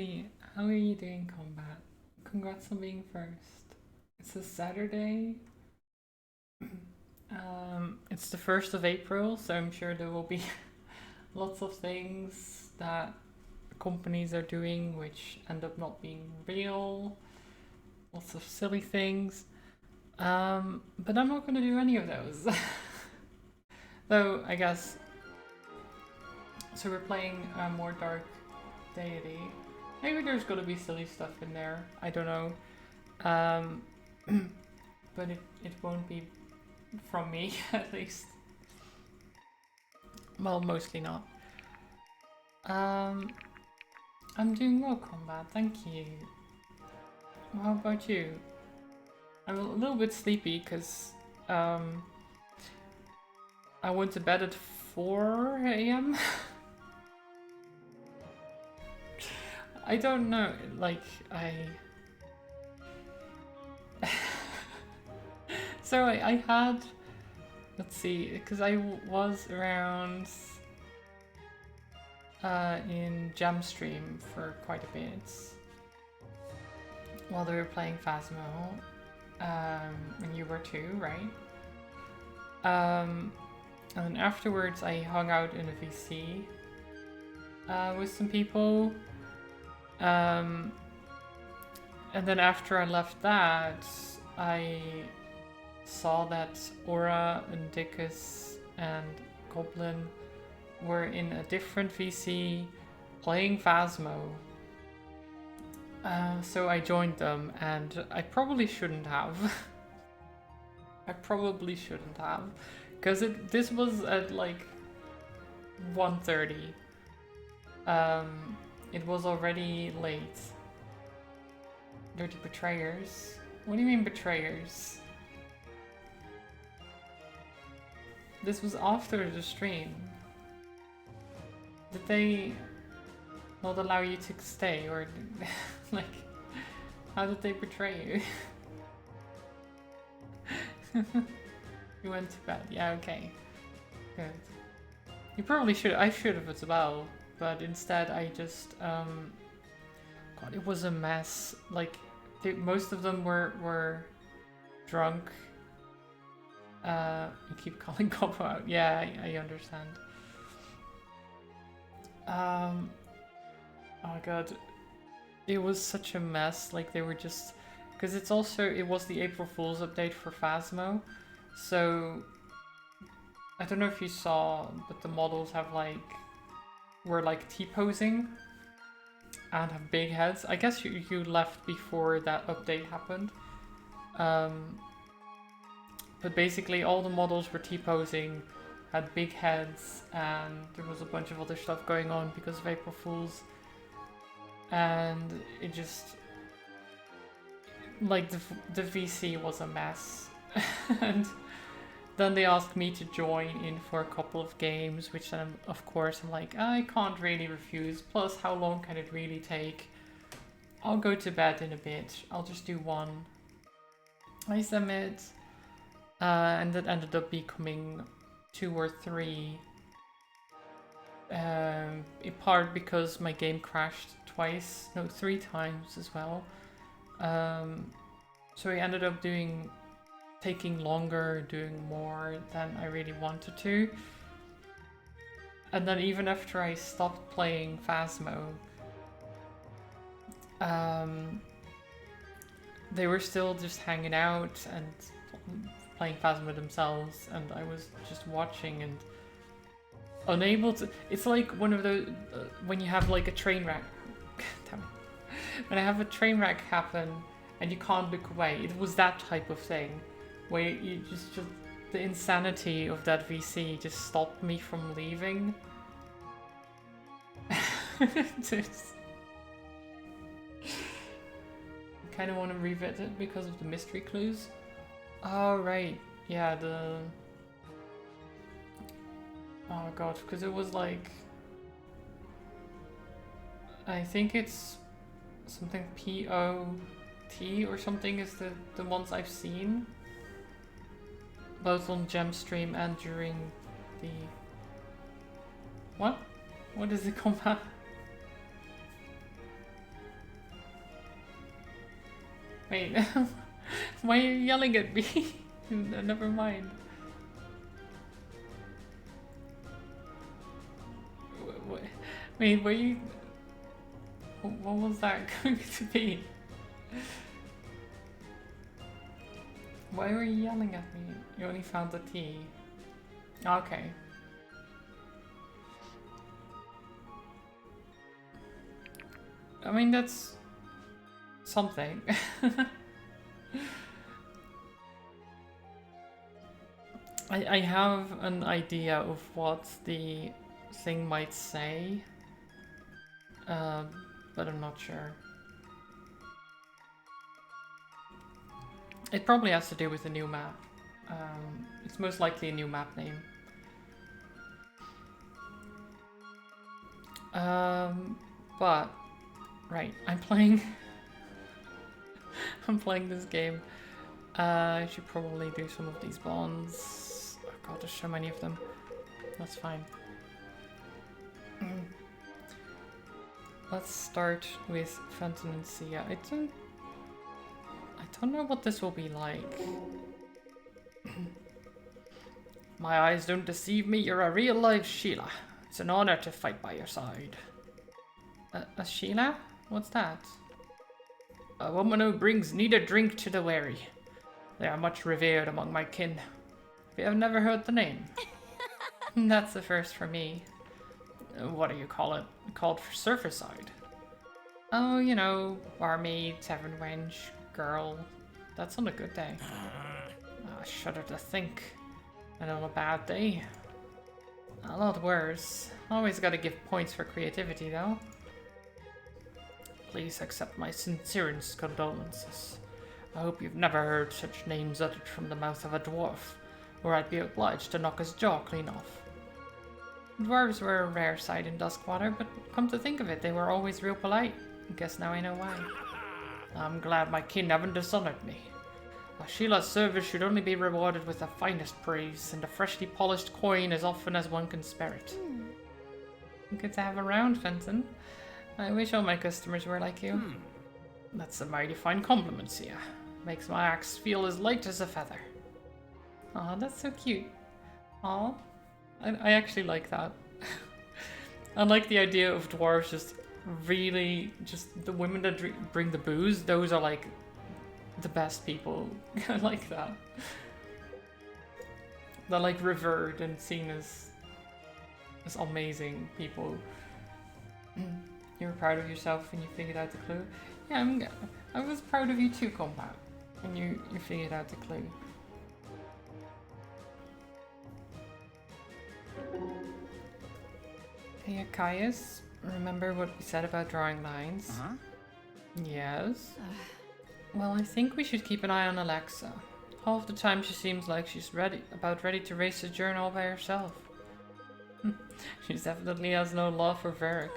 Deity, how are you doing, combat? Congrats on being first. It's a Saturday. It's the 1st of April, so I'm sure there will be lots of things that companies are doing which end up not being real. Lots of silly things. But I'm not going to do any of those. Though, I guess. So we're playing a more dark Deity. Maybe there's gonna be silly stuff in there. I don't know. Um, but it won't be from me, at least. Well, mostly not. I'm doing well, combat. Thank you. How about you? I'm a little bit sleepy because I went to bed at 4 a.m. I don't know, like, So I had... Let's see, because I was around in Jamstream for quite a bit while they were playing Phasmo, and you were too, right? And then afterwards I hung out in a VC with some people. And then after I left that, I saw that Aura and Dickus and Goblin were in a different VC playing Phasmo. So I joined them, and I probably shouldn't have. I probably shouldn't have, because this was at like 1:30. It was already late. Dirty betrayers? What do you mean betrayers? This was after the stream. Did they not allow you to stay, or like, how did they betray you? You went to bed. Yeah, okay. Good. You probably should. I should have as well. But instead I just, God, it was a mess. Like, most of them were drunk. You keep calling Copo out. Yeah, I understand. Oh god. It was such a mess. Like, they were just... Because it was the April Fool's update for Phasmo. So, I don't know if you saw, but the models have like... were like T-posing and have big heads. I guess you left before that update happened. But basically all the models were T-posing, had big heads, and there was a bunch of other stuff going on because of April Fools. And it just... like, the VC was a mess. And then they asked me to join in for a couple of games, which then, of course, I'm like, I can't really refuse. Plus, how long can it really take? I'll go to bed in a bit. I'll just do one. I submit. And that ended up becoming 2 or 3. In part because my game crashed twice. No, 3 times as well. So I ended up taking longer, doing more than I really wanted to. And then even after I stopped playing Phasmo, they were still just hanging out and playing Phasmo themselves, and I was just watching and unable to... It's like one of those... when you have like a train wreck... Damn it. When I have a train wreck happen and you can't look away. It was that type of thing. Where you just the insanity of that VC just stopped me from leaving. I kind of want to revisit it because of the mystery clues. Oh, right. Yeah, oh god, because it was like... I think it's something POT or something is the ones I've seen. Both on Gemstream and during the... What? What is the combat? Wait, why are you yelling at me? Never mind. Wait, were you... What was that going to be? Why were you yelling at me? You only found the tea. Okay. I mean, that's something. I have an idea of what the thing might say, but I'm not sure. It probably has to do with the new map. It's most likely a new map name. But right, I'm playing. I'm playing this game. I should probably do some of these bonds. Oh god, there's so many of them. That's fine. Let's start with Fenton and Sia. I don't know what this will be like. My eyes don't deceive me, you're a real live Sheila. It's an honor to fight by your side. A Sheila? What's that? A woman who brings neither drink to the weary. They are much revered among my kin. If you have never heard the name. That's the first for me. What do you call it? Called for surfer side. Oh, you know, barmaid, tavern wench, girl. That's on a good day. I shudder to think. And on a bad day. A lot worse. Always gotta give points for creativity, though. Please accept my sincerest condolences. I hope you've never heard such names uttered from the mouth of a dwarf, or I'd be obliged to knock his jaw clean off. Dwarves were a rare sight in Duskwater, but come to think of it, they were always real polite. Guess now I know why. I'm glad my kin haven't dishonored me. A Sheila's service should only be rewarded with the finest praise, and a freshly polished coin as often as one can spare it. Good to have around, Fenton. I wish all my customers were like you. That's a mighty fine compliment, Sia. Makes my axe feel as light as a feather. Aw, that's so cute. Aw. I actually like that. I like the idea of dwarves just really, just the women that bring the booze, those are like the best people. I like that. They're like revered and seen as amazing people. You were proud of yourself when you figured out the clue. Yeah, I was proud of you too, Combat, when you figured out the clue. Hey, Caius, remember what we said about drawing lines? Yes. Well, I think we should keep an eye on Alexa. Half the time she seems like she's about ready to race a journal by herself. She definitely has no love for Varric.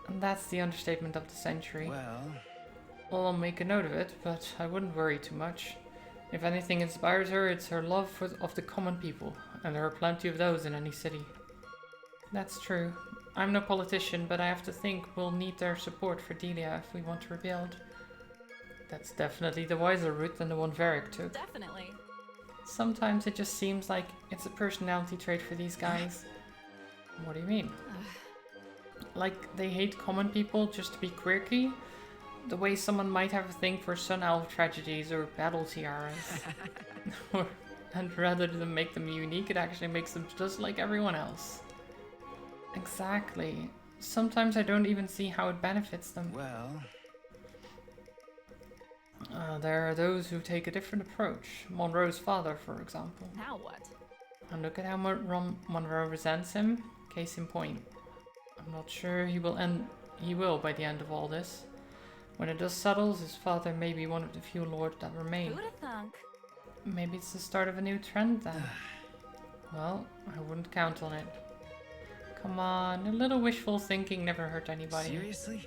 And that's the understatement of the century. Well, I'll make a note of it, but I wouldn't worry too much. If anything inspires her, it's her love of the common people, and there are plenty of those in any city. That's true. I'm no politician, but I have to think we'll need their support for Delia if we want to rebuild. That's definitely the wiser route than the one Varric took. Definitely. Sometimes it just seems like it's a personality trait for these guys. What do you mean? Like, they hate common people just to be quirky? The way someone might have a thing for Sun Elf tragedies or battle tiaras. And rather than make them unique, it actually makes them just like everyone else. Exactly. Sometimes I don't even see how it benefits them. There are those who take a different approach. Monroe's father, for example. Now what? And look at how Monroe resents him. Case in point. I'm not sure he will by the end of all this. When it dust settles, his father may be one of the few lords that remain. Who'da thunk? Maybe it's the start of a new trend then. Well, I wouldn't count on it. Come on, a little wishful thinking never hurt anybody. Seriously?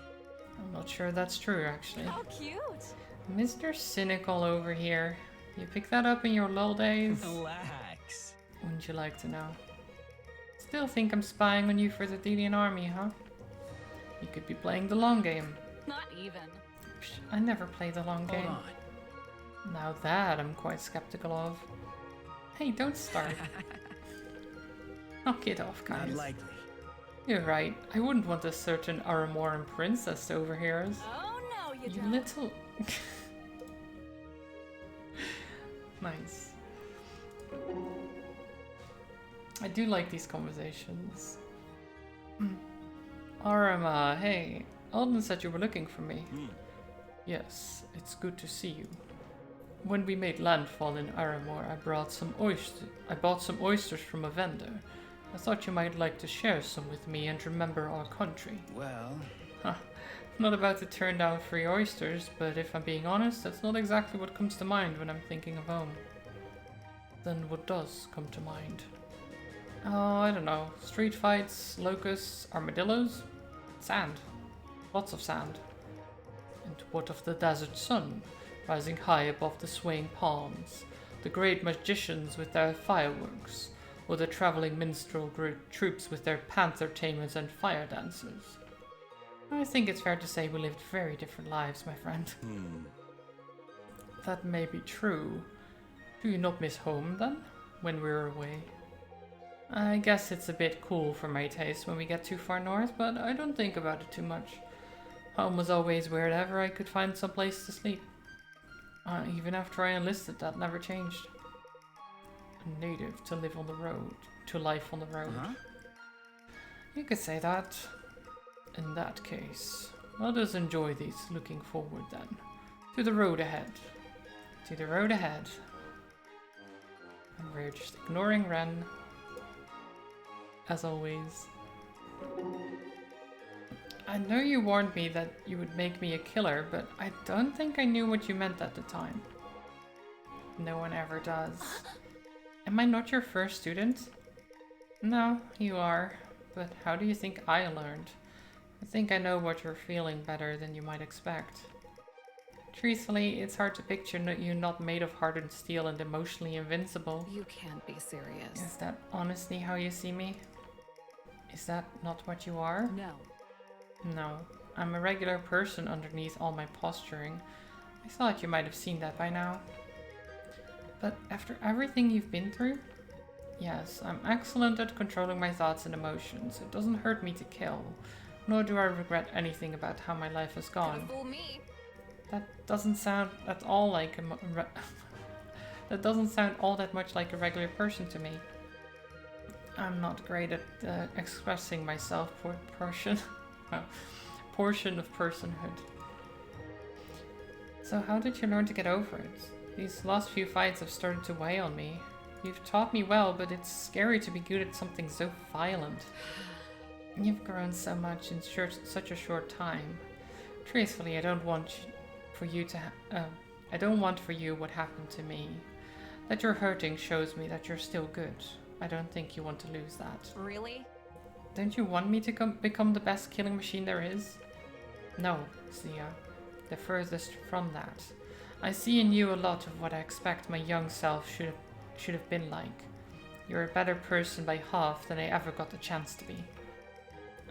I'm not sure that's true, actually. How cute! Mr. Cynical over here. You picked that up in your lull days? Relax. Wouldn't you like to know? Still think I'm spying on you for the Delian army, huh? You could be playing the long game. Not even. I never play the long game. Hold on. Now that I'm quite skeptical of. Hey, don't start. Knock it off, guys. Not likely. You're right. I wouldn't want a certain Aramoran princess to overhear us. Oh no, you You don't. little... Nice. I do like these conversations. Arama, hey. Alden said you were looking for me. Yes, it's good to see you. When we made landfall in Aramor, I bought some oysters from a vendor. I thought you might like to share some with me and remember our country. Well, Huh. Not about to turn down free oysters, but if I'm being honest, that's not exactly what comes to mind when I'm thinking of home. Then what does come to mind? Oh, I don't know. Street fights, locusts, armadillos? Sand. Lots of sand. And what of the desert sun, rising high above the swaying palms? The great magicians with their fireworks? Or the traveling minstrel troops with their panther tamers and fire dancers? I think it's fair to say we lived very different lives, my friend. That may be true. Do you not miss home, then, when we were away? I guess it's a bit cool for my taste when we get too far north, but I don't think about it too much. Home was always wherever I could find some place to sleep. Even after I enlisted, that never changed. A native to live on the road, to life on the road. You could say that. In that case, let us enjoy these looking forward then. To the road ahead. To the road ahead. And we're just ignoring Ren. As always. I know you warned me that you would make me a killer, but I don't think I knew what you meant at the time. No one ever does. Am I not your first student? No, you are. But how do you think I learned? I think I know what you're feeling better than you might expect. Truthfully, it's hard to picture you not made of hardened steel and emotionally invincible. You can't be serious. Is that honestly how you see me? Is that not what you are? No. No, I'm a regular person underneath all my posturing. I thought you might have seen that by now. But after everything you've been through? Yes, I'm excellent at controlling my thoughts and emotions. It doesn't hurt me to kill, nor do I regret anything about how my life has gone. Fool me. That doesn't sound at all like that doesn't sound all that much like a regular person to me. I'm not great at expressing myself for portion of personhood. So how did you learn to get over it? These last few fights have started to weigh on me. You've taught me well, but it's scary to be good at something so violent. You've grown so much in such a short time. Truthfully, I don't want for you what happened to me. That you're hurting shows me that you're still good. I don't think you want to lose that. Really? Don't you want me to become the best killing machine there is? No, Sia. The furthest from that. I see in you a lot of what I expect my young self should have been like. You're a better person by half than I ever got the chance to be.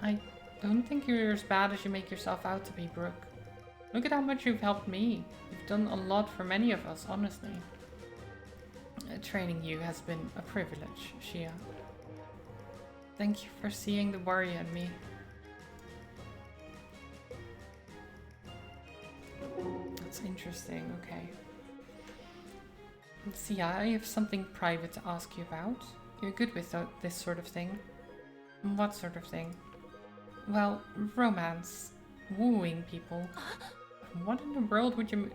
I don't think you're as bad as you make yourself out to be, Brooke. Look at how much you've helped me. You've done a lot for many of us, honestly. Training you has been a privilege, Shia. Thank you for seeing the worry in me. That's interesting, okay. See, I have something private to ask you about. You're good with this sort of thing. What sort of thing? Well, romance. Wooing people. What in the world would you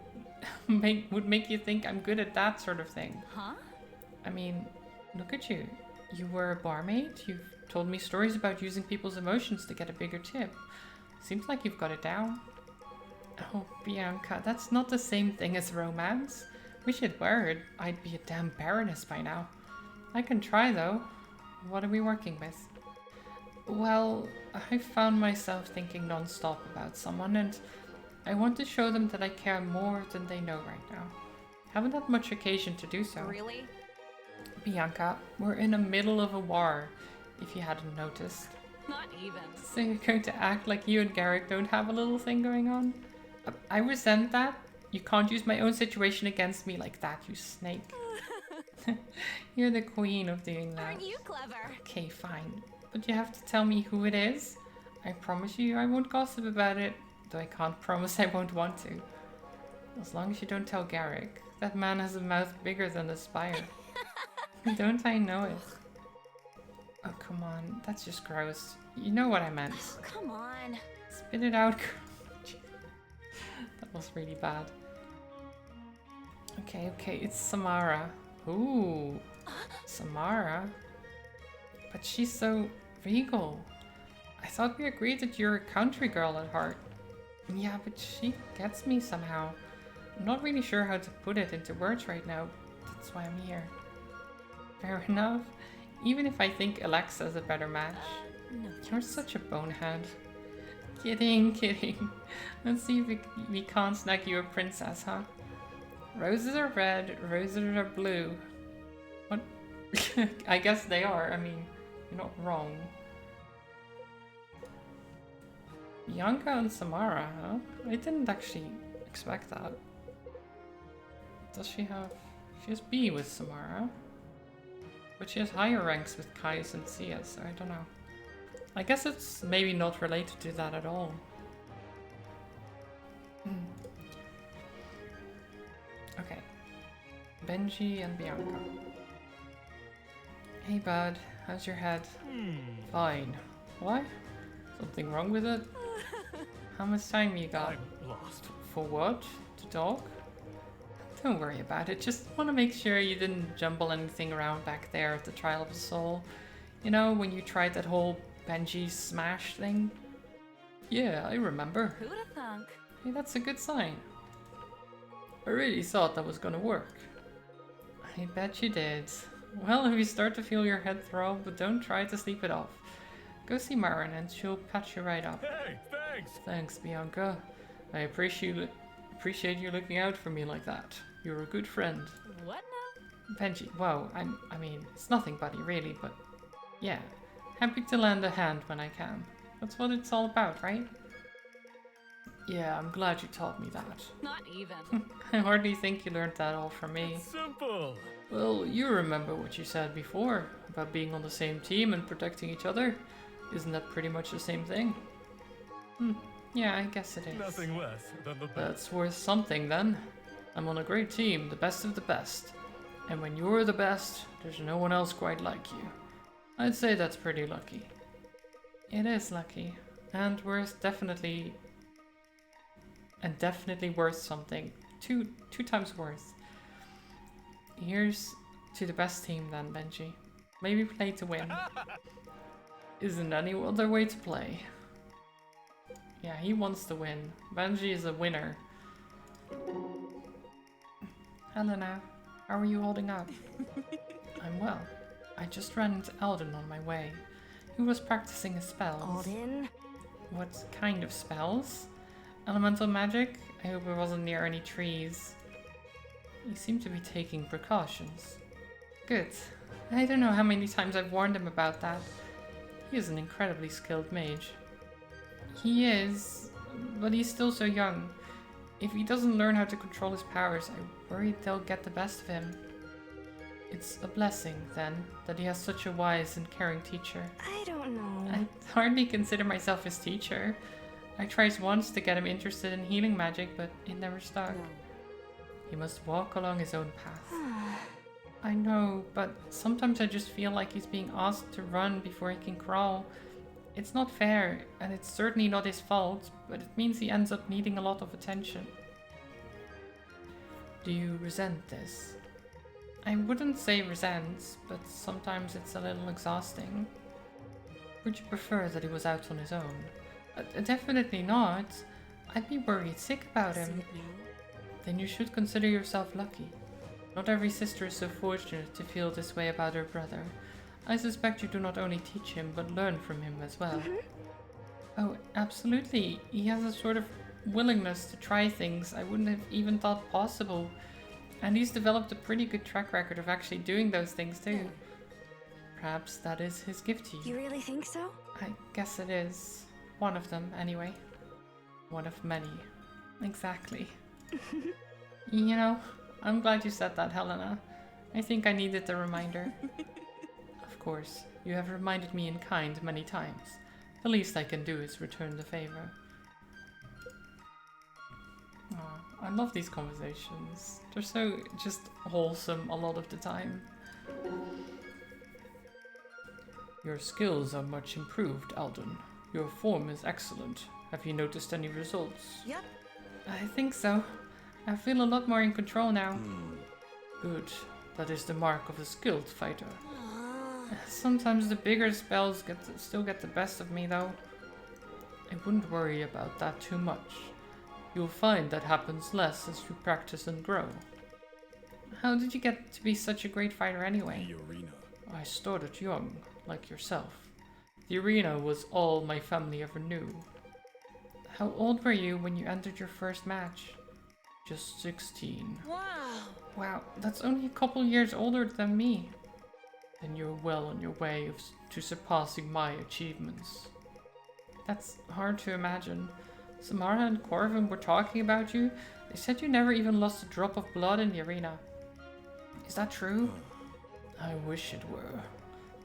make you think I'm good at that sort of thing? Huh? I mean, look at you. You were a barmaid. You've told me stories about using people's emotions to get a bigger tip. Seems like you've got it down. Oh, Bianca, that's not the same thing as romance. Wish it were. I'd be a damn baroness by now. I can try, though. What are we working with? Well, I found myself thinking non-stop about someone, and I want to show them that I care more than they know right now. Haven't had much occasion to do so. Really? Bianca, we're in the middle of a war, if you hadn't noticed. Not even. So you're going to act like you and Garrick don't have a little thing going on? I resent that. You can't use my own situation against me like that, you snake. You're the queen of doing that. Aren't you clever? Okay, fine. But you have to tell me who it is. I promise you I won't gossip about it, though I can't promise I won't want to. As long as you don't tell Garrick. That man has a mouth bigger than the spire. Don't I know it? Oh, come on. That's just gross. You know what I meant. Oh, come on. Spit it out. That was really bad. Okay, it's Samara. Ooh, Samara. But she's so regal. I thought we agreed that you're a country girl at heart. Yeah, but she gets me somehow. I'm not really sure how to put it into words right now. That's why I'm here. Fair enough. Even if I think Alexa's a better match. No. You're such a bonehead. Kidding. Let's see if we can't snag you a princess, huh? Roses are red, roses are blue. What? I guess they are. I mean, you're not wrong. Bianca and Samara, huh? I didn't actually expect that. Does she have... She has B with Samara. But she has higher ranks with Kais and Sia, so I don't know. I guess it's maybe not related to that at all. Okay. Benji and Bianca. Hey bud, how's your head? Fine. What? Something wrong with it? How much time you got? I'm lost. For what? To talk? Don't worry about it. Just want to make sure you didn't jumble anything around back there at the Trial of the Soul. You know, when you tried that whole Benji smash thing? Yeah, I remember. Who'da thunk? Hey, that's a good sign. I really thought that was gonna work. I bet you did. Well, if you start to feel your head throb, but don't try to sleep it off. Go see Marin and she'll patch you right up. Hey, thanks. Thanks, Bianca. I appreciate you looking out for me like that. You're a good friend. What now? Benji, whoa, I mean, it's nothing, buddy, really, but yeah. Happy to lend a hand when I can. That's what it's all about, right? Yeah, I'm glad you taught me that. Not even. I hardly think you learned that all from me. It's simple. Well, you remember what you said before about being on the same team and protecting each other. Isn't that pretty much the same thing? Yeah, I guess it is. Nothing less than the best. That's worth something then. I'm on a great team, the best of the best. And when you're the best, there's no one else quite like you. I'd say that's pretty lucky. It is lucky. And worth definitely worth something. Two times worth. Here's to the best team then, Benji. Maybe play to win. Isn't any other way to play. Yeah, he wants to win. Benji is a winner. Helena, how are you holding up? I'm well. I just ran into Eldon on my way. He was practicing his spells. Alden? What kind of spells? Elemental magic? I hope it wasn't near any trees. You seem to be taking precautions. Good. I don't know how many times I've warned him about that. He is an incredibly skilled mage. He is, but he's still so young. If he doesn't learn how to control his powers, I worry they'll get the best of him. It's a blessing, then, that he has such a wise and caring teacher. I don't know. I hardly consider myself his teacher. I tried once to get him interested in healing magic, but it never stuck. No. He must walk along his own path. I know, but sometimes I just feel like he's being asked to run before he can crawl. It's not fair, and it's certainly not his fault, but it means he ends up needing a lot of attention. Do you resent this? I wouldn't say resent, but sometimes it's a little exhausting. Would you prefer that he was out on his own? Definitely not. I'd be worried sick about him. Then you should consider yourself lucky. Not every sister is so fortunate to feel this way about her brother. I suspect you do not only teach him, but learn from him as well. Oh, absolutely. He has a sort of willingness to try things I wouldn't have even thought possible. And he's developed a pretty good track record of actually doing those things too. Perhaps that is his gift to you. You really think so? I guess it is. One of them, anyway. One of many. Exactly. You know, I'm glad you said that, Helena. I think I needed the reminder. Of course, you have reminded me in kind many times. The least I can do is return the favor. Aw, I love these conversations. They're so just wholesome a lot of the time. Your skills are much improved, Alden. Your form is excellent. Have you noticed any results? Yep. I think so. I feel a lot more in control now. Good. That is the mark of a skilled fighter. Sometimes the bigger spells still get the best of me, though. I wouldn't worry about that too much. You'll find that happens less as you practice and grow. How did you get to be such a great fighter anyway? The arena. I started young, like yourself. The arena was all my family ever knew. How old were you when you entered your first match? Just 16. Wow. Wow, that's only a couple years older than me. Then you're well on your way to surpassing my achievements. That's hard to imagine. Samara and Corvin were talking about you. They said you never even lost a drop of blood in the arena. Is that true? I wish it were.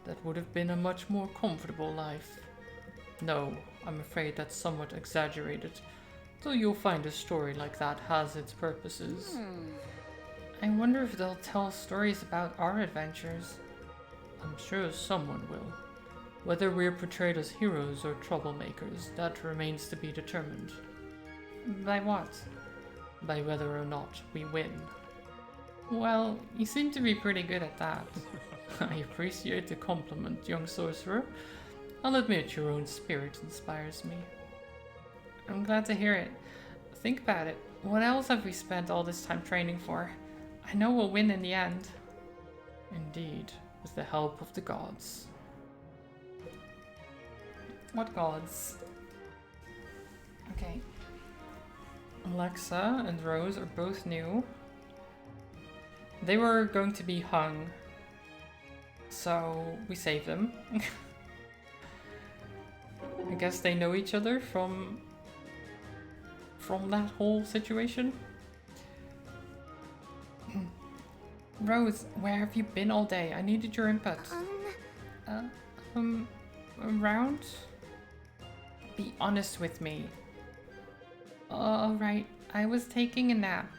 That would have been a much more comfortable life. No, I'm afraid that's somewhat exaggerated, though you'll find a story like that has its purposes. I wonder if they'll tell stories about our adventures. I'm sure someone will. Whether we're portrayed as heroes or troublemakers, that remains to be determined. By what? By whether or not we win. Well, you seem to be pretty good at that. I appreciate the compliment, young sorcerer. I'll admit your own spirit inspires me. I'm glad to hear it. Think about it. What else have we spent all this time training for? I know we'll win in the end. Indeed, with the help of the gods. What gods? Okay. Alexa and Rose are both new. They were going to be hung, so we saved them. I guess they know each other from that whole situation. Rose, where have you been all day? I needed your input. Around? Be honest with me. Alright, I was taking a nap.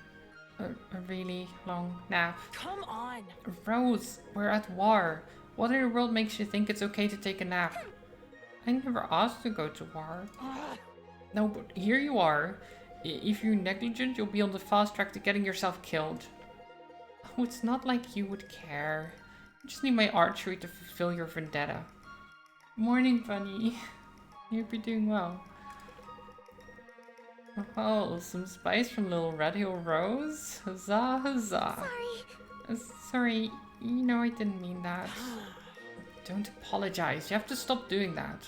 A really long nap. Come on. Rose, we're at war. What in the world makes you think it's okay to take a nap? I never asked to go to war. No, but here you are. If you're negligent, you'll be on the fast track to getting yourself killed. Oh, it's not like you would care. You just need my archery to fulfill your vendetta. Morning, Bunny. You'll be doing well. Oh, some spice from little Red Hill Rose? Huzzah, huzzah. Sorry, you know I didn't mean that. Don't apologize. You have to stop doing that.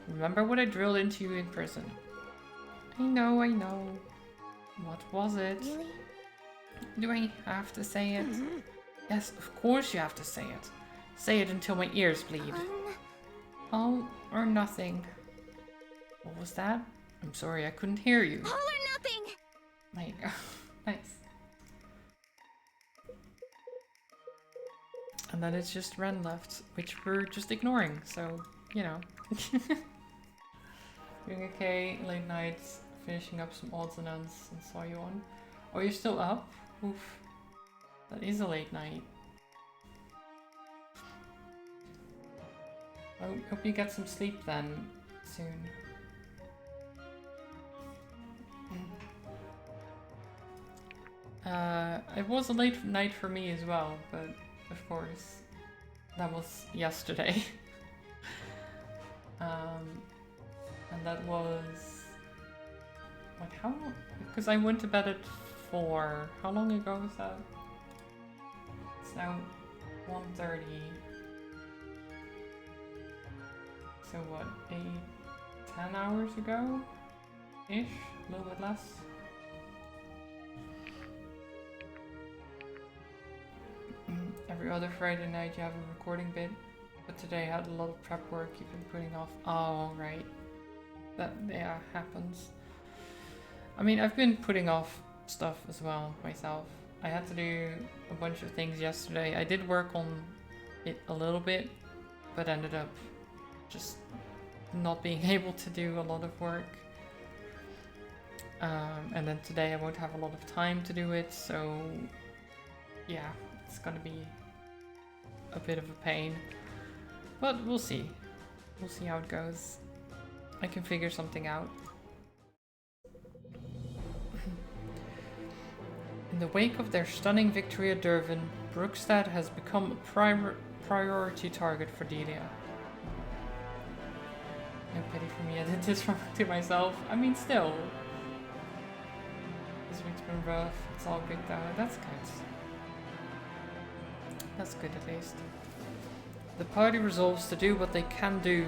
Remember what I drilled into you in prison. I know. What was it? Really? Do I have to say it? Yes, of course you have to say it. Say it until my ears bleed. All or nothing. What was that? I'm sorry, I couldn't hear you. All or nothing! There you go. Nice. And then it's just Ren left, which we're just ignoring, so, you know. Doing okay, late nights, finishing up some odds and ends, and saw you on. Oh, you're still up? Oof. That is a late night. I hope you get some sleep then, soon. It was a late night for me as well, but of course, that was yesterday. And that was like how long? Because I went to bed at 4. How long ago was that? It's now 1:30. So what? 10 hours ago? Ish? A little bit less. Every other Friday night you have a recording bit, but today I had a lot of prep work you've been putting off. Oh, right. That, yeah, happens. I mean, I've been putting off stuff as well myself. I had to do a bunch of things yesterday. I did work on it a little bit, but ended up just not being able to do a lot of work. And then today I won't have a lot of time to do it, so yeah, it's gonna be a bit of a pain. But we'll see. We'll see how it goes. I can figure something out. In the wake of their stunning victory at Durban, Brookstad has become a priority target for Delia. No pity for me, I did this to myself. I mean, still. This week's been rough. It's all good though. That's good. That's good at least. The party resolves to do what they can do.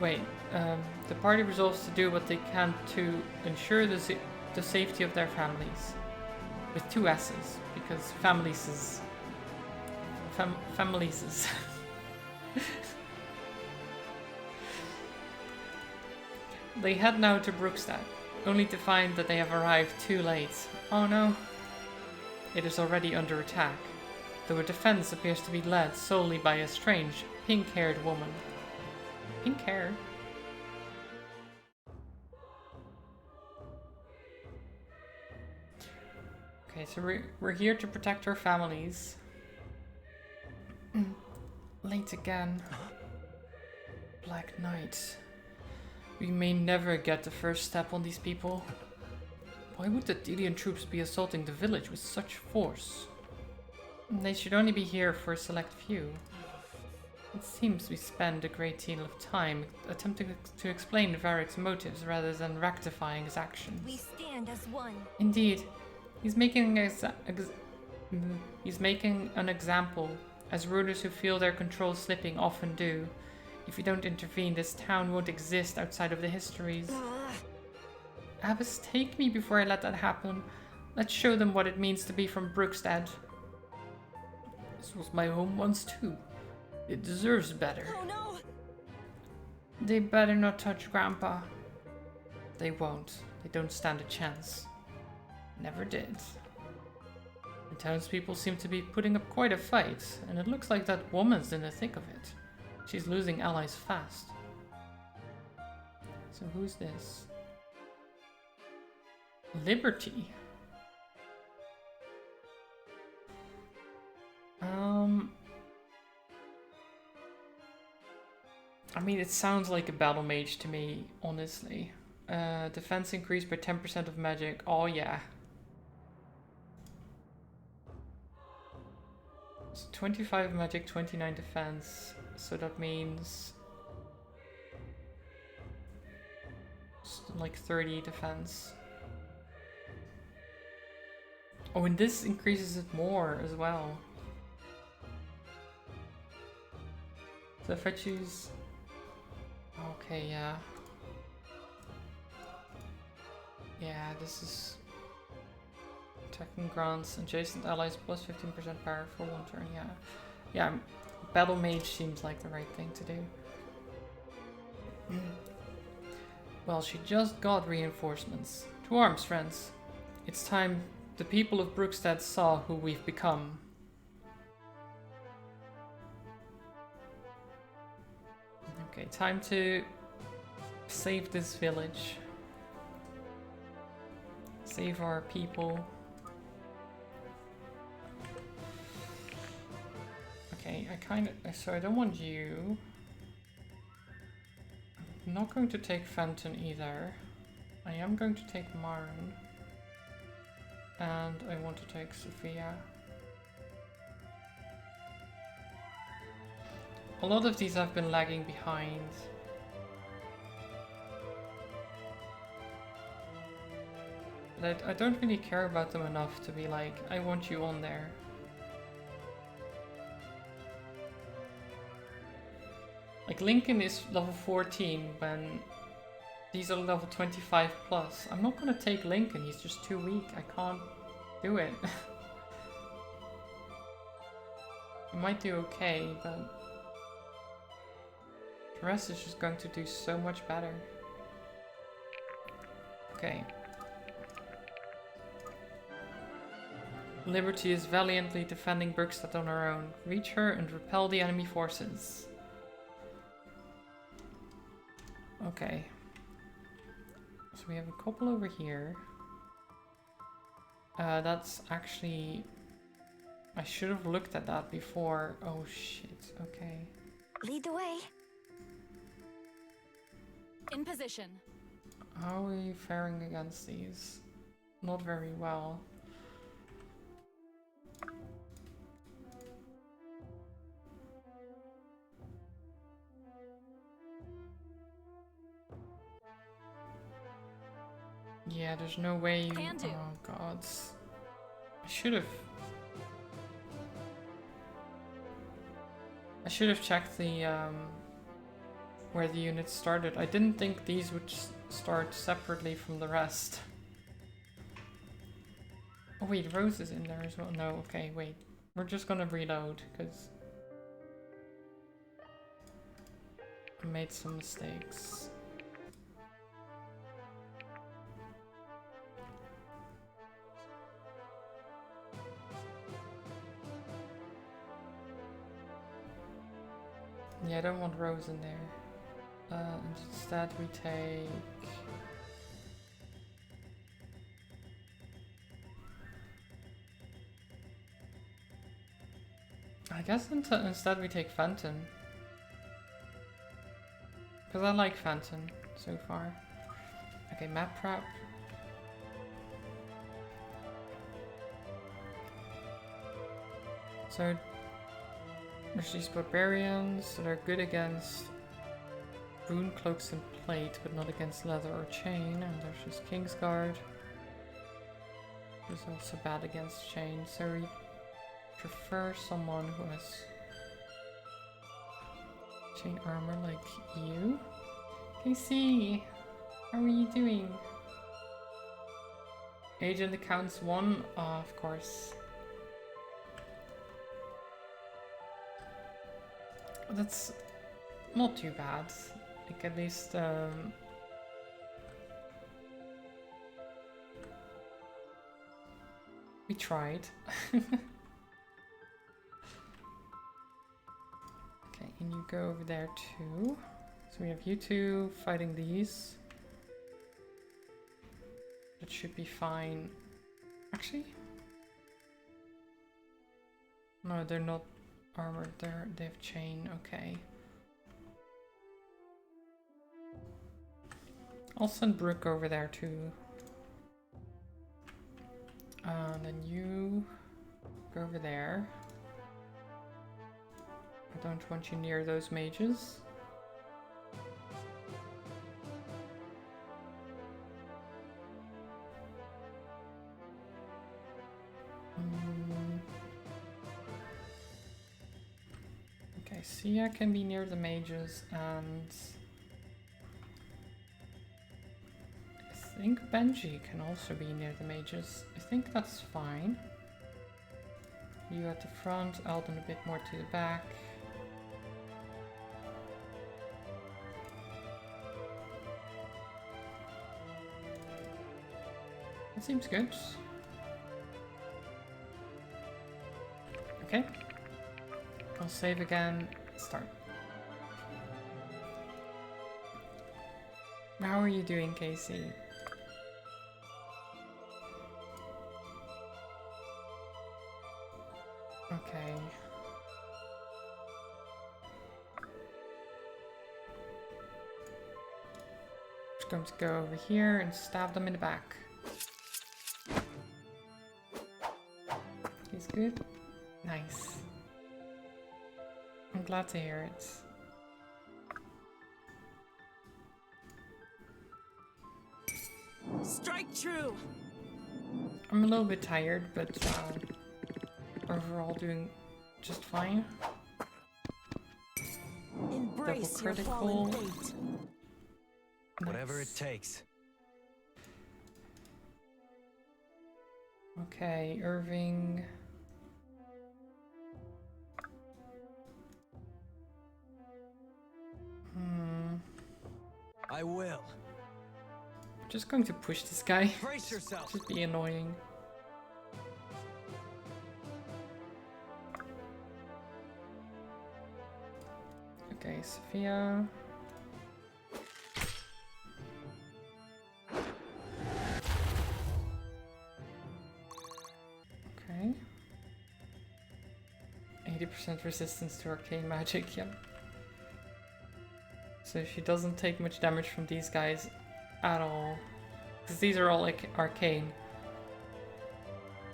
The party resolves to do what they can to ensure the safety of their families. With 2 S's, because families is... families is... They head now to Brookstad, only to find that they have arrived too late. Oh no. It is already under attack, though a defense appears to be led solely by a strange, pink-haired woman. Pink hair? Okay, so we're here to protect our families. Late again. Black Knight. We may never get the first step on these people. Why would the Delian troops be assaulting the village with such force? They should only be here for a select few. It seems we spend a great deal of time attempting to explain Varric's motives rather than rectifying his actions. We stand as one. Indeed. He's making an example, as rulers who feel their control slipping often do. If we don't intervene, this town won't exist outside of the histories. Abbess, take me before I let that happen. Let's show them what it means to be from Brookstad. This was my home once too. It deserves better. Oh no! They better not touch Grandpa. They won't. They don't stand a chance. Never did. The townspeople seem to be putting up quite a fight, and it looks like that woman's in the thick of it. She's losing allies fast. So who's this? Liberty. I mean, it sounds like a battle mage to me, honestly. Defense increased by 10% of magic. Oh yeah. So 25 magic, 29 defense. So that means like 30 defense. Oh, and this increases it more as well. So if I choose... Okay, yeah. Yeah, this is... Attacking grants adjacent allies plus 15% power for 1 turn, yeah. Yeah, Battle Mage seems like the right thing to do. Well, she just got reinforcements. To arms, friends. It's time the people of Brookstad saw who we've become. Okay, time to save this village. Save our people. Okay, so I don't want you. I'm not going to take Fenton either. I am going to take Maren. And I want to take Sophia. A lot of these have been lagging behind. But I don't really care about them enough to be like, I want you on there. Like Lincoln is level 14 when these are level 25 plus. I'm not gonna take Lincoln, he's just too weak. I can't do it. I might do okay, but the rest is just going to do so much better. Okay. Liberty is valiantly defending Bergstad on her own. Reach her and repel the enemy forces. Okay. So we have a couple over here. That's actually... I should have looked at that before. Oh shit, okay. Lead the way. In position. How are we faring against these? Not very well. Yeah, there's no way you... Can do. Oh god. I should have checked the where the units started. I didn't think these would start separately from the rest. Oh wait, Rose is in there as well. No, okay, wait. We're just gonna reload because I made some mistakes. Yeah, I don't want Rose in there. And instead we take... I guess instead we take Fenton. Because I like Fenton so far. Okay, map prep. So there's these barbarians that are good against rune cloaks and plate, but not against leather or chain. And there's this Kingsguard, who's also bad against chain. So we prefer someone who has chain armor like you. KC, how are you doing? Agent accounts 1? Oh, of course. That's not too bad. Like at least we tried. Okay, and you go over there too. So we have you two fighting these. That should be fine. Actually, no, they're not armored. They have chain. Okay. I'll send Brooke over there too. And then you go over there. I don't want you near those mages. Okay, Sia can be near the mages, and I think Benji can also be near the mages. I think that's fine. You at the front, Alden a bit more to the back. That seems good. Okay. I'll save again. Start. How are you doing, Casey? Okay. Just going to go over here and stab them in the back. He's good. Nice. I'm glad to hear it. Strike true. I'm a little bit tired, but overall doing just fine. Embrace Double your fallen critical. fate. Whatever it Nice. takes. Okay, Irving. I will. Just going to push this guy. Brace yourself. Just be annoying. Okay, Sophia. Okay. 80% resistance to arcane magic, yep. So she doesn't take much damage from these guys at all. Because these are all like arcane.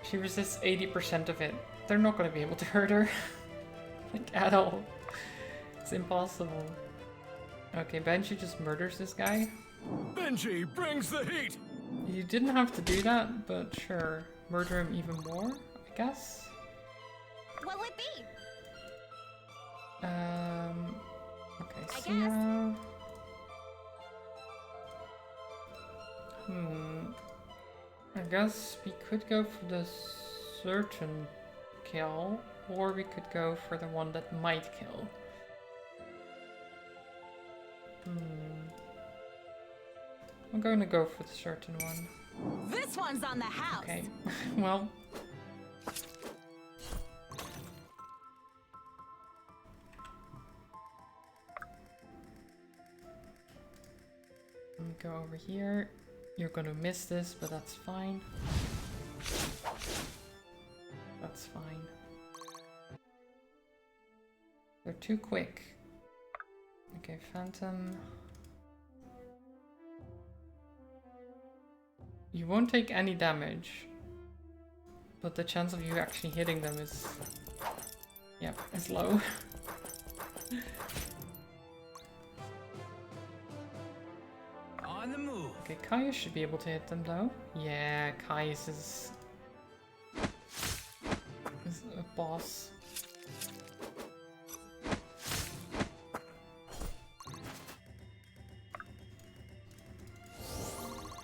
She resists 80% of it. They're not going to be able to hurt her. Like, at all. It's impossible. Okay, Benji just murders this guy. Benji brings the heat! You didn't have to do that, but sure. Murder him even more, I guess? What would it be? Okay, I Sia. I guess we could go for the certain kill, or we could go for the one that might kill. I'm going to go for the certain one. This one's on the house. Okay, well. Let me go over here. You're gonna miss this, but that's fine. That's fine. They're too quick. Okay, Phantom. You won't take any damage, but the chance of you actually hitting them is, yep, is low. On the move. Okay, Caius should be able to hit them though. Yeah, Caius is a boss.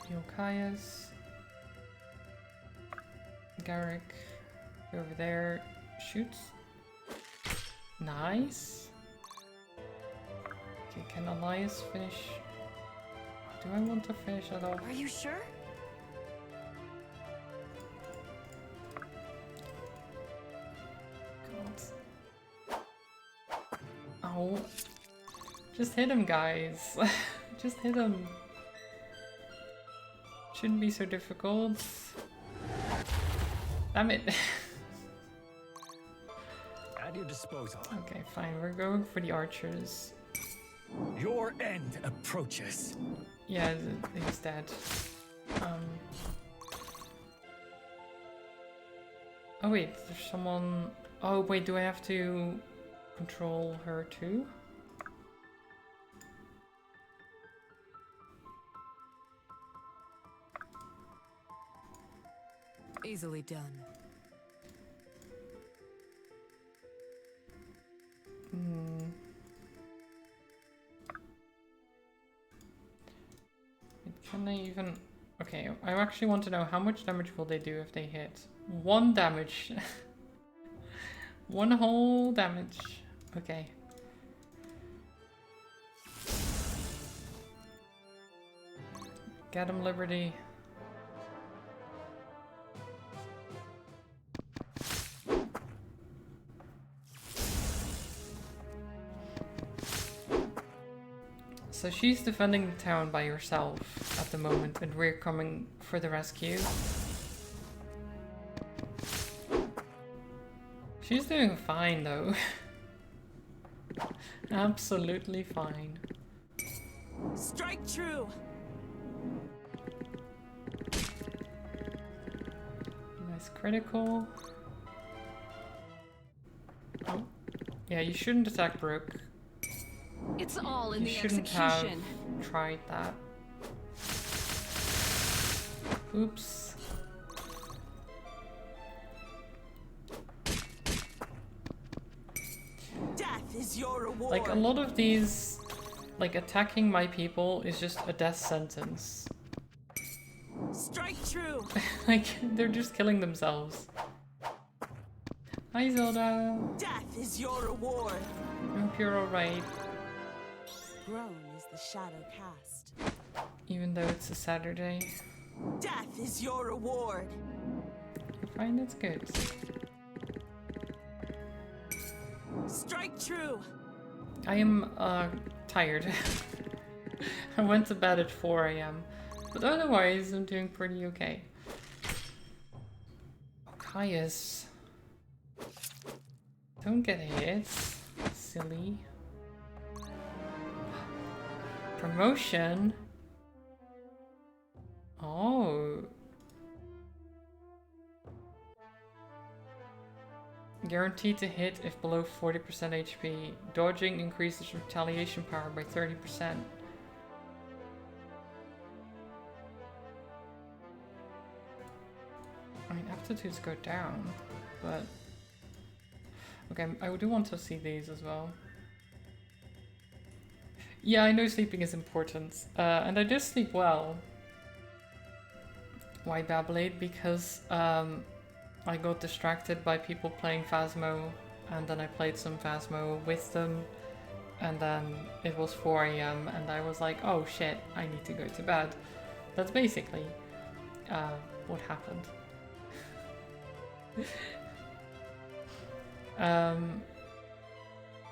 Heal Caius. Garrick over there shoots. Nice. Okay, can Elias finish? Do I want to finish at all? Are you sure? God. Oh. Just hit him, guys. Just hit him. Shouldn't be so difficult. Damn it. At your disposal. Okay, fine. We're going for the archers. Your end approaches. Yeah, he's dead. Oh wait, there's someone... Oh wait, do I have to control her too? Easily done. Can they even... Okay, I actually want to know how much damage will they do if they hit. 1 damage. 1 whole damage. Okay. Get him, Liberty. So she's defending the town by herself at the moment, and we're coming for the rescue. She's doing fine though. Absolutely fine. Strike true. Nice critical. Oh. Yeah, you shouldn't attack Brooke. It's all in You the shouldn't execution. have tried that. Oops. Death is your reward. Like, a lot of these, like, attacking my people is just a death sentence. Strike true. Like, they're just killing themselves. Hi, Zelda. Death is your reward. I hope you're alright, Grown is the shadow cast. even though it's a Saturday. Death is your reward. You're fine, that's good. Strike true. I am tired. I went to bed at 4 a.m. But otherwise, I'm doing pretty okay. Caius. Don't get hit. Silly. Promotion? Oh. Guaranteed to hit if below 40% HP. Dodging increases retaliation power by 30%. I mean, aptitudes go down, but... Okay, I do want to see these as well. Yeah, I know sleeping is important, and I do sleep well. Why Babblade? Because I got distracted by people playing Phasmo, and then I played some Phasmo with them, and then it was 4 a.m. and I was like, oh shit, I need to go to bed. That's basically what happened.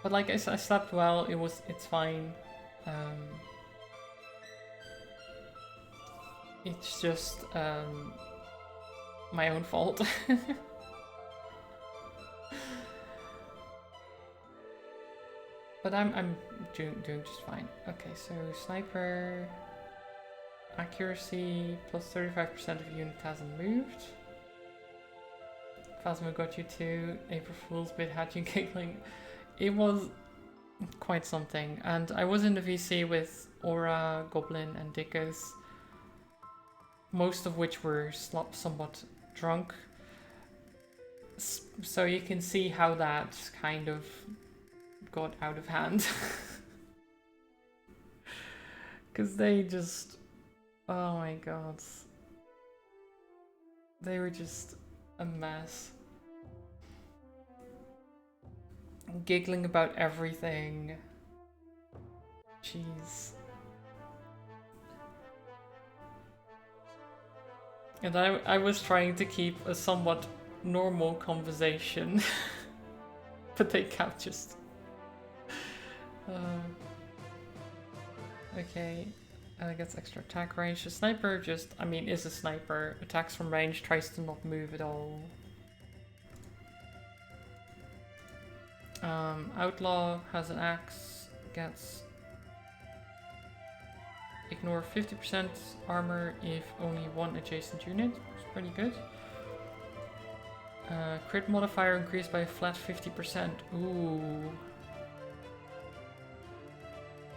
But like I slept well. It's fine. It's just my own fault. But I'm doing just fine. Okay, so sniper accuracy plus 35% of unit hasn't moved. Phasma got you too. April Fool's bit had you giggling. It was quite something. And I was in the VC with Aura, Goblin, and Dickus, most of which were somewhat drunk. So you can see how that kind of got out of hand. Because they just... Oh my god. They were just a mess. Giggling about everything. Jeez. And I was trying to keep a somewhat normal conversation. But they kept just... okay. Gets extra attack range. The sniper just, I mean, is a sniper. Attacks from range, tries to not move at all. Outlaw has an axe, gets ignore 50% armor if only one adjacent unit. It's pretty good. Crit modifier increased by a flat 50%. Ooh.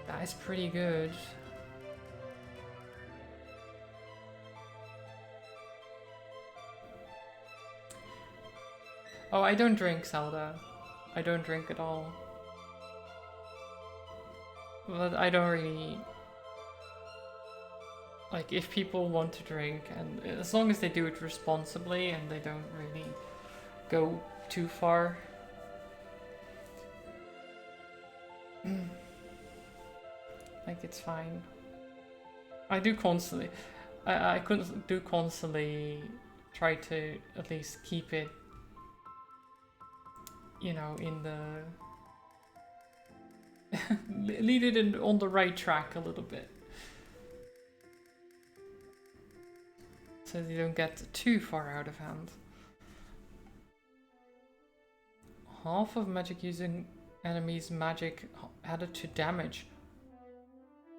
That is pretty good. Oh, I don't drink, Zelda. I don't drink at all. But I don't really... Like, if people want to drink, and as long as they do it responsibly and they don't really go too far. Like, it's fine. I do constantly... I could do constantly try to at least keep it, you know, in the... lead it on the right track a little bit. So you don't get too far out of hand. Half of magic using enemies' magic added to damage.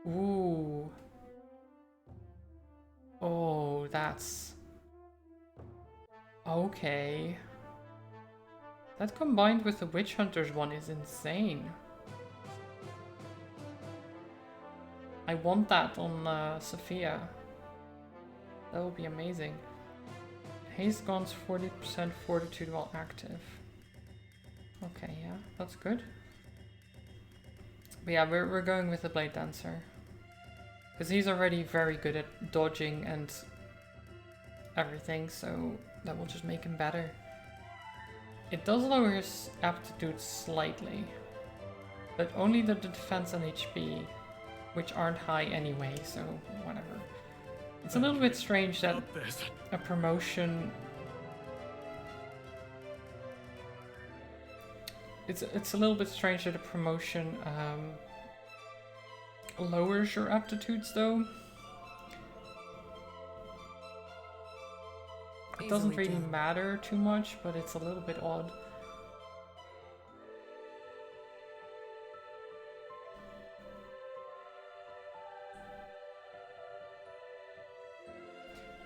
Ooh. Oh, that's... Okay. That combined with the Witch Hunters one is insane. I want that on Sophia. That would be amazing. Haste Gaun's 40% fortitude while active. Okay, yeah, that's good. But yeah, we're going with the Blade Dancer. Because he's already very good at dodging and everything, so that will just make him better. It does lower his aptitude slightly, but only the defense and HP, which aren't high anyway, so whatever. It's a little bit strange that a promotion It's a little bit strange that a promotion lowers your aptitudes though. It doesn't Easily really done. matter too much, but it's a little bit odd.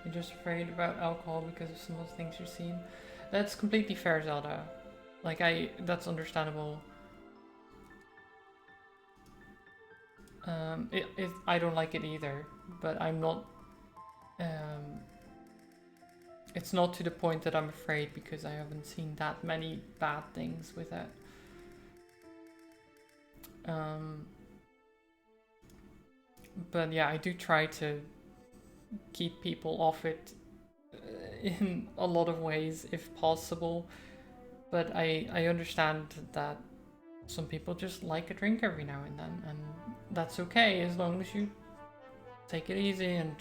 You're just afraid about alcohol because of some of the things you've seen. That's completely fair, Zelda. Like, that's understandable. I don't like it either, but I'm not, it's not to the point that I'm afraid because I haven't seen that many bad things with it. But yeah, I do try to keep people off it in a lot of ways if possible. But I understand that some people just like a drink every now and then, and that's okay as long as you take it easy and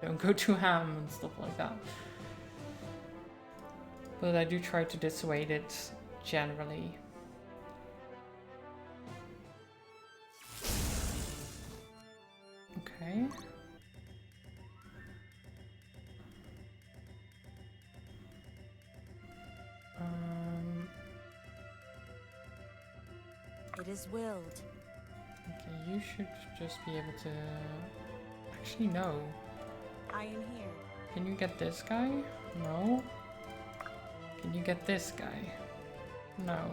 don't go too ham and stuff like that. But I do try to dissuade it generally. Okay. It is willed. Okay, you should just be able to... Actually, no. I am here. Can you get this guy? No. Can you get this guy? No.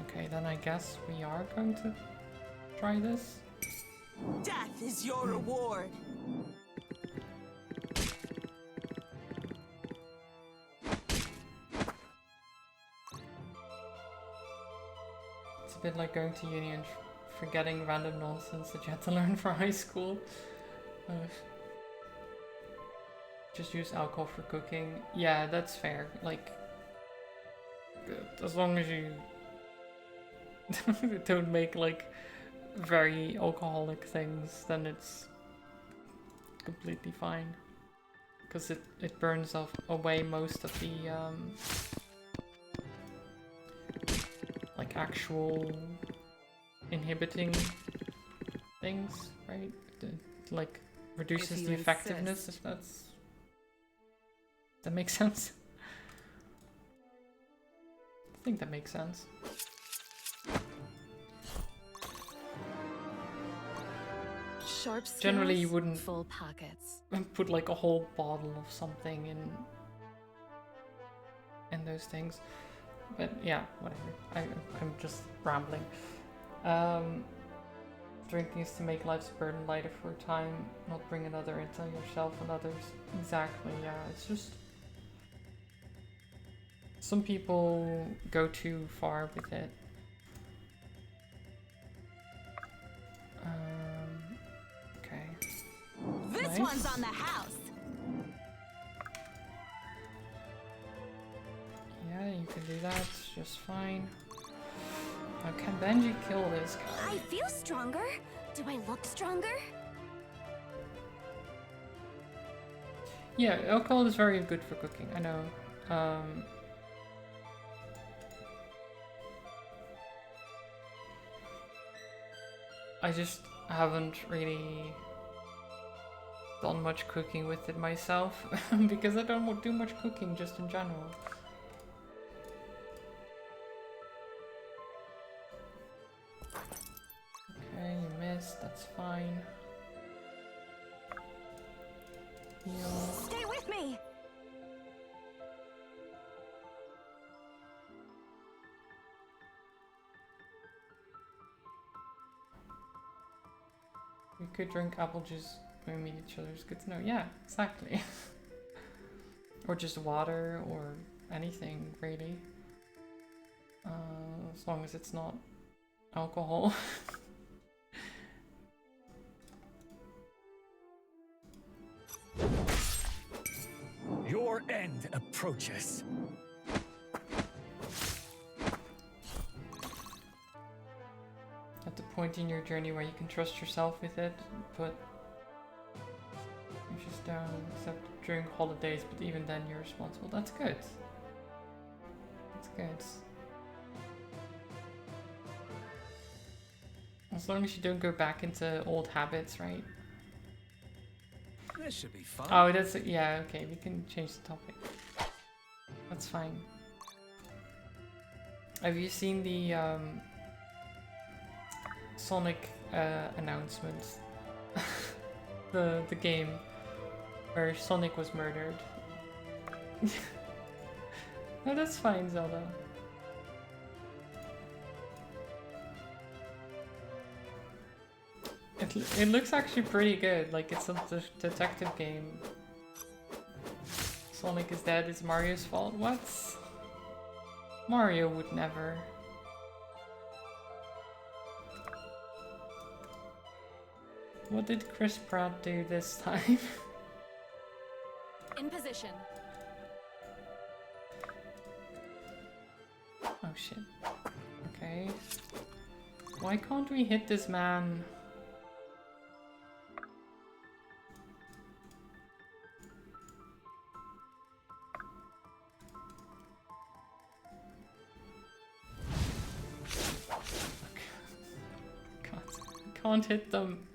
Okay, then I guess we are going to try this. Death is your reward. It's a bit like going to uni and forgetting random nonsense that you had to learn for high school. Just use alcohol for cooking. Yeah, that's fair. Like, as long as you don't make like very alcoholic things, then it's completely fine. Because it burns away most of the like actual inhibiting things, right? Like reduces If the you effectiveness, insist. if that makes sense. I think that makes sense. Sharp skills, Generally, you wouldn't full pockets. put like a whole bottle of something in those things. But yeah, whatever. I'm just rambling. Drinking is to make life's burden lighter for a time, not bring another into yourself and others. Exactly, yeah. It's just... Some people go too far with it. Okay. This Nice. one's on the house. Yeah, you can do that just fine. Now, can Benji kill this guy? I feel stronger. Do I look stronger? Yeah, alcohol is very good for cooking, I know. I just haven't really done much cooking with it myself because I don't do much cooking just in general. Okay, you missed, that's fine. Heal. Stay with me. We could drink apple juice when we meet each other. It's good to know. Yeah, exactly. Or just water or anything, really. As long as it's not alcohol. Your end approaches. At the point in your journey where you can trust yourself with it, put issues down, except during holidays, but even then you're responsible. That's good. That's good. As long as you don't go back into old habits, right? This should be fun. Oh, that's yeah. Okay, we can change the topic. That's fine. Have you seen the Sonic announcement? the game where Sonic was murdered. No, that's fine, Zelda. It looks actually pretty good. Like it's a detective game. Sonic is dead. It's Mario's fault. What? Mario would never. What did Chris Pratt do this time? In position. Oh shit. Okay. Why can't we hit this man? Can't hit them.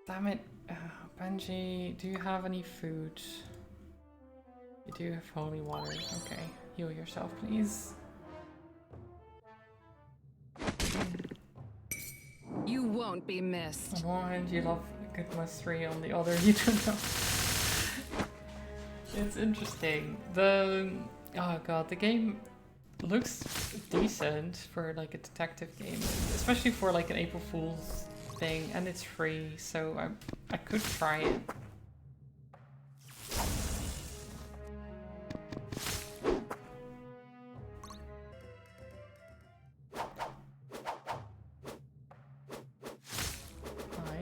Damn it. Benji, do you have any food? You do have holy water. Okay. Heal yourself, please. You won't be missed. On one hand, you love good +3, on the other, you don't know. It's interesting. Oh god, the game looks decent for like a detective game, especially for like an April Fool's thing, and it's free, so I could try it.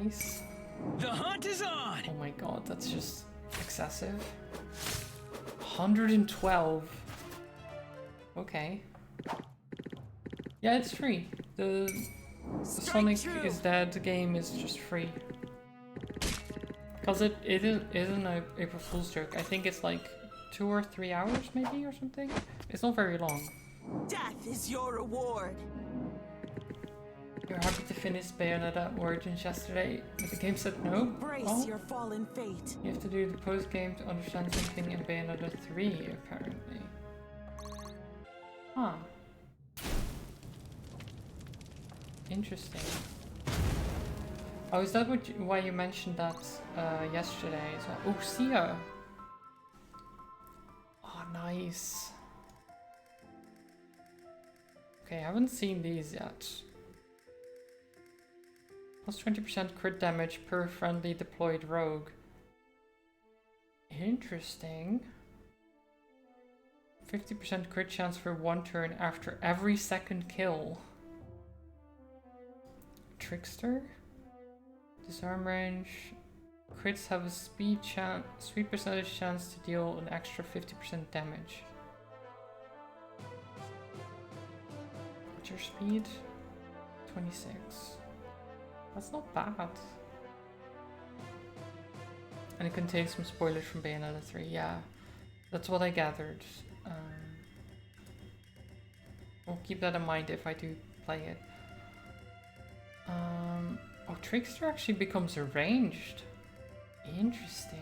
Nice. The hunt is on! Oh my god, that's just excessive. 112. Okay. Yeah, it's free. The Sonic is Dead game is just free. Because it isn't an April Fool's joke. I think it's like 2 or 3 hours maybe or something. It's not very long. Death is your reward. You're happy to finish Bayonetta Origins yesterday, but the game said no? Embrace Oh. your fallen fate. You have to do the post-game to understand something in Bayonetta 3, apparently. Huh. Interesting. Oh, is that why you mentioned that yesterday as well? Oh, Sia! Oh, nice. Okay, I haven't seen these yet. Plus 20% crit damage per friendly deployed rogue. Interesting. 50% crit chance for 1 turn after every second kill. Trickster? Disarm range. Crits have a speed percentage chance to deal an extra 50% damage. What's your speed? 26. That's not bad. And it contains some spoilers from Bayonetta 3, yeah. That's what I gathered. I'll keep that in mind if I do play it. Oh, Trickster actually becomes a ranged. Interesting.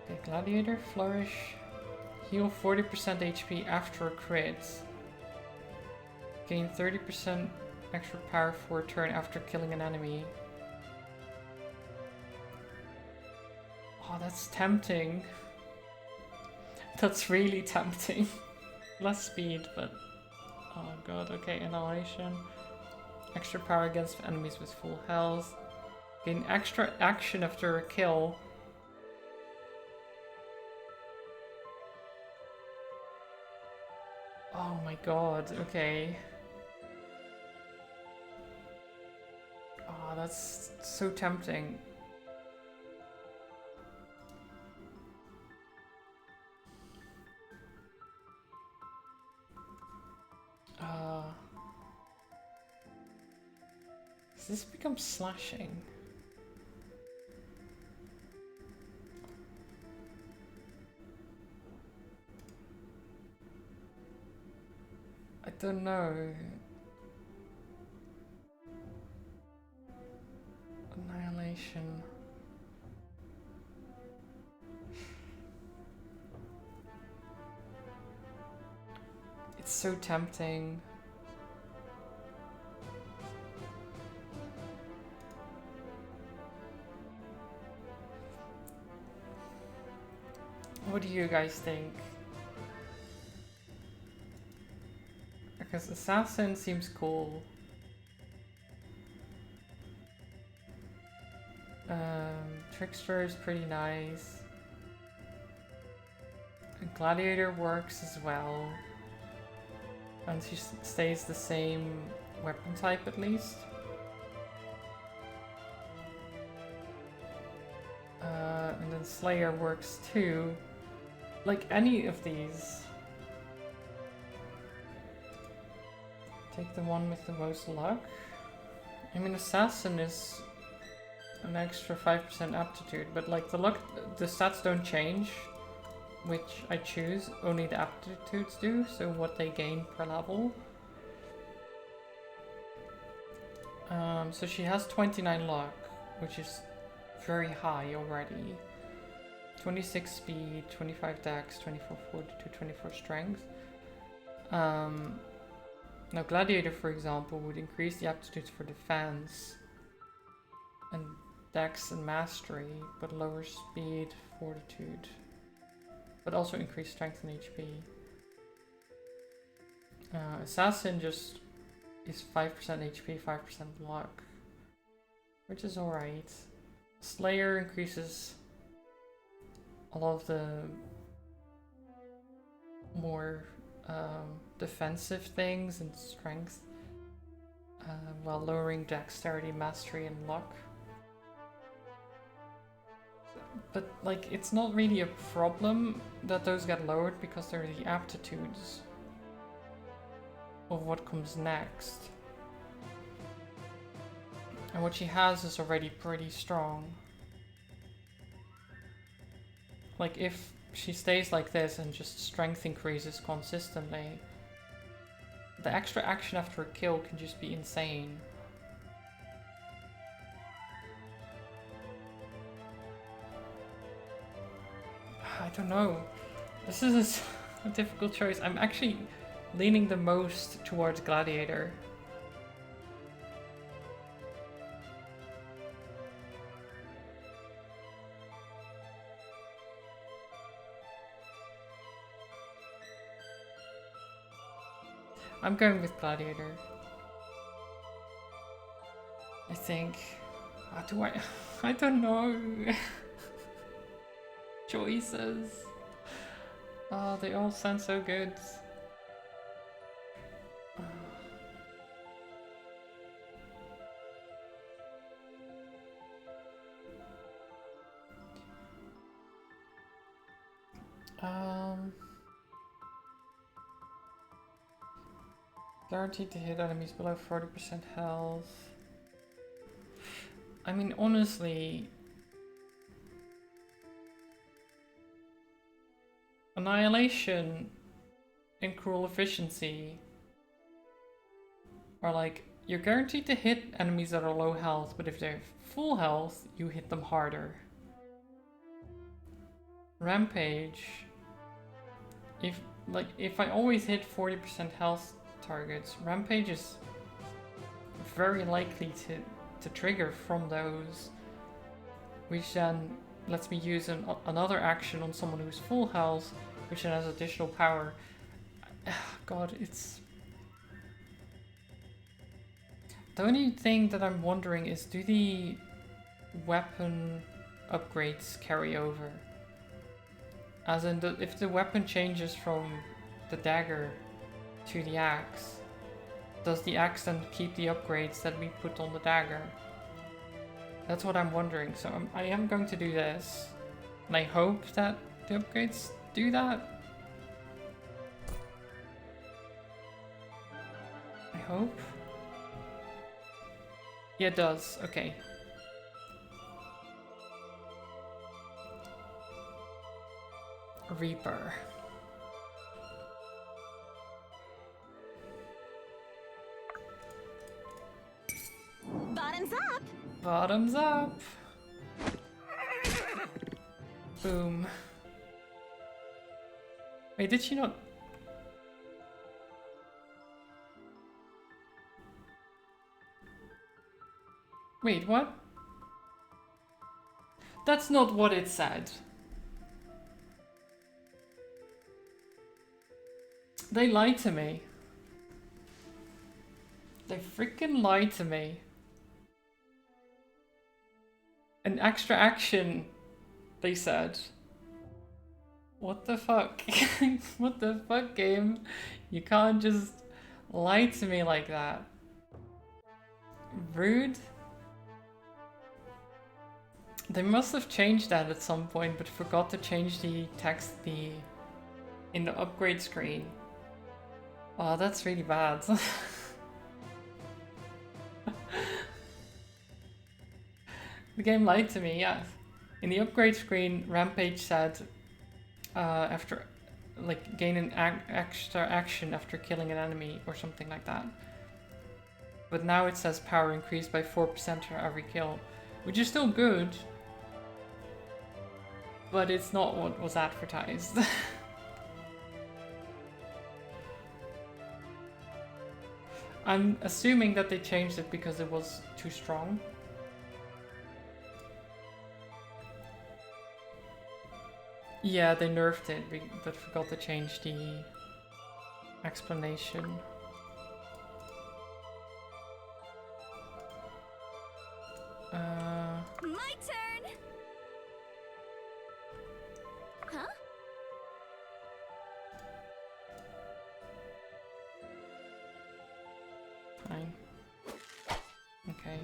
Okay, Gladiator, Flourish. Heal 40% HP after a crit. Gain 30% extra power for a turn after killing an enemy. Oh, that's tempting. That's really tempting. Less speed, but... Oh god, okay, Annihilation. Extra power against enemies with full health. Gain extra action after a kill. Oh my god, okay. Oh, that's so tempting. Does this become slashing? I don't know. Annihilation. It's so tempting. What do you guys think? Because Assassin seems cool. Trickster is pretty nice. And Gladiator works as well. And she stays the same weapon type at least. And then Slayer works too. Like any of these. Take the one with the most luck. I mean, Assassin is an extra 5% aptitude, but like the luck, the stats don't change which I choose, only the aptitudes do, so what they gain per level. So she has 29 luck, which is very high already. 26 speed, 25 dex, 24 fortitude, 24 strength. Now Gladiator, for example, would increase the aptitudes for defense and dex and mastery, but lower speed, fortitude, but also increase strength and HP. Assassin just is 5% HP, 5% luck, which is alright. Slayer increases a lot of the more defensive things and strength, while lowering dexterity, mastery, and luck. But like, it's not really a problem that those get lowered because they're the aptitudes of what comes next. And what she has is already pretty strong. Like, if she stays like this and just strength increases consistently, the extra action after a kill can just be insane. I don't know. This is a difficult choice. I'm actually leaning the most towards Gladiator. I'm going with Gladiator. I think. Do I? I don't know. Choices. Oh, they all sound so good. Guaranteed to hit enemies below 40% health. I mean, honestly, Annihilation and Cruel Efficiency are like, you're guaranteed to hit enemies that are low health, but if they're full health, you hit them harder. Rampage, if I always hit 40% health targets, Rampage is very likely to trigger from those, which then lets me use another action on someone who's full health, which then has additional power. God, it's... The only thing that I'm wondering is, do the weapon upgrades carry over? As in, if the weapon changes from the dagger to the axe, does the axe then keep the upgrades that we put on the dagger? That's what I'm wondering. So I am going to do this, and I hope that the upgrades do that. I hope. Yeah, it does. Okay. Reaper. Bottoms up! Bottoms up. Boom. Wait, did she not? Wait, what? That's not what it said. They lied to me. They freaking lied to me. An extra action, they said. What the fuck? What the fuck, game? You can't just lie to me like that. Rude. They must have changed that at some point, but forgot to change the text in the upgrade screen. Oh, that's really bad. The game lied to me, yeah. In the upgrade screen, Rampage said after, like, gain an extra action after killing an enemy or something like that. But now it says power increased by 4% for every kill, which is still good, but it's not what was advertised. I'm assuming that they changed it because it was too strong. Yeah, they nerfed it, but forgot to change the explanation. My turn! Huh? Fine. Okay.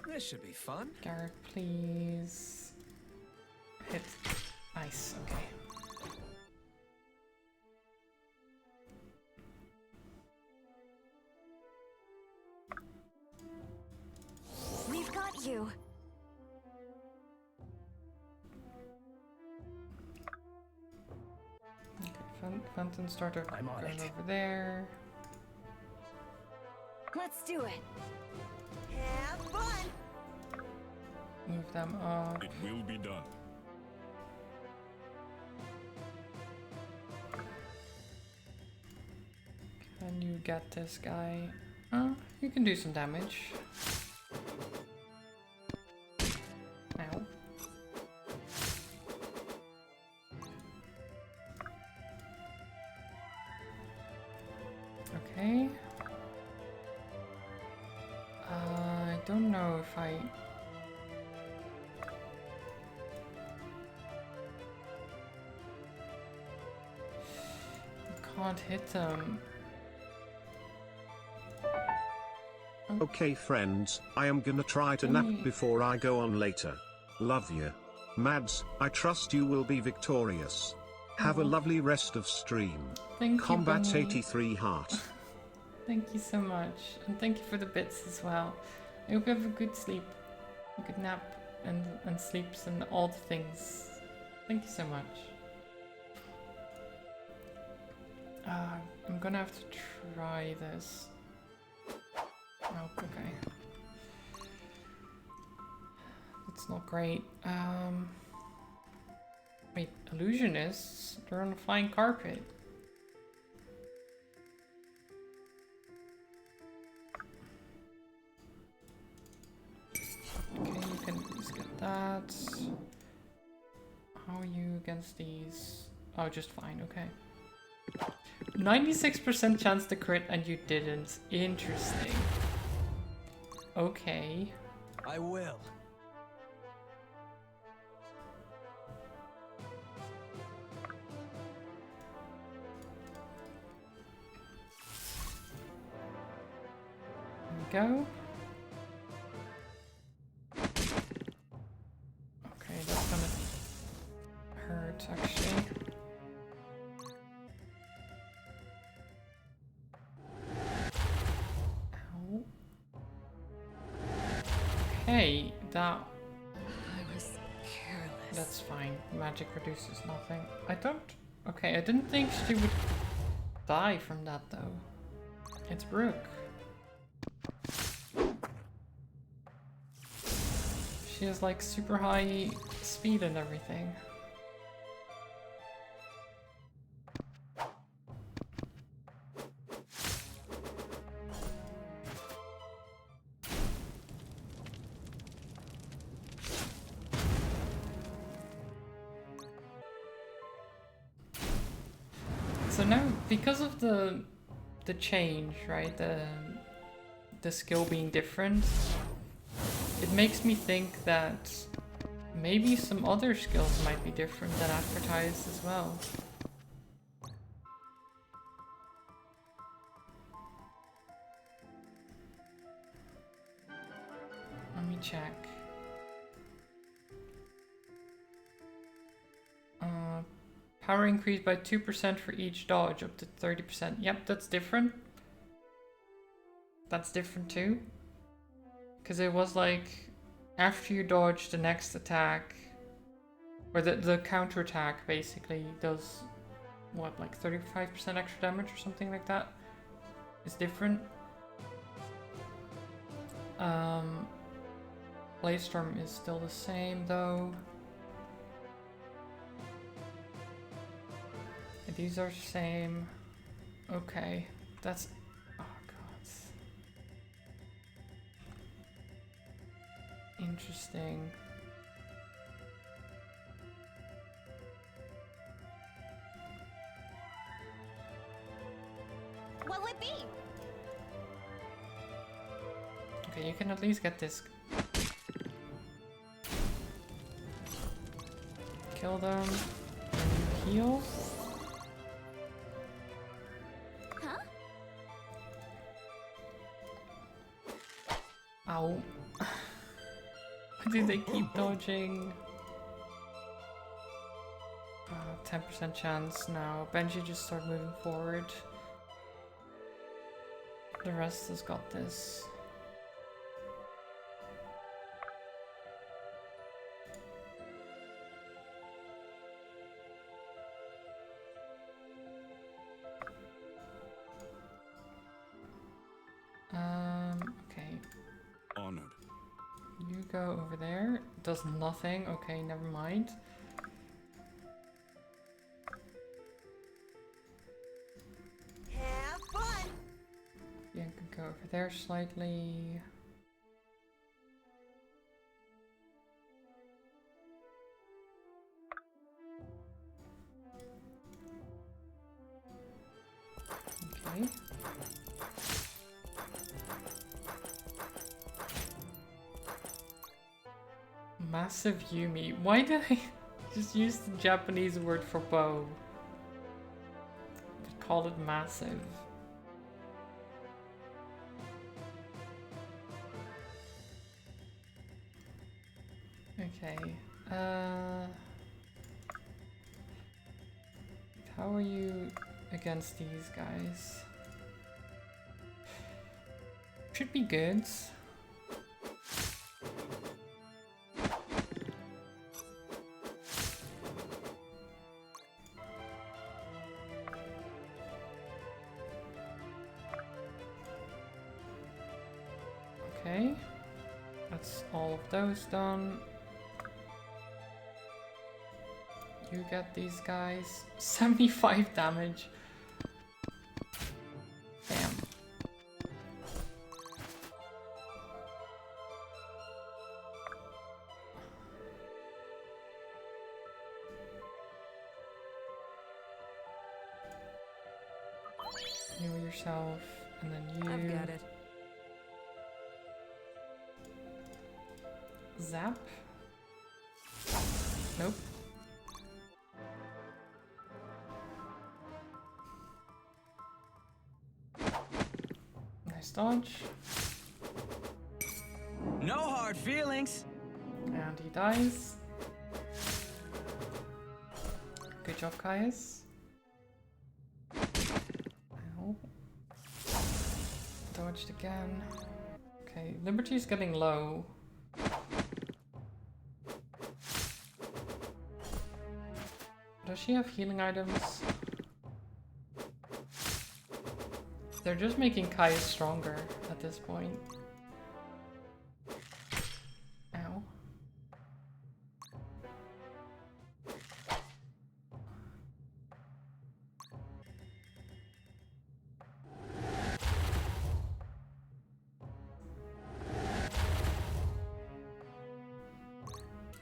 This should be fun. Garrett, please. Hit. Nice, okay. We've got you. Okay, Fountain starter I'm on goes it. over there. Let's do it. Have fun! Move them up. It will be done. Can you get this guy? You can do some damage. Ow. Okay. I don't know if I... can't hit them. Okay friends, I am gonna try to nap before I go on later. Love you. Mads, I trust you will be victorious. Have a lovely rest of stream. Thank Combat you, Bunny. 83 heart. Thank you so much. And thank you for the bits as well. I hope you have a good sleep, a good nap, and sleeps and all the things. Thank you so much. I'm gonna have to try this. Oh, okay. That's not great. Wait, illusionists? They're on a flying carpet. Okay, you can just get that. How are you against these? Oh, just fine, okay. 96% chance to crit and you didn't. Interesting. Okay. I will. There we go. maybe. Ow. Okay, that... I was careless. That's fine. Magic reduces nothing. I don't... Okay, I didn't think she would die from that though. It's Brooke. She has like super high speed and everything. So now, because of the change, right? The skill being different, it makes me think that maybe some other skills might be different than advertised as well. Let me check. Power increased by 2% for each dodge, up to 30%. Yep, that's different. That's different too. Because it was like, after you dodge the next attack, or the counter attack basically does, what, like 35% extra damage or something like that? It's different. Bladestorm is still the same though. These are the same. Okay, that's... Oh god. Interesting. What would it be? Okay, you can at least get this. Kill them. And you heal. Ow. Why do they keep dodging? 10% chance now. Benji just start moving forward. The rest has got this. Okay. Honored. You go over there. Does nothing. Okay, never mind. Have fun! You can go over there slightly. Okay. Massive Yumi. Why did I just use the Japanese word for bow? But call it massive. Okay. How are you against these guys? Should be good. Okay, that's all of those done. You get these guys. 75 damage. Damn. Heal yourself, and then you. I've got it. Zap? Nope. Nice dodge. No hard feelings. And he dies. Good job, Caius. Ow. Dodged again. Okay, Liberty's getting low. Does she have healing items? They're just making Caius stronger at this point. Ow.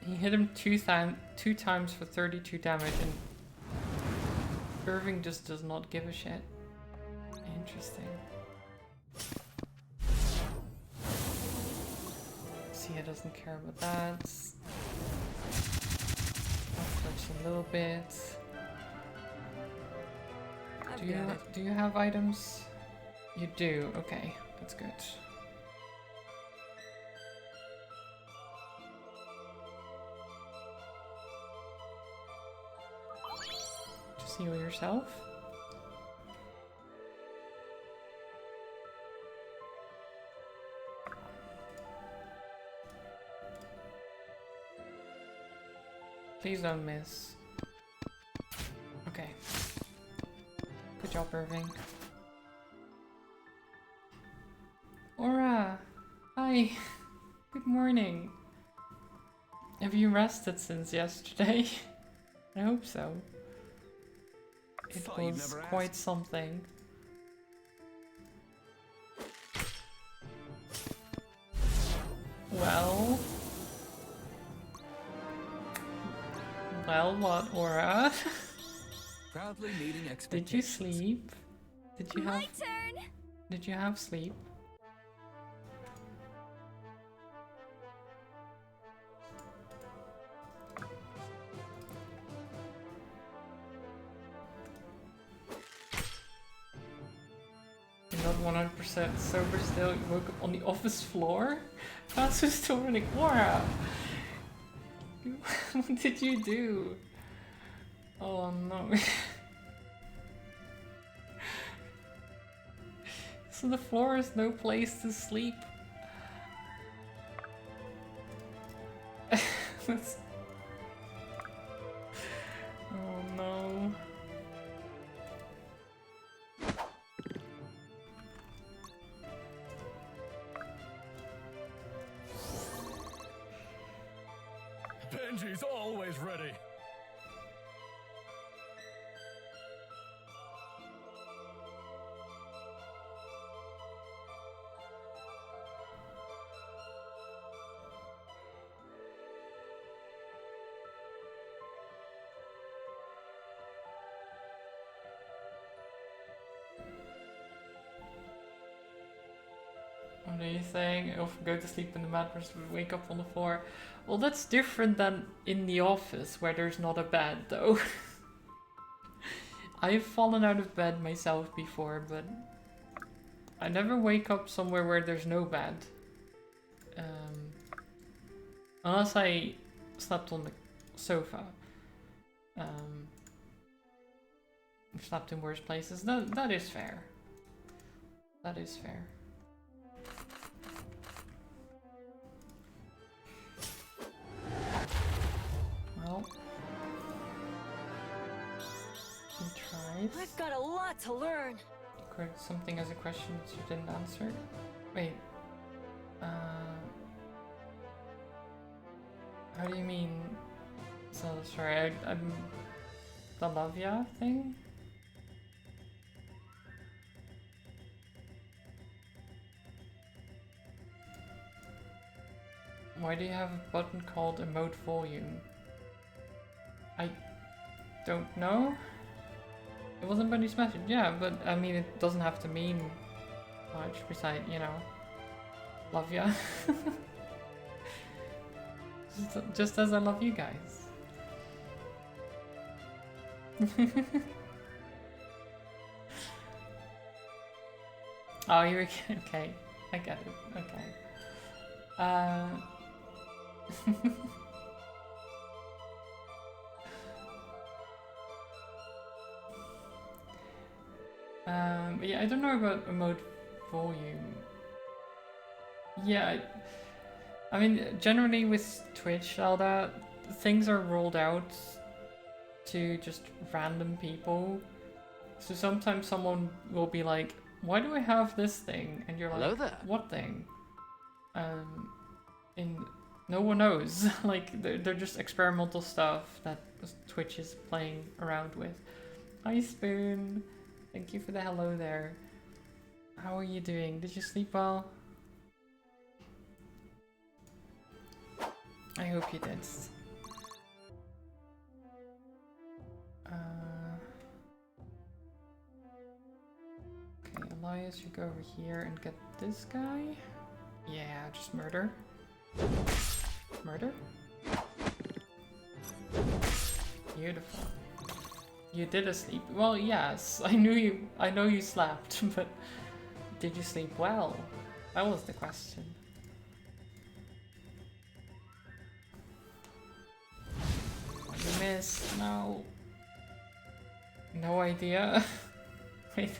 He hit him two times for 32 damage, and Irving just does not give a shit. Interesting. Sia doesn't care about that. I'll touch a little bit. Do you have items? You do. Okay, that's good. Just heal yourself. Please don't miss. Okay. Good job, Irving. Aura! Hi! Good morning! Have you rested since yesterday? I hope so. It Thought you'd was never quite ask. something. Well... Well, what, Aura? Proudly meeting Did you expectations. sleep? Did you My have... turn. Did you have sleep? You're not 100% sober still. You woke up on the office floor? That's just still running. Aura! What did you do? Oh no. So the floor is no place to sleep. That's... Oh no. Benji's always ready. What are you saying? If we go to sleep in the mattress, we wake up on the floor. Well, that's different than in the office, where there's not a bed, though. I've fallen out of bed myself before, but I never wake up somewhere where there's no bed. Unless I slept on the sofa. I've slept in worse places. That is fair. That is fair. Well, he tries. I've got a lot to learn. Correct something as a question that you didn't answer. Wait. How do you mean? So sorry, I'm the Lavia thing. Why do you have a button called Emote Volume? I don't know. It wasn't Bunny's message, yeah, but I mean, it doesn't have to mean much besides, you know, love ya. just as I love you guys. Oh, you're okay. I get it. Okay. But yeah, I don't know about emote volume. Yeah, I mean, generally with Twitch, all that, things are rolled out to just random people. So sometimes someone will be like, why do I have this thing? And you're Hello like, there. what thing? And no one knows. Like, they're just experimental stuff that Twitch is playing around with. Hi, Spoon. Thank you for the hello there. How are you doing? Did you sleep well? I hope you did. Okay, Elias, you go over here and get this guy. Yeah, just murder. Murder? Beautiful. You did sleep. Well, yes, I know you slept, but did you sleep well? That was the question. You missed. No. No idea. Wait.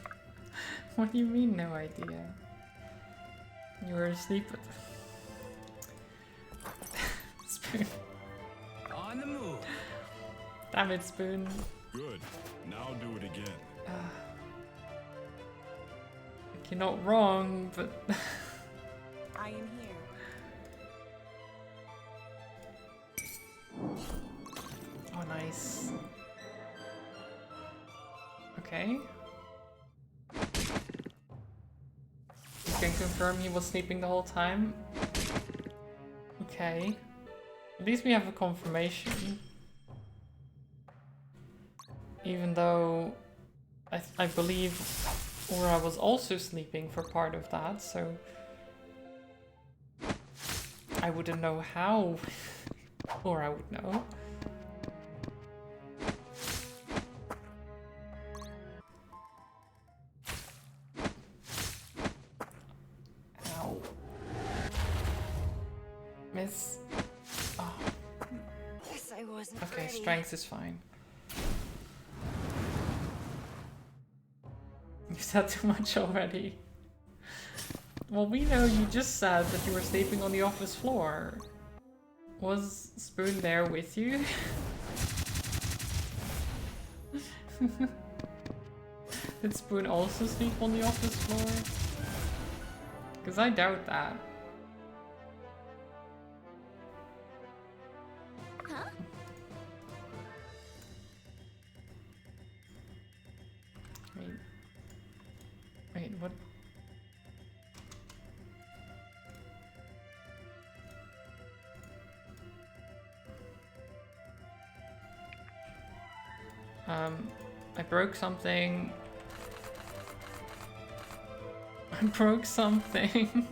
What do you mean, no idea? You were asleep. Spoon. On the move. Damn it, Spoon. Good. Now do it again. Like, you're not wrong, but I am here. oh, nice. Okay. You can confirm he was sleeping the whole time. Okay. At least we have a confirmation. Even though I believe Aura was also sleeping for part of that, so I wouldn't know how Aura would know. Ow. Miss. Oh. Guess I wasn't Okay, ready. strength is fine. You said too much already. Well, we know you just said that you were sleeping on the office floor. Was Spoon there with you? Did Spoon also sleep on the office floor? Because I doubt that. Huh? Wait, what? I broke something. I broke something.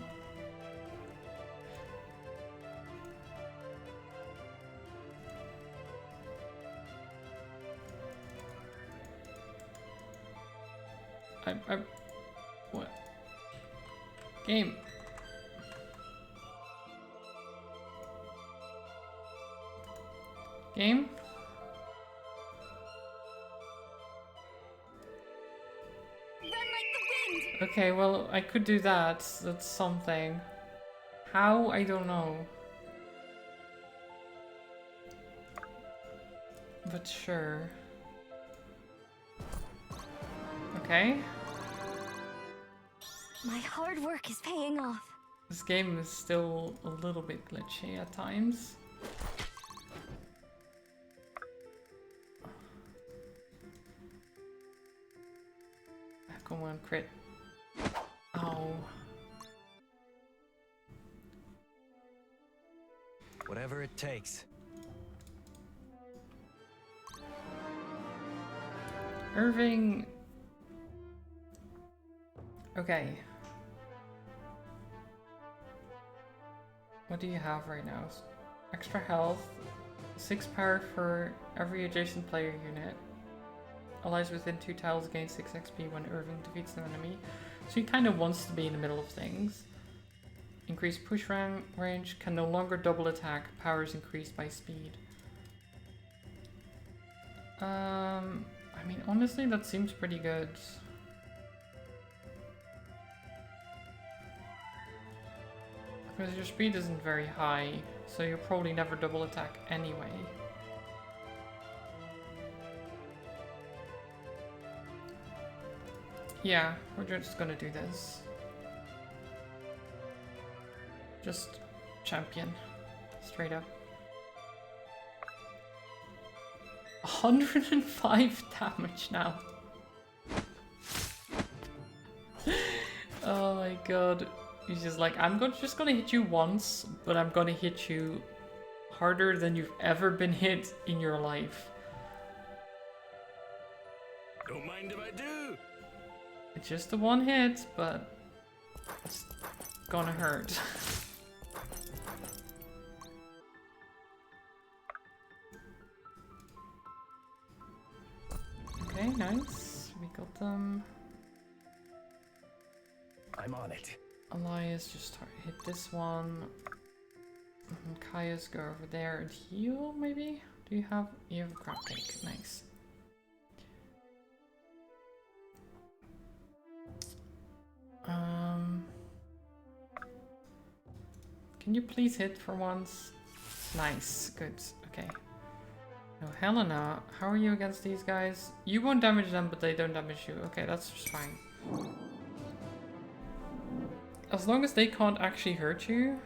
I what? Game. Game? Run like the wind! Okay, well, I could do that. That's something. How? I don't know. But sure. Okay. My hard work is paying off. This game is still a little bit glitchy at times. Come on, crit. Oh. Whatever it takes. Irving. Okay. What do you have right now? Extra health, 6 power for every adjacent player unit. Allies within 2 tiles gain 6 XP when Irving defeats an enemy. So he kind of wants to be in the middle of things. Increased push range, can no longer double attack, power is increased by speed. I mean, honestly, that seems pretty good. Because your speed isn't very high, so you'll probably never double attack anyway. Yeah, we're just gonna do this. Just champion. Straight up. 105 damage now. Oh my god. He's just like, just gonna hit you once, but I'm gonna hit you harder than you've ever been hit in your life. Don't mind if I do. It's just a one hit, but it's gonna hurt. Okay, nice. We got them. I'm on it. Elias just hit this one. Kaya's go over there and heal, maybe? Do you have a crab cake? Nice. Can you please hit for once? Nice, good, okay. Now Helena, how are you against these guys? You won't damage them, but they don't damage you. Okay, that's just fine. As long as they can't actually hurt you.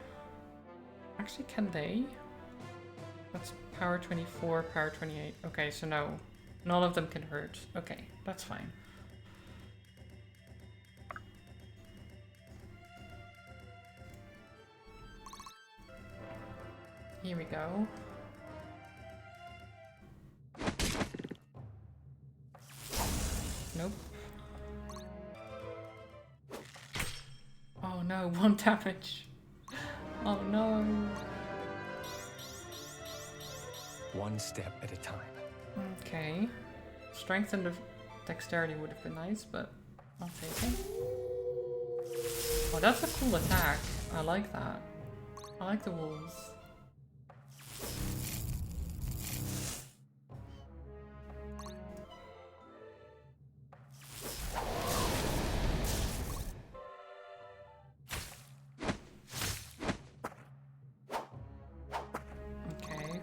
Actually, can they? That's power 24, power 28. Okay, so no. None of them can hurt. Okay, that's fine. Here we go. Nope. Oh no, 1 damage. Oh no. One step at a time. Okay. Strength and dexterity would have been nice, but I'll take it. Oh, that's a cool attack. I like that. I like the wolves. Okay.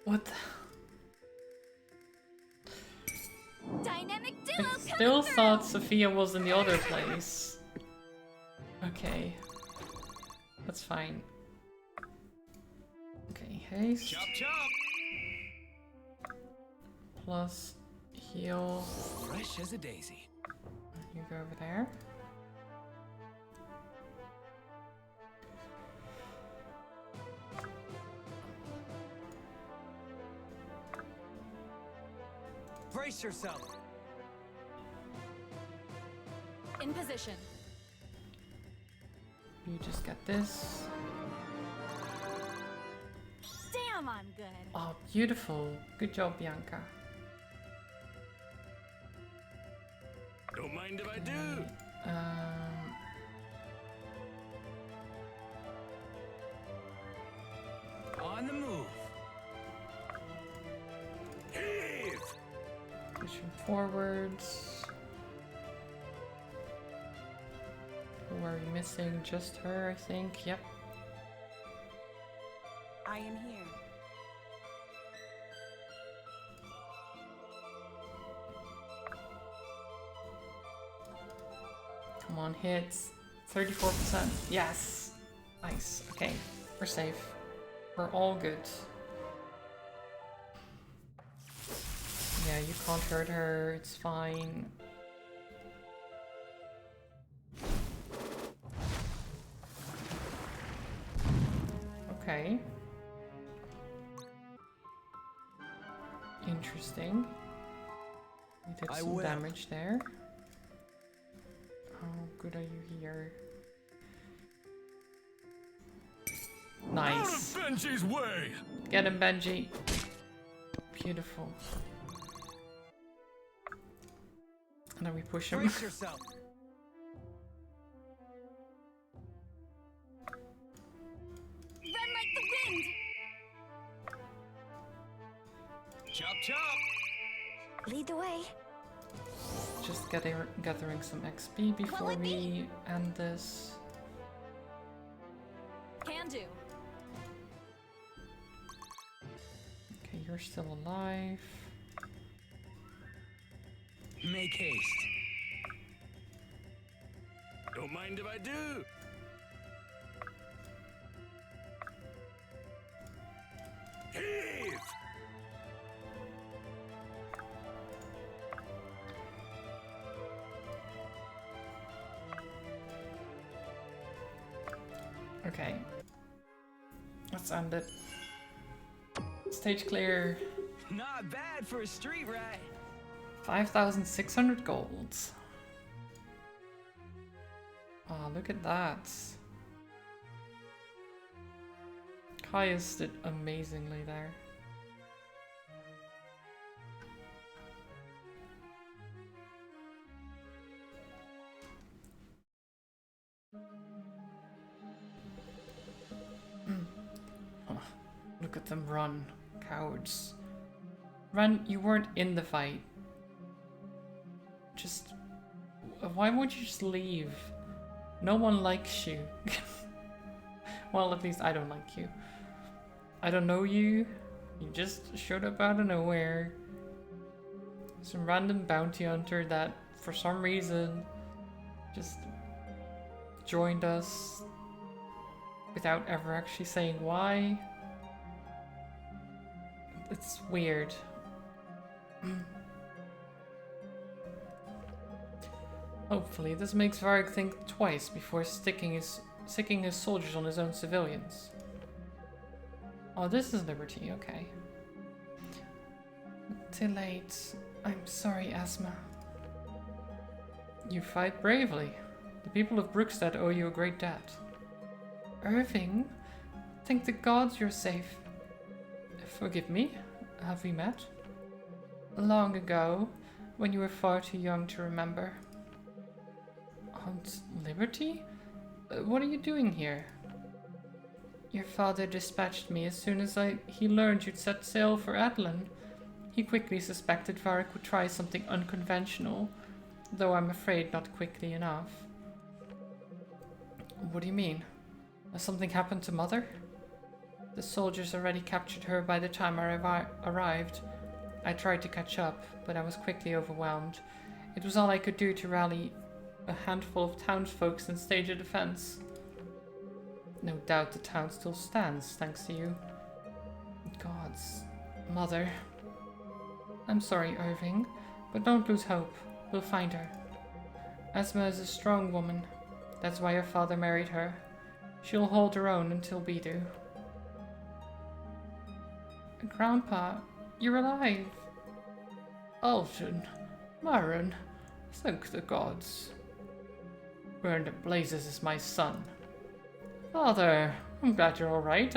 What the? Dynamic duo I coming still through. thought Sophia was in the other place. Okay. That's fine. Okay, haste. Chop chop. Plus heal. Fresh as a daisy. You go over there. Brace yourself. In position. You just get this. Damn, I'm good. Oh, beautiful. Good job, Bianca. Don't mind if I do. On the move. Heave. Pushing forwards. Who are we missing? Just her, I think. Yep. I am here. Come on, hits. 34%. Yes. Nice. Okay. We're safe. We're all good. Yeah, you can't hurt her. It's fine. Okay. Interesting. We did some damage there. How good are you here? Nice. Out of Benji's way. Get him, Benji. Beautiful. And then we push him. Brace yourself. Lead the way. Just gathering some XP before with we end this. Can do. Okay, you're still alive. Make haste. Don't mind if I do. Heave! Okay. Let's end it. Stage clear. Not bad for a street ride. 5,600 golds. Oh, look at that. Caius did amazingly there. Oh, look at them run, cowards. Ren, you weren't in the fight. Just... why won't you just leave? No one likes you. Well, at least I don't like you. I don't know you. You just showed up out of nowhere. Some random bounty hunter that, for some reason, just joined us without ever actually saying why. It's weird. Hopefully, this makes Varg think twice before sicking his soldiers on his own civilians. Oh, this is Liberty, okay. Too late. I'm sorry, Asma. You fight bravely. The people of Brookstead owe you a great debt. Irving? Thank the gods you're safe. Forgive me, have we met? Long ago, when you were far too young to remember. Aunt Liberty? What are you doing here? Your father dispatched me as soon as he learned you'd set sail for Atlan. He quickly suspected Varric would try something unconventional, though I'm afraid not quickly enough. What do you mean? Has something happened to Mother? The soldiers already captured her by the time I arrived. I tried to catch up, but I was quickly overwhelmed. It was all I could do to rally a handful of townsfolk and stage a defense. No doubt the town still stands, thanks to you. Gods. Mother. I'm sorry, Irving, but don't lose hope. We'll find her. Asma is a strong woman. That's why your father married her. She'll hold her own until we do. Grandpa, you're alive. Alton, Marin, thank the gods. Where in the blazes is my son? Father, I'm glad you're alright.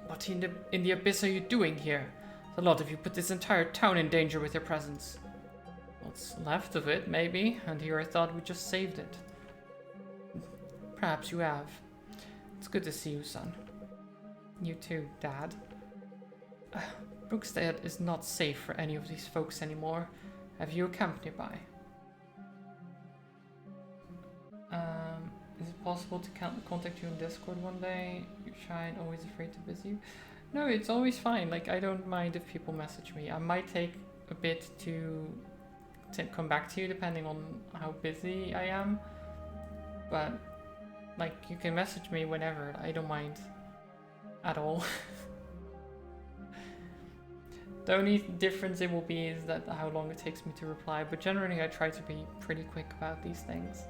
What in the abyss are you doing here? The lot of you put this entire town in danger with your presence. What's left of it, maybe, and here I thought we just saved it. Perhaps you have. It's good to see you, son. You too, Dad. Brookstead is not safe for any of these folks anymore. Have you a camp nearby? Is it possible to contact you on Discord one day? You're shy and always afraid to visit you? No, it's always fine. Like, I don't mind if people message me. I might take a bit to come back to you depending on how busy I am. But, like, you can message me whenever. I don't mind at all. The only difference it will be is that how long it takes me to reply. But generally, I try to be pretty quick about these things.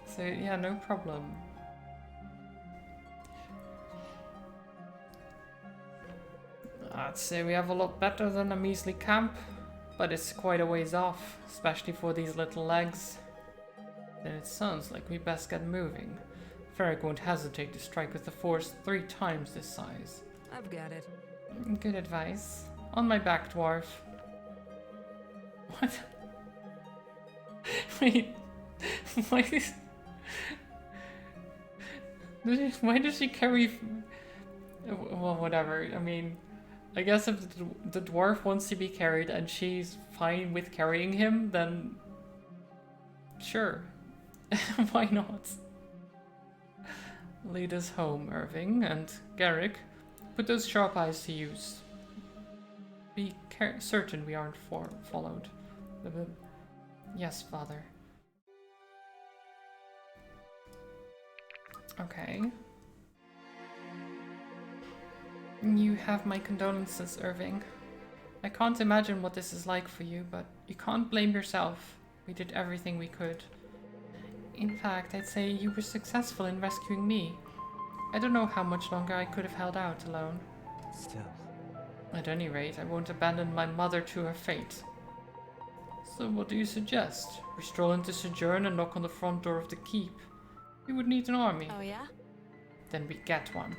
So yeah, no problem. I'd say we have a lot better than a measly camp, but it's quite a ways off, especially for these little legs. Then it sounds like we best get moving. Ferric won't hesitate to strike with the force 3 times this size. I've got it. Good advice. On my back, dwarf. What? Wait. Why does she carry Well, whatever. I mean, I guess if the dwarf wants to be carried and she's fine with carrying him, then sure. Why not? Lead us home, Irving and Garrick. Put those sharp eyes to use. Be certain we aren't followed. Yes, father. Okay. You have my condolences, Irving. I can't imagine what this is like for you, but you can't blame yourself. We did everything we could. In fact, I'd say you were successful in rescuing me. I don't know how much longer I could have held out alone. Still. At any rate, I won't abandon my mother to her fate. So what do you suggest? We stroll into Sojourn and knock on the front door of the keep. We would need an army. Oh yeah? Then we get one.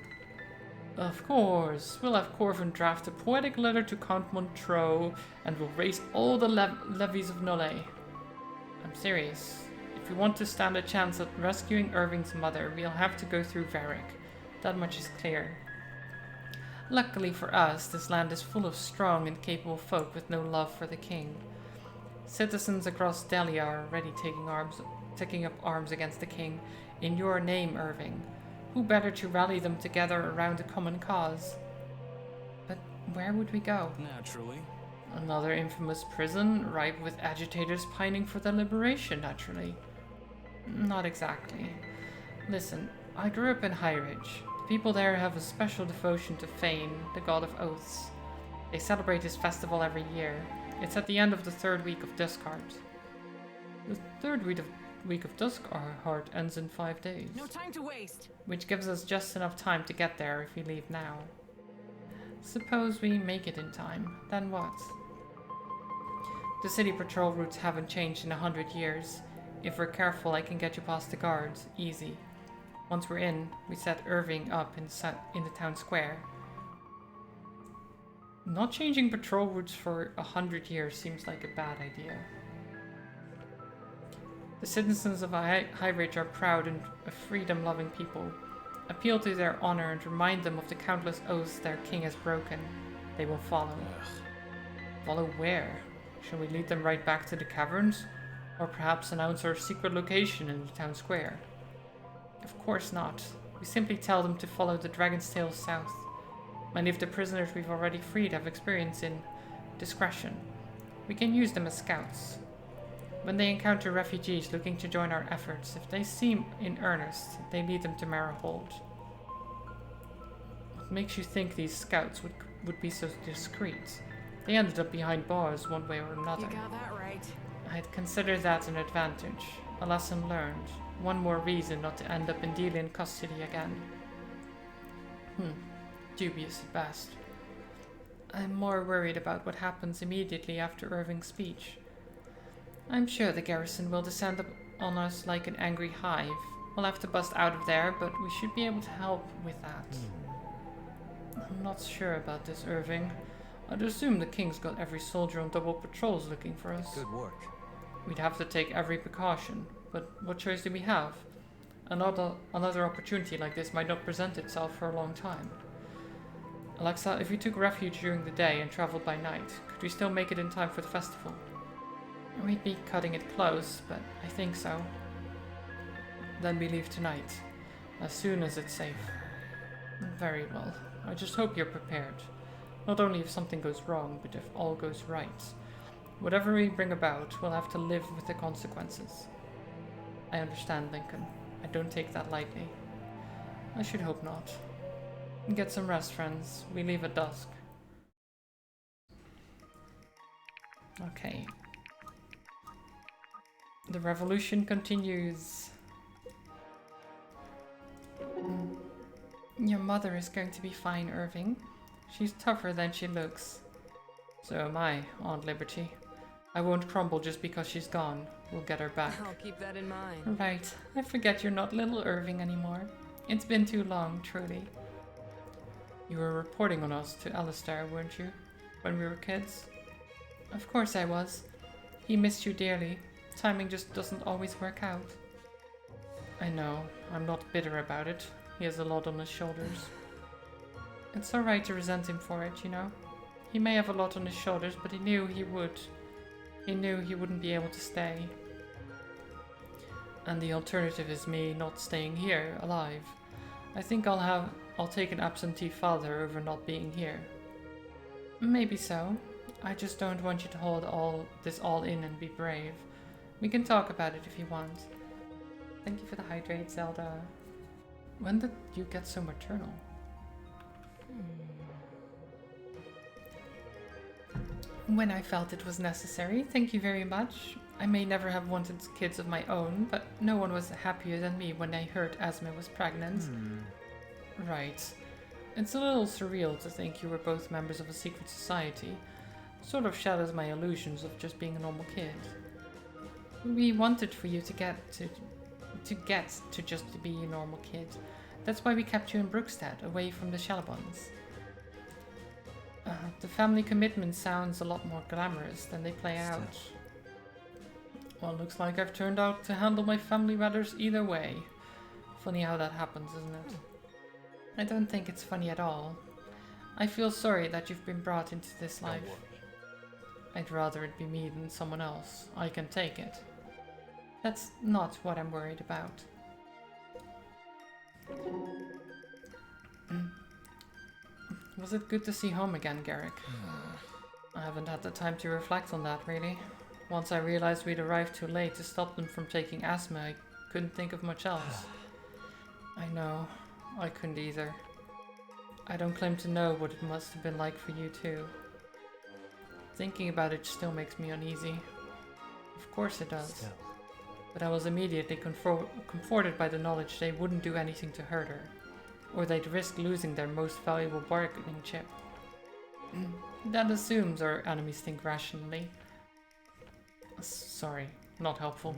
Of course, we'll have Corvin draft a poetic letter to Count Montreux and we'll raise all the levies of Nole. I'm serious. If we want to stand a chance at rescuing Irving's mother, we'll have to go through Varric. That much is clear. Luckily for us, this land is full of strong and capable folk with no love for the king. Citizens across Delia are already taking up arms against the king. In your name, Irving. Who better to rally them together around a common cause? But where would we go? Naturally. Another infamous prison, ripe with agitators pining for their liberation, naturally. Not exactly. Listen, I grew up in High Ridge. The people there have a special devotion to Fane, the god of oaths. They celebrate his festival every year. It's at the end of the third week of Duskheart. The third week of Duskheart ends in 5 days. No time to waste. Which gives us just enough time to get there if we leave now. Suppose we make it in time, then what? The city patrol routes haven't changed in 100 years. If we're careful, I can get you past the guards, easy. Once we're in, we set Irving up in the town square. Not changing patrol routes for 100 years seems like a bad idea. The citizens of High Ridge are proud and a freedom-loving people. Appeal to their honor and remind them of the countless oaths their king has broken. They will follow. Follow where? Shall we lead them right back to the caverns? Or perhaps announce our secret location in the town square? Of course not. We simply tell them to follow the Dragon's Tail south. Many of the prisoners we've already freed have experience in discretion. We can use them as scouts. When they encounter refugees looking to join our efforts, if they seem in earnest, they lead them to Marrowhold. What makes you think these scouts would be so discreet? They ended up behind bars one way or another. You got that right. I'd consider that an advantage. A lesson learned. One more reason not to end up in Delian custody again. Dubious at best. I'm more worried about what happens immediately after Irving's speech. I'm sure the garrison will descend on us like an angry hive. We'll have to bust out of there, but we should be able to help with that. I'm not sure about this, Irving. I'd assume the king's got every soldier on double patrols looking for us. Good work. We'd have to take every precaution, but what choice do we have? Another opportunity like this might not present itself for a long time. Alexa, if we took refuge during the day and traveled by night, could we still make it in time for the festival? We'd be cutting it close, but I think so. Then we leave tonight, as soon as it's safe. Very well. I just hope you're prepared. Not only if something goes wrong, but if all goes right. Whatever we bring about, we'll have to live with the consequences. I understand, Lincoln. I don't take that lightly. I should hope not. Get some rest, friends. We leave at dusk. Okay. The revolution continues. Your mother is going to be fine, Irving. She's tougher than she looks. So am I, Aunt Liberty. I won't crumble just because she's gone. We'll get her back. I'll keep that in mind. Right. I forget you're not little Irving anymore. It's been too long, truly. You were reporting on us to Alistair, weren't you? When we were kids? Of course I was. He missed you dearly. Timing just doesn't always work out. I know. I'm not bitter about it. He has a lot on his shoulders. It's alright to resent him for it, you know? He may have a lot on his shoulders, but he knew he would. He knew he wouldn't be able to stay. And the alternative is me not staying here, alive. I think I'll take an absentee father over not being here. Maybe so. I just don't want you to hold this all in and be brave. We can talk about it if you want. Thank you for the hydrate, Zelda. When did you get so maternal? When I felt it was necessary, thank you very much. I may never have wanted kids of my own, but no one was happier than me when I heard Asma was pregnant. Right. It's a little surreal to think you were both members of a secret society. Sort of shatters my illusions of just being a normal kid. We wanted for you to get to just be a normal kid. That's why we kept you in Brookstead, away from the Shalabons. The family commitment sounds a lot more glamorous than they play out. Well, looks like I've turned out to handle my family matters either way. Funny how that happens, isn't it? I don't think it's funny at all. I feel sorry that you've been brought into this life. I'd rather it be me than someone else. I can take it. That's not what I'm worried about. Was it good to see home again, Garrick? I haven't had the time to reflect on that, really. Once I realized we'd arrived too late to stop them from taking Asma, I couldn't think of much else. I know. I couldn't either. I don't claim to know what it must have been like for you too. Thinking about it still makes me uneasy. Of course it does. But I was immediately comforted by the knowledge they wouldn't do anything to hurt her, or they'd risk losing their most valuable bargaining chip. That assumes our enemies think rationally. Sorry, not helpful.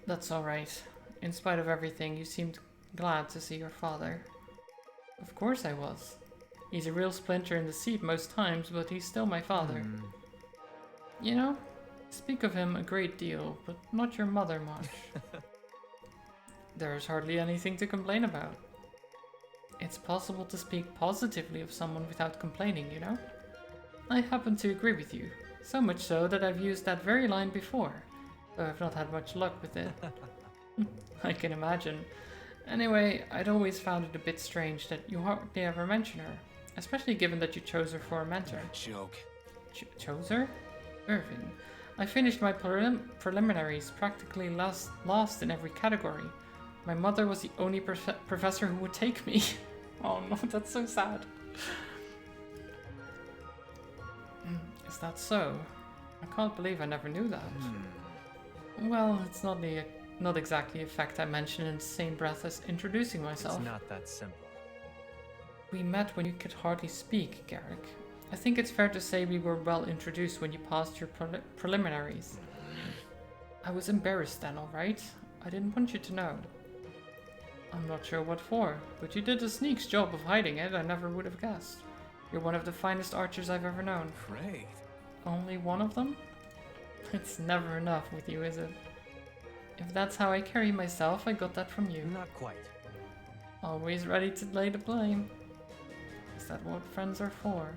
That's alright. In spite of everything, you seemed glad to see your father. Of course I was. He's a real splinter in the seat most times, but he's still my father. You know, speak of him a great deal, but not your mother much. There's hardly anything to complain about. It's possible to speak positively of someone without complaining, you know? I happen to agree with you, so much so that I've used that very line before, though I've not had much luck with it. I can imagine. Anyway, I'd always found it a bit strange that you hardly ever mention her, especially given that you chose her for a mentor. Joke. Chose her? Irving. I finished my preliminaries practically last in every category. My mother was the only professor who would take me. Oh no, that's so sad. Is that so? I can't believe I never knew that. Well, it's not exactly a fact I mentioned in the same breath as introducing myself. It's not that simple. We met when you could hardly speak, Garrick. I think it's fair to say we were well introduced when you passed your preliminaries. I was embarrassed then, alright? I didn't want you to know. I'm not sure what for, but you did a sneak's job of hiding it. I never would have guessed. You're one of the finest archers I've ever known. Great. Only one of them? It's never enough with you, is it? If that's how I carry myself, I got that from you. Not quite. Always ready to lay the blame. Is that what friends are for?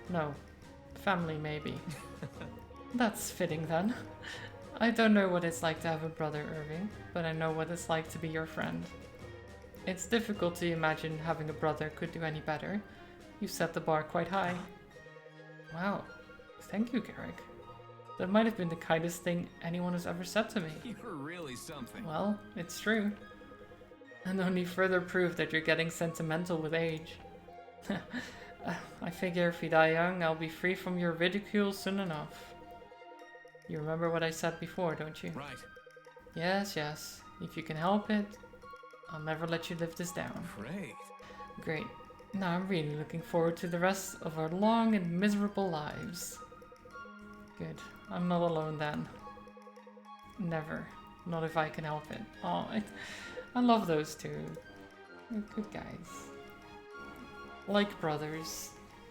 No. Family, maybe. That's fitting then. I don't know what it's like to have a brother, Irving, but I know what it's like to be your friend. It's difficult to imagine having a brother could do any better. You set the bar quite high. Wow. Thank you, Garrick. That might have been the kindest thing anyone has ever said to me. You're really something. Well, it's true. And only further proof that you're getting sentimental with age. I figure if we die young, I'll be free from your ridicule soon enough. You remember what I said before, don't you? Right. Yes, yes. If you can help it, I'll never let you live this down. Great. Great. Now I'm really looking forward to the rest of our long and miserable lives. Good. I'm not alone then. Never. Not if I can help it. Oh, I love those two. They're good guys. Like brothers,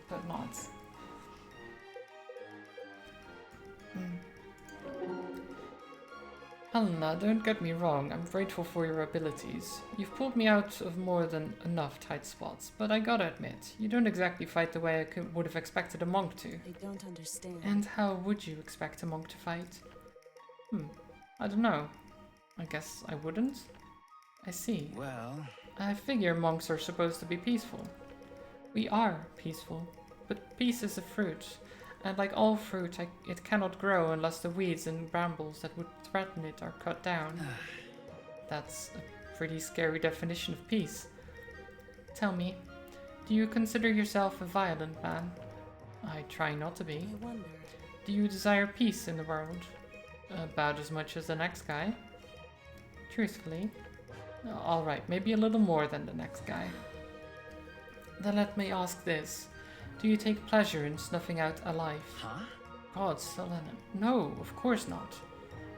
but not. Helena, don't get me wrong, I'm grateful for your abilities. You've pulled me out of more than enough tight spots, but I gotta admit, you don't exactly fight the way I would have expected a monk to. I don't understand. And how would you expect a monk to fight? I don't know. I guess I wouldn't? I see. Well, I figure monks are supposed to be peaceful. We are peaceful, but peace is a fruit, and like all fruit, it cannot grow unless the weeds and brambles that would threaten it are cut down. That's a pretty scary definition of peace. Tell me, do you consider yourself a violent man? I try not to be. I wonder. Do you desire peace in the world? About as much as the next guy? Truthfully? Alright, maybe a little more than the next guy. Then let me ask this. Do you take pleasure in snuffing out a life? huh? God, Selena. No, of course not.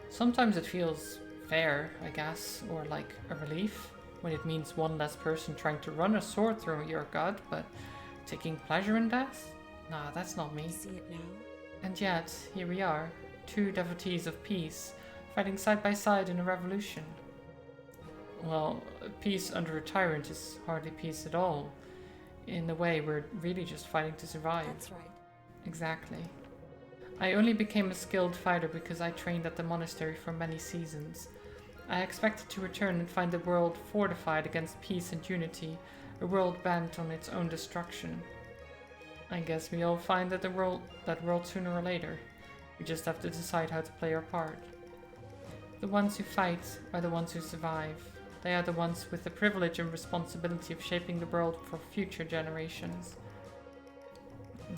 Sometimes it feels fair, I guess, or like a relief, when it means one less person trying to run a sword through your gut, but taking pleasure in death? Nah, that's not me. I see it now. And yet, here we are, two devotees of peace, fighting side by side in a revolution. Well, peace under a tyrant is hardly peace at all. In a way, we're really just fighting to survive. That's right. Exactly. I only became a skilled fighter because I trained at the monastery for many seasons. I expected to return and find the world fortified against peace and unity, a world bent on its own destruction. I guess we all find that world sooner or later. We just have to decide how to play our part. The ones who fight are the ones who survive. They are the ones with the privilege and responsibility of shaping the world for future generations.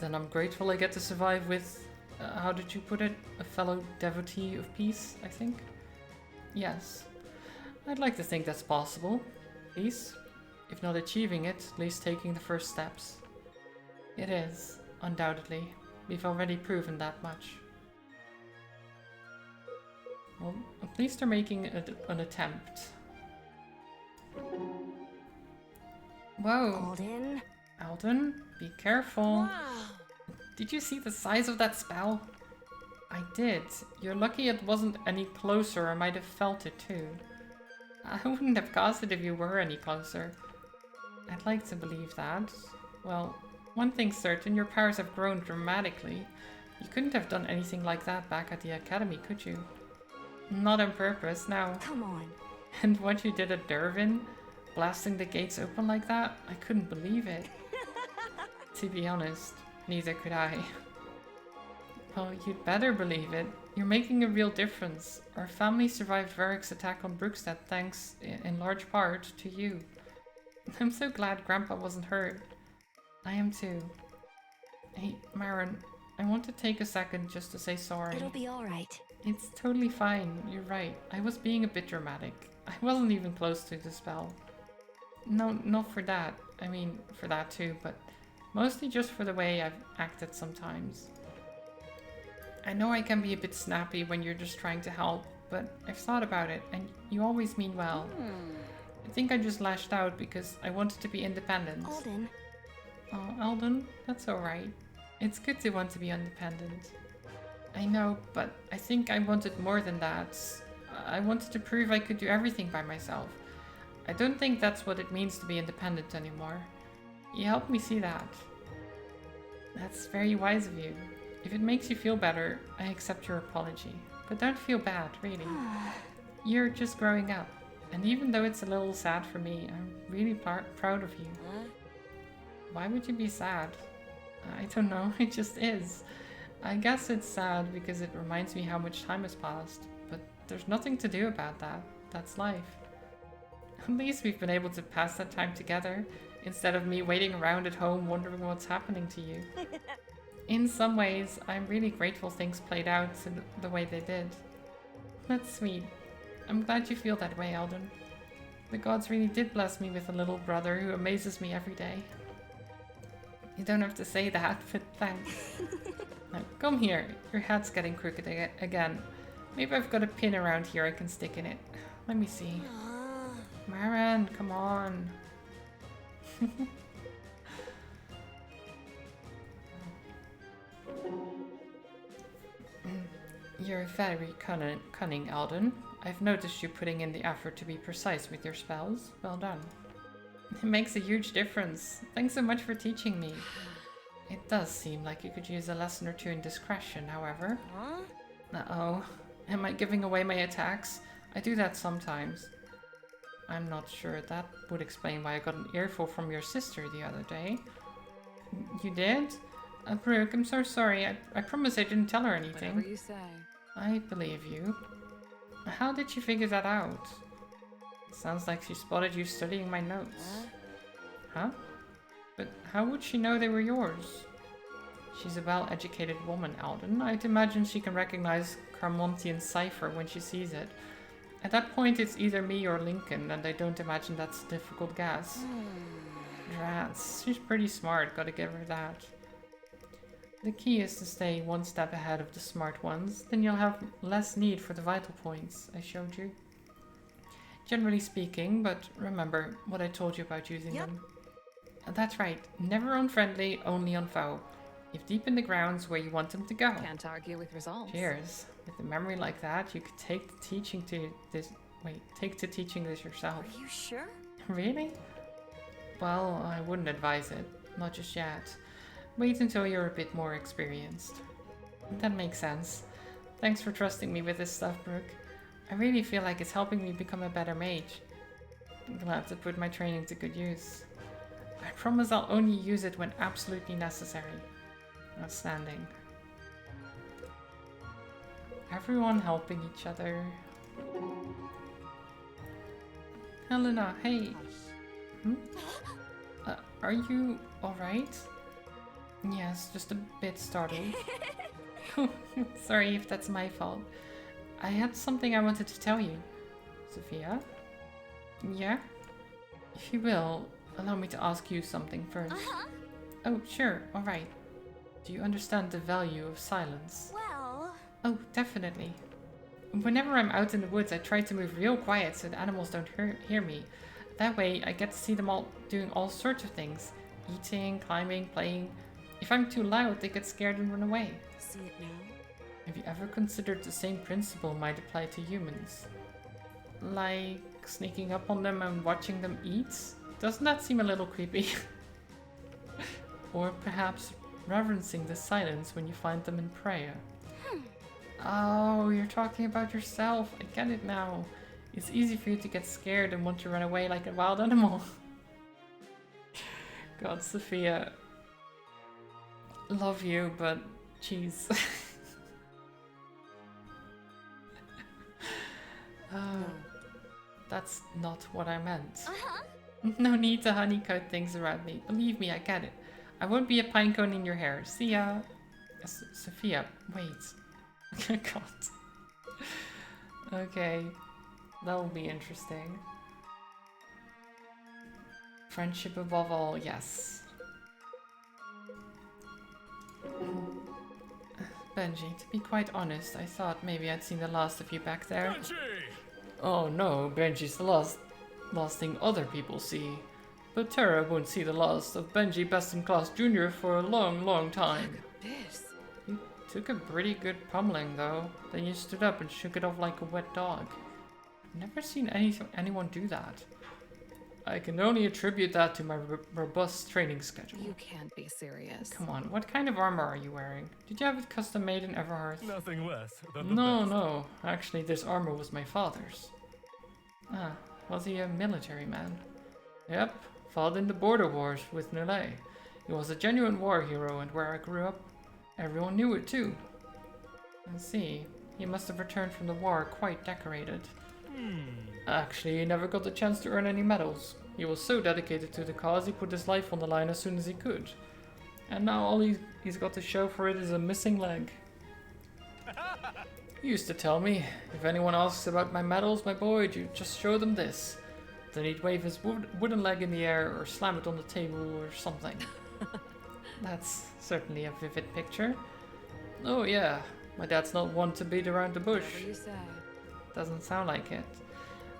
Then I'm grateful I get to survive with, how did you put it? A fellow devotee of peace, I think? Yes. I'd like to think that's possible. Peace. If not achieving it, at least taking the first steps. It is, undoubtedly. We've already proven that much. Well, at least they're making an attempt. Whoa. Alden. Alden, be careful. Wow. Did you see the size of that spell? I did. You're lucky it wasn't any closer. I might have felt it too. I wouldn't have caused it if you were any closer. I'd like to believe that. Well, one thing's certain, your powers have grown dramatically. You couldn't have done anything like that back at the academy, could you? Not on purpose, no. Come on. And what you did at Dervin, blasting the gates open like that, I couldn't believe it. To be honest, neither could I. Well, you'd better believe it. You're making a real difference. Our family survived Varric's attack on Brookstead thanks, in large part, to you. I'm so glad Grandpa wasn't hurt. I am too. Hey, Marin, I want to take a second just to say sorry. It'll be alright. It's totally fine, you're right. I was being a bit dramatic. I wasn't even close to the spell. No, not for that. I mean, for that too, but mostly just for the way I've acted sometimes. I know I can be a bit snappy when you're just trying to help, but I've thought about it, and you always mean well. I think I just lashed out because I wanted to be independent. Alden. Oh, Alden, that's alright. It's good to want to be independent. I know, but I think I wanted more than that. I wanted to prove I could do everything by myself. I don't think that's what it means to be independent anymore. You helped me see that. That's very wise of you. If it makes you feel better, I accept your apology. But don't feel bad, really. You're just growing up. And even though it's a little sad for me, I'm really proud of you. Huh? Why would you be sad? I don't know, it just is. I guess it's sad because it reminds me how much time has passed, but there's nothing to do about that. That's life. At least we've been able to pass that time together, instead of me waiting around at home wondering what's happening to you. In some ways, I'm really grateful things played out the way they did. That's sweet. I'm glad you feel that way, Alden. The gods really did bless me with a little brother who amazes me every day. You don't have to say that, but thanks. Now, come here. Your head's getting crooked again. Maybe I've got a pin around here I can stick in it. Let me see. Marin, come on. You're very cunning, Alden. I've noticed you putting in the effort to be precise with your spells. Well done. It makes a huge difference. Thanks so much for teaching me. It does seem like you could use a lesson or two in discretion, however. Huh? Uh-oh. Am I giving away my attacks? I do that sometimes. I'm not sure. That would explain why I got an earful from your sister the other day. You did? Brooke, I'm so sorry. I promise I didn't tell her anything. Whatever you say. I believe you. How did she figure that out? Sounds like she spotted you studying my notes. Huh? But how would she know they were yours? She's a well-educated woman, Alden. I'd imagine she can recognize Carmontian cipher when she sees it. At that point, it's either me or Lincoln, and I don't imagine that's a difficult guess. Rats. She's pretty smart, gotta give her that. The key is to stay one step ahead of the smart ones, then you'll have less need for the vital points I showed you. Generally speaking, but remember what I told you about using them. That's right, never unfriendly, only unfoe. You've deepened the grounds where you want them to go. Can't argue with results. Cheers. With a memory like that, you could take to teaching this yourself. Are you sure? Really? Well, I wouldn't advise it. Not just yet. Wait until you're a bit more experienced. That makes sense. Thanks for trusting me with this stuff, Brooke. I really feel like it's helping me become a better mage. I'm glad to put my training to good use. I promise I'll only use it when absolutely necessary. Outstanding. Everyone helping each other. Helena, hey. Are you alright? Yes, just a bit startled. Sorry if that's my fault. I had something I wanted to tell you. Sophia? Yeah? If you will, allow me to ask you something first. Oh, sure, alright. Do you understand the value of silence? Well... Oh, definitely. Whenever I'm out in the woods, I try to move real quiet so the animals don't hear me. That way, I get to see them all doing all sorts of things. Eating, climbing, playing. If I'm too loud, they get scared and run away. See it now? Have you ever considered the same principle might apply to humans? Like sneaking up on them and watching them eat? Doesn't that seem a little creepy? Or perhaps reverencing the silence when you find them in prayer? Oh, you're talking about yourself. I get it now. It's easy for you to get scared and want to run away like a wild animal. God, Sophia. Love you, but jeez. That's not what I meant. No need to honeycoat things around me. Believe me, I get it. I won't be a pinecone in your hair. See ya. Sophia, wait. God. Okay. That will be interesting. Friendship above all, yes. Benji, to be quite honest, I thought maybe I'd seen the last of you back there. Benji! Oh no, Benji's the last thing other people see. But Terra won't see the last of Benji Best-in-Class Jr. for a long, long time. This. You took a pretty good pummeling though. Then you stood up and shook it off like a wet dog. I've never seen anyone do that. I can only attribute that to my robust training schedule. You can't be serious. Come on, what kind of armor are you wearing? Did you have it custom made in Everhearth? Nothing less than the No, best. no. Actually, this armor was my father's. Ah, was he a military man? Yep, fought in the border wars with Nulay. He was a genuine war hero, and where I grew up, everyone knew it too. I see. He must have returned from the war quite decorated. Actually, he never got the chance to earn any medals. He was so dedicated to the cause, he put his life on the line as soon as he could. And now all he's got to show for it is a missing leg. He used to tell me, if anyone asks about my medals, my boy, you just show them this. Then he'd wave his wooden leg in the air or slam it on the table or something. That's certainly a vivid picture. Oh yeah, my dad's not one to beat around the bush. Whatever you say. Doesn't sound like it.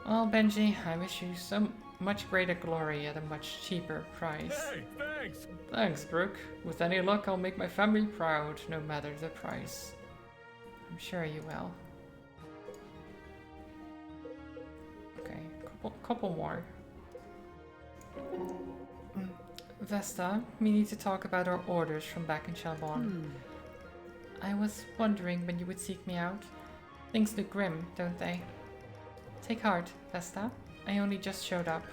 Well, Benji, I wish you so much greater glory at a much cheaper price. Hey, thanks! Thanks, Brooke. With any luck, I'll make my family proud, no matter the price. I'm sure you will. couple more. Vesta, we need to talk about our orders from back in Shelbourne. I was wondering when you would seek me out. Things look grim, don't they? Take heart, Vesta. I only just showed up.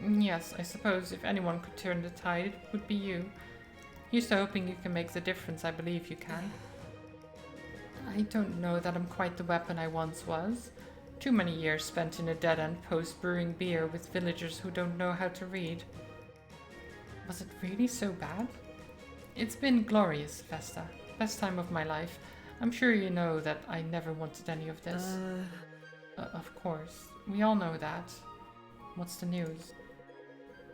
Yes, I suppose if anyone could turn the tide, it would be you. Here's to hoping you can make the difference. I believe you can. I don't know that I'm quite the weapon I once was. Too many years spent in a dead-end post brewing beer with villagers who don't know how to read. Was it really so bad? It's been glorious, Vesta. Best time of my life. I'm sure you know that I never wanted any of this. Of course. We all know that. What's the news?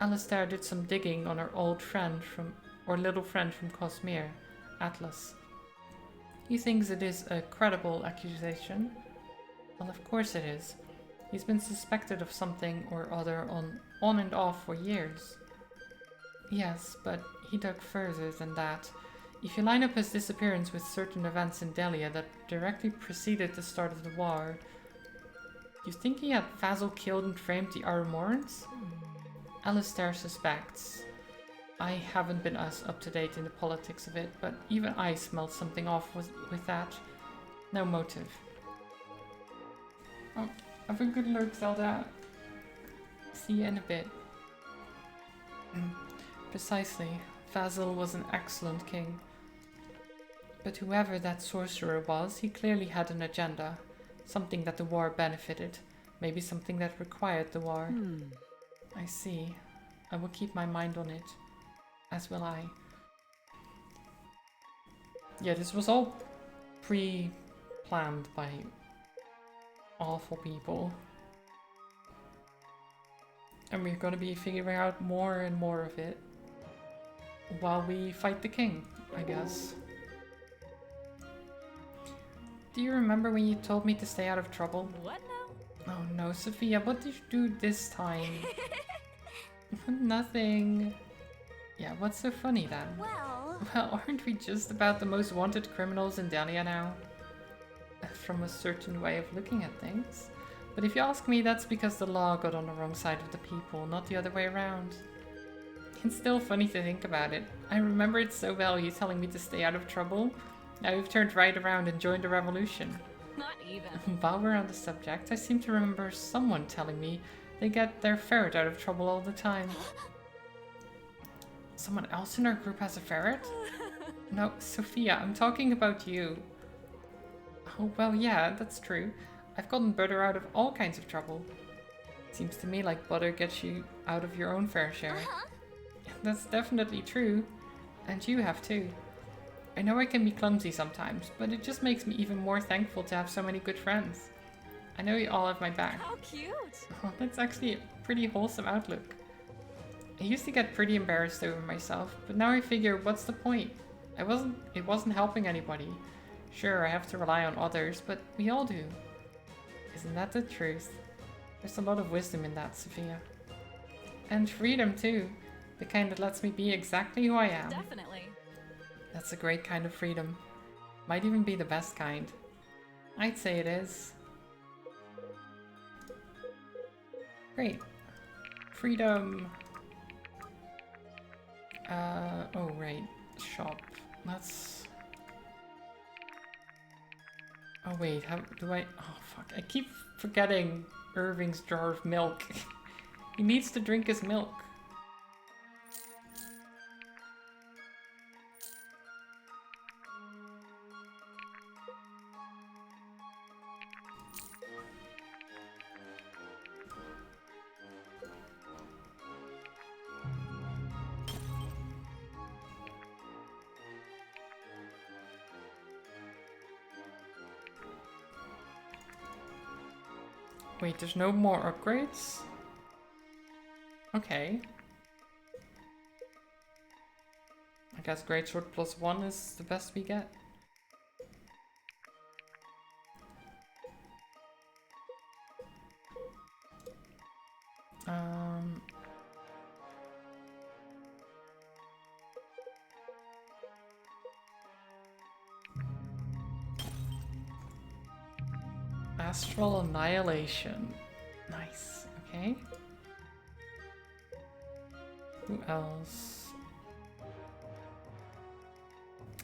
Alistair did some digging on our little friend from Cosmere, Atlas. He thinks it is a credible accusation. Well, of course it is. He's been suspected of something or other on and off for years. Yes, but he dug further than that. If you line up his disappearance with certain events in Delia that directly preceded the start of the war, you think he had Fazil killed and framed the Aramorans? Alistair suspects. I haven't been as up to date in the politics of it, but even I smelled something off with that. No motive. Oh, have a good look, Zelda. See you in a bit. Precisely. Fazil was an excellent king. But whoever that sorcerer was, he clearly had an agenda. Something that the war benefited. Maybe something that required the war. I see. I will keep my mind on it. As will I. Yeah, this was all pre-planned by awful people. And we're going to be figuring out more and more of it while we fight the king, I guess. Do you remember when you told me to stay out of trouble? What now? Oh no, Sophia, what did you do this time? Nothing. Yeah, what's so funny then? Well, aren't we just about the most wanted criminals in Delia now? From a certain way of looking at things. But if you ask me, that's because the law got on the wrong side of the people, not the other way around. It's still funny to think about it. I remember it so well, you telling me to stay out of trouble. Now you've turned right around and joined the revolution. Not even. While we're on the subject, I seem to remember someone telling me they get their ferret out of trouble all the time. Someone else in our group has a ferret? No, Sophia, I'm talking about you. Oh, well, yeah, that's true. I've gotten Butter out of all kinds of trouble. Seems to me like Butter gets you out of your own fair share. That's definitely true. And you have too. I know I can be clumsy sometimes, but it just makes me even more thankful to have so many good friends. I know you all have my back. How cute. Oh, that's actually a pretty wholesome outlook. I used to get pretty embarrassed over myself, but now I figure what's the point? It wasn't helping anybody. Sure, I have to rely on others, but we all do. Isn't that the truth? There's a lot of wisdom in that, Sophia. And freedom too. The kind that lets me be exactly who I am. Definitely. That's a great kind of freedom. Might even be the best kind. I'd say it is. Great. Freedom. Oh right. Shop. Let's... Oh wait, how do I... Oh fuck, I keep forgetting Irving's jar of milk. He needs to drink his milk. Wait, there's no more upgrades? Okay. I guess Greatsword +1 is the best we get. Astral Annihilation. Nice. Okay. Who else?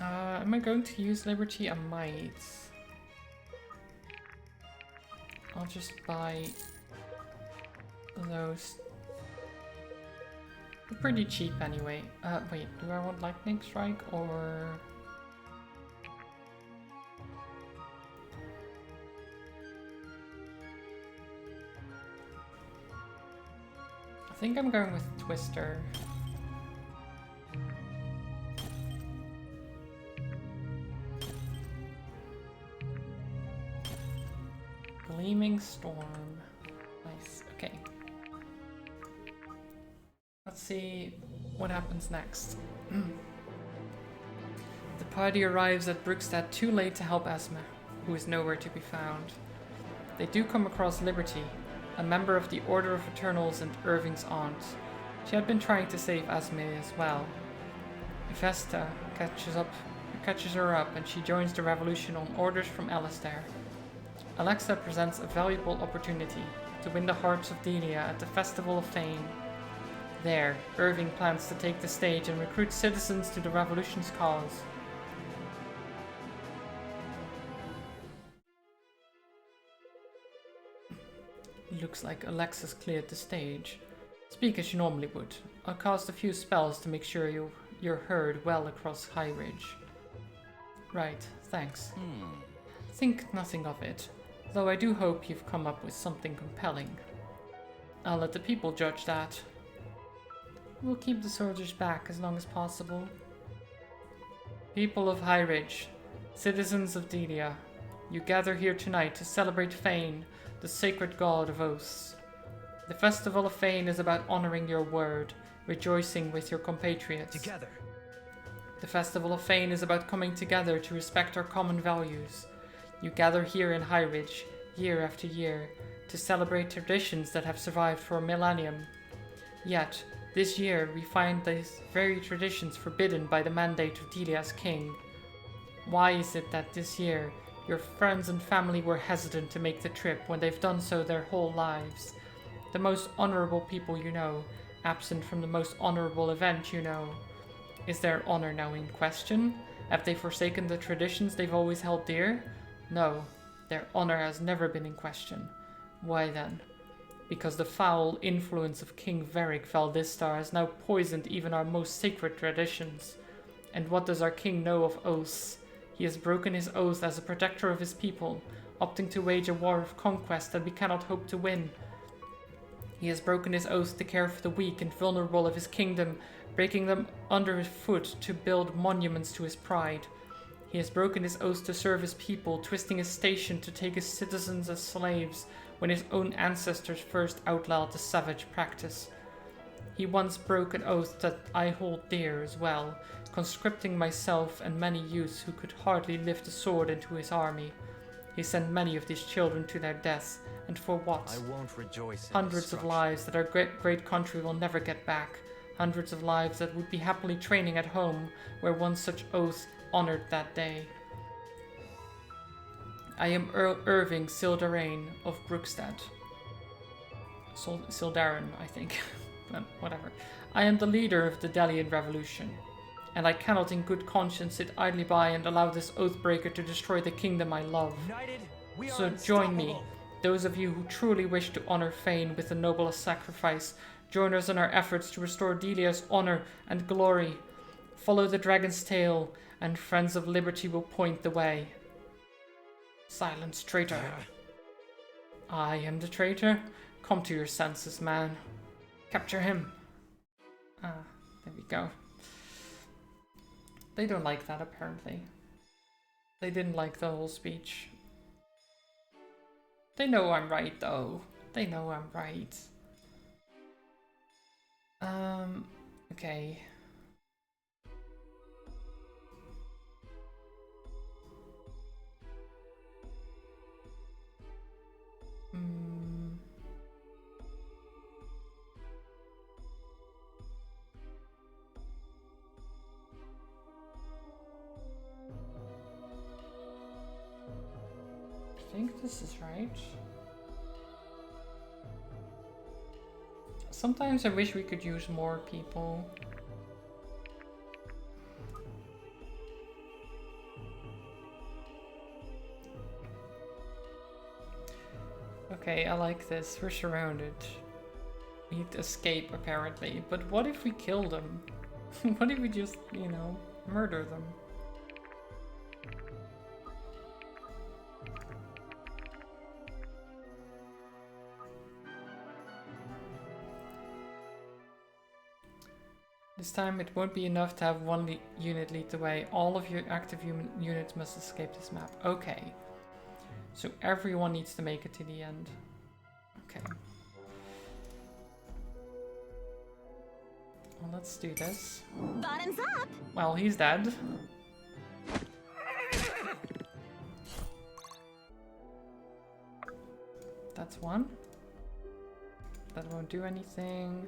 Am I going to use Liberty? I might. I'll just buy those. They're pretty cheap anyway. Wait, do I want Lightning Strike or... I think I'm going with Twister. Gleaming Storm. Nice. Okay. Let's see what happens next. The party arrives at Brookstead too late to help Esme, who is nowhere to be found. They do come across Liberty, a member of the Order of Eternals and Irving's aunt. She had been trying to save Esme as well. Vesta catches her up and she joins the revolution on orders from Alistair. Alexa presents a valuable opportunity to win the hearts of Delia at the Festival of Fame. There, Irving plans to take the stage and recruit citizens to the revolution's cause. Looks like Alexa's cleared the stage. Speak as you normally would. I'll cast a few spells to make sure you're heard well across High Ridge. Right, thanks. Think nothing of it, though I do hope you've come up with something compelling. I'll let the people judge that. We'll keep the soldiers back as long as possible. People of High Ridge, citizens of Delia, you gather here tonight to celebrate Fane, the sacred god of oaths. The Festival of Fane is about honoring your word, rejoicing with your compatriots. Together. The Festival of Fane is about coming together to respect our common values. You gather here in High Ridge, year after year, to celebrate traditions that have survived for a millennium. Yet, this year we find these very traditions forbidden by the mandate of Delia's king. Why is it that this year your friends and family were hesitant to make the trip when they've done so their whole lives? The most honorable people you know, absent from the most honorable event you know. Is their honor now in question? Have they forsaken the traditions they've always held dear? No, their honor has never been in question. Why then? Because the foul influence of King Varric Valdistar has now poisoned even our most sacred traditions. And what does our king know of oaths? He has broken his oath as a protector of his people, opting to wage a war of conquest that we cannot hope to win. He has broken his oath to care for the weak and vulnerable of his kingdom, breaking them under his foot to build monuments to his pride. He has broken his oath to serve his people, twisting his station to take his citizens as slaves when his own ancestors first outlawed the savage practice. He once broke an oath that I hold dear as well, conscripting myself and many youths who could hardly lift a sword into his army. He sent many of these children to their deaths, and for what? I won't rejoice in Hundreds of lives that our great country will never get back. Hundreds of lives that would be happily training at home, where one such oath honored that day. I am Irving Sildarain of Brookstead. Sildarin, I think. But whatever. I am the leader of the Delian Revolution, and I cannot in good conscience sit idly by and allow this oathbreaker to destroy the kingdom I love. United, we So are join me, unstoppable. those of you who truly wish to honor Fane with the noblest sacrifice. Join us in our efforts to restore Delia's honor and glory. Follow the dragon's tail, and friends of liberty will point the way. Silence, traitor. I am the traitor? Come to your senses, man. Capture him. Ah, there we go. They don't like that, apparently. They didn't like the whole speech. They know I'm right, though. They know I'm right. Okay. I think this is right. Sometimes I wish we could use more people. Okay, I like this. We're surrounded. We need to escape, apparently. But what if we kill them? What if we just, you know, murder them? This time it won't be enough to have one unit lead the way. All of your active units must escape this map. Okay. So everyone needs to make it to the end. Okay. Well, let's do this. Bottoms up. Well, he's dead. That's one. That won't do anything.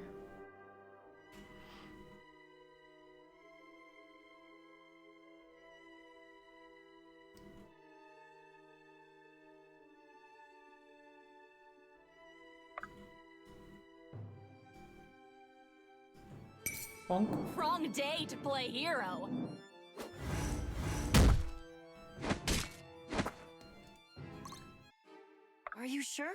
Bonk. Wrong day to play hero. Are you sure?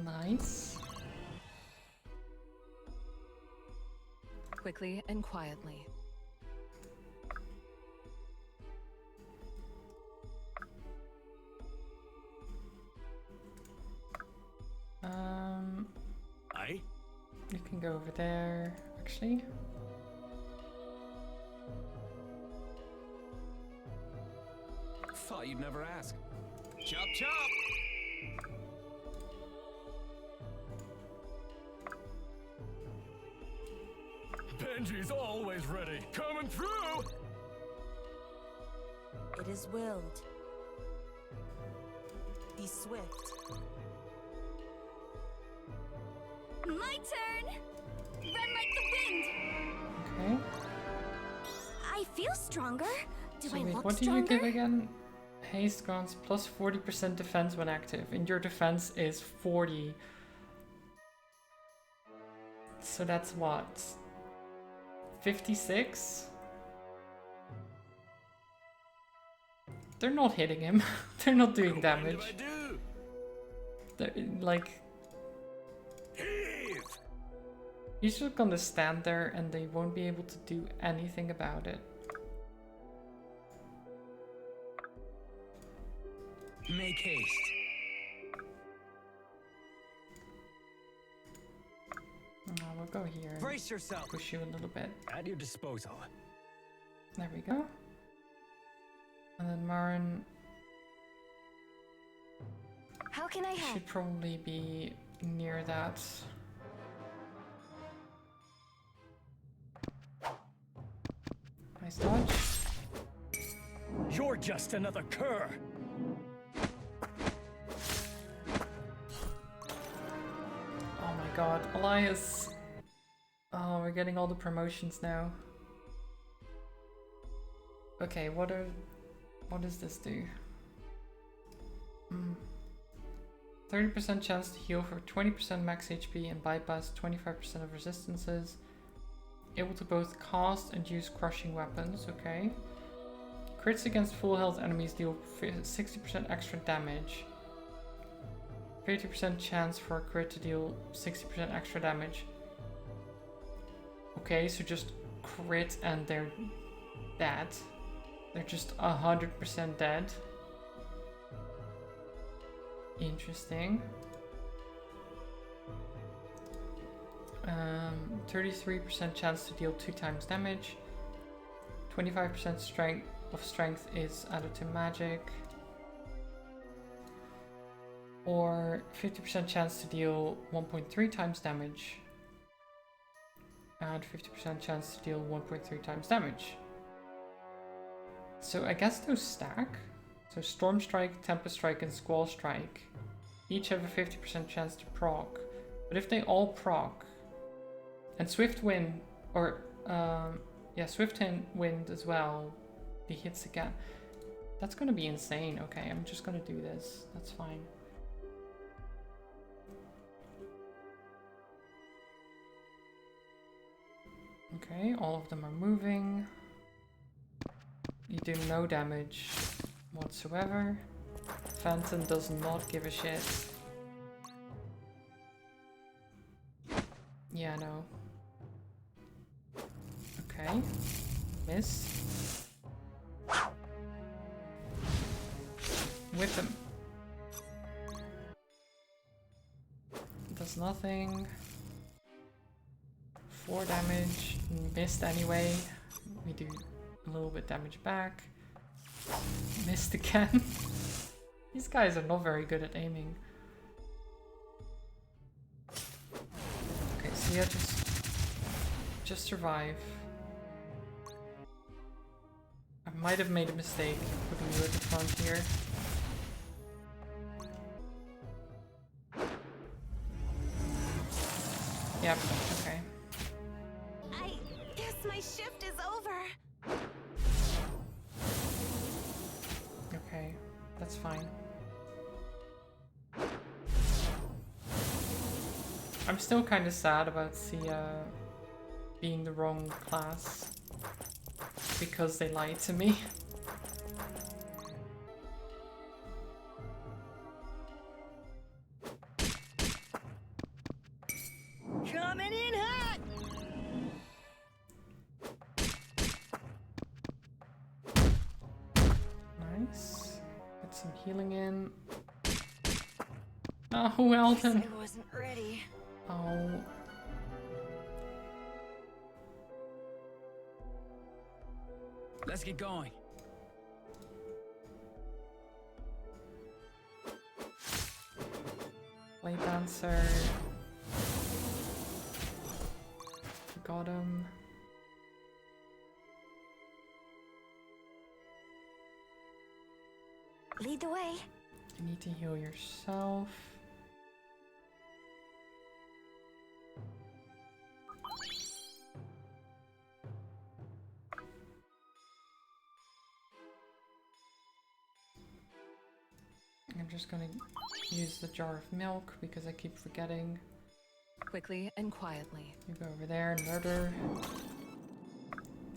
Nice. Quickly and quietly. Aye? You can go over there, actually. Thought you'd never ask. Chop chop! Benji's always ready. Coming through! It is willed. Be swift. My turn! Run like the wind! Okay. I feel stronger. Do So I wait, look what do you stronger? give again? Haste grants plus 40% defense when active, and your defense is 40. So that's what? 56? They're not hitting him. They're not doing What damage. did I do? They're like, Heave! he's just gonna stand there and they won't be able to do anything about it. Make haste. We'll go here and Brace yourself. push you a little bit. At your disposal. There we go. And then Marin How can I help? should probably be near that. Nice dodge. You're just another cur. Oh my god, Elias. Oh, we're getting all the promotions now. Okay, what does this do? 30% chance to heal for 20% max HP and bypass 25% of resistances. Able to both cast and use crushing weapons, okay. Crits against full health enemies deal 60% extra damage. 50% chance for a crit to deal 60% extra damage. Okay, so just crit and they're dead. They're just 100% dead. Interesting. 33% chance to deal 2 times damage. 25% strength is added to magic. Or 50% chance to deal 1.3 times damage. And 50% chance to deal 1.3 times damage. So I guess those stack. So Storm Strike, Tempest Strike, and Squall Strike each have a 50% chance to proc. But if they all proc, and Swift Wind, or Swift Wind as well, he hits again. That's gonna be insane. Okay, I'm just gonna do this. That's fine. Okay, all of them are moving. You do no damage whatsoever. Phantom does not give a shit. Yeah, no. Okay. Miss. Whip him. Does nothing. 4 damage. Missed anyway. We do a little bit damage back. Missed again. These guys are not very good at aiming. Okay, so yeah, just survive. I might have made a mistake putting you at the front here. Yep, okay. I guess my shift is over. Okay, that's fine. I'm still kind of sad about Sia being the wrong class because they lied to me. Coming in hot. Nice. Get some healing in. Oh, well Guess then. I wasn't ready. Oh. Let's get going. Blade Dancer. Got him. Lead the way. You need to heal yourself. I'm just gonna use the jar of milk because I keep forgetting. Quickly and quietly. You go over there and murder.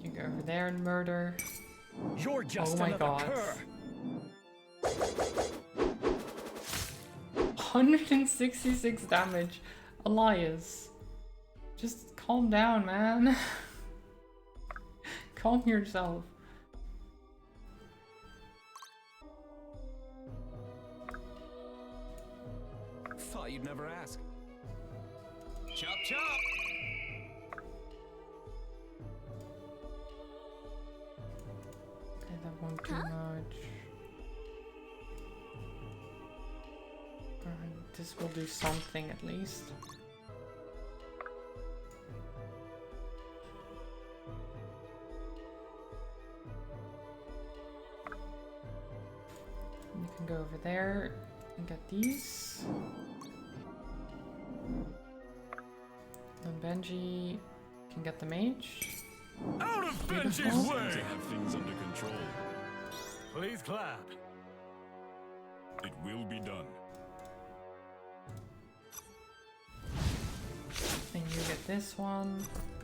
You go over there and murder. You're just Oh my another god. cur. 166 damage. Elias. Just calm down, man. Calm yourself. Thought you'd never ask. Chop chop! Okay, that won't do much. This will do something at least. You can go over there and get these. And Benji can get the mage. Out of Benji's Beautiful. way! To have things under control. Please clap. It will be done. And you get this one.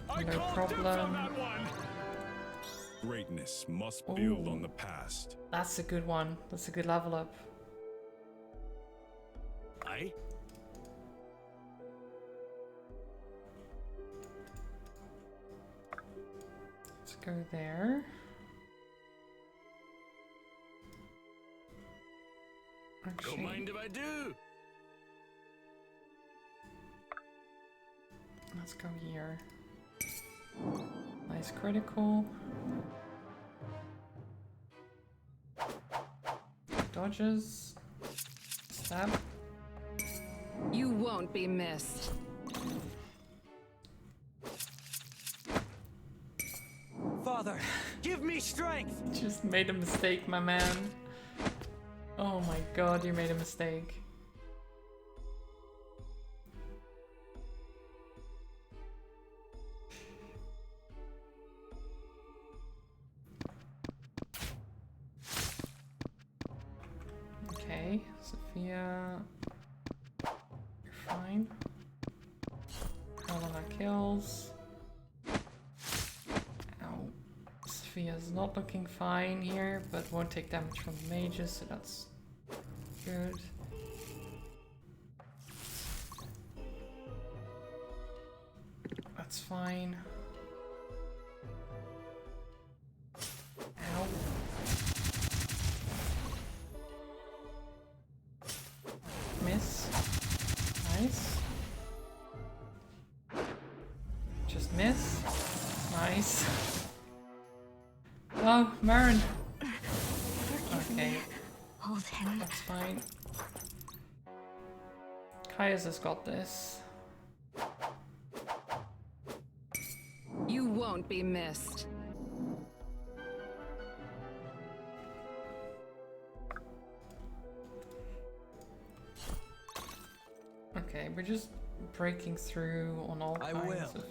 I No called dibs on problem. that one. Greatness must build Ooh. on the past. That's a good one. That's a good level up. Aye. Let's go there. Don't Actually, mind if I do. let's go here. Nice critical. Dodges. Stab. You won't be missed. Father, give me strength! Just made a mistake, my man. Oh my god, you made a mistake. Sophia, you're fine. Helena kills. Ow. Sophia's not looking fine here, but won't take damage from the mages, so that's good. That's fine. Ow. Miss. Nice. Just miss. Nice. Oh, Marin. Okay. Hold him. That's fine. Kaya's has got this. You won't be missed. Okay, we're just breaking through on all I kinds will.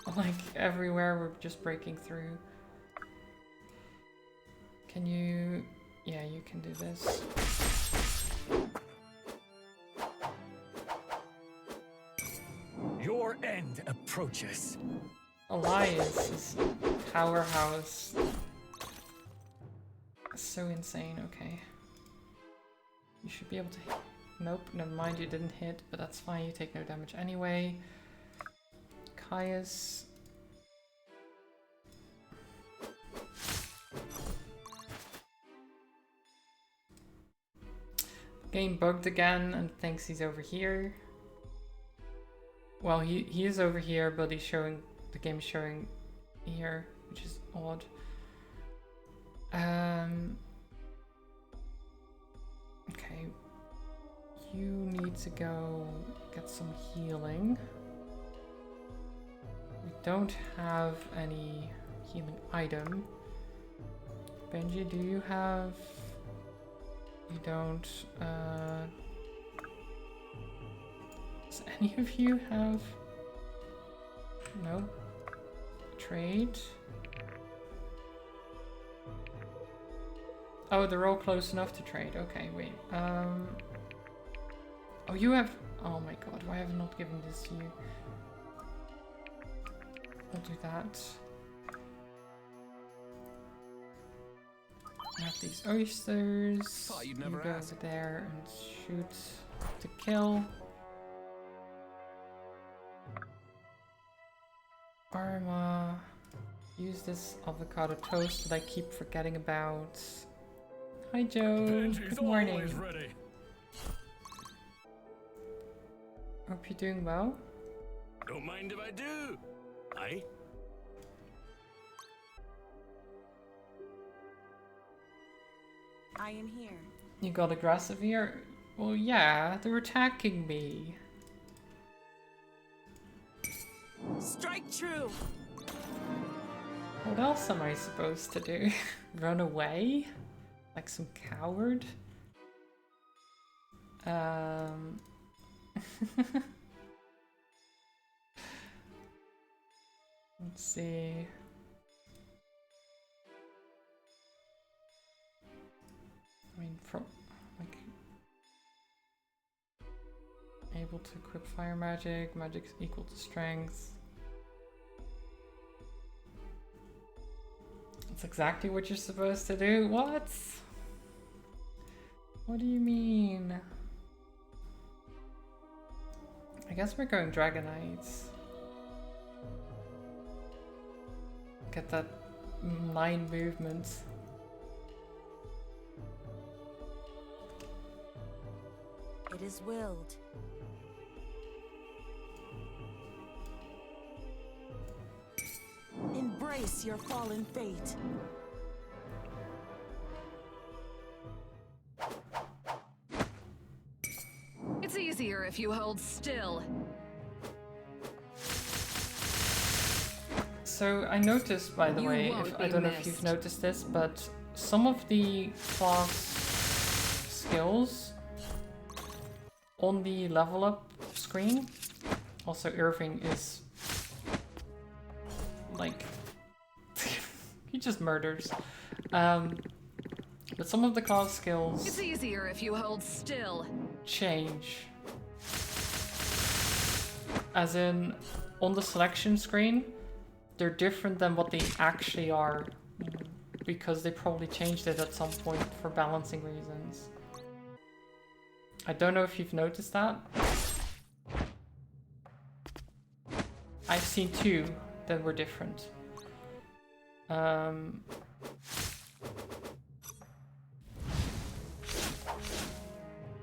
of... Like, everywhere we're just breaking through. Can you... Yeah, you can do this. Your end approaches. Elias is powerhouse. So insane, okay. You should be able to hit. Nope, never mind, you didn't hit, but that's fine, you take no damage anyway. Caius. Game bugged again and thinks he's over here. Well, he is over here, but he's showing, the game's showing here, which is odd. Okay. You need to go get some healing. We don't have any healing item. Benji, do you have... You don't, does any of you have... No? Trade? Oh, they're all close enough to trade. Okay, wait. Oh, you have... Oh my god, why have I not given this to you? I'll do that. I have these oysters. Thought you'd You never go ask. over there and shoot to kill. Arma. Use this avocado toast that I keep forgetting about. Hi Joe. Benji's Good morning. always ready. Hope you're doing well. Don't mind if I do. Aye. I am here. You got aggressive here? Well, yeah, they're attacking me. Strike true. What else am I supposed to do? Run away? Like some coward? Let's see. I mean, from like able to equip fire magic. Magic's equal to strength. That's exactly what you're supposed to do. What? What do you mean? I guess we're going Dragonites. Get that 9 movements. It is willed. Embrace your fallen fate. It's easier if you hold still. So I noticed, by the You way, won't I be don't know if you've missed. noticed this, but some of the class skills on the level up screen, also Irving is like he just murders. But some of the class skills It's easier if you hold still. change. As in, on the selection screen, they're different than what they actually are, because they probably changed it at some point for balancing reasons. I don't know if you've noticed that. I've seen two that were different.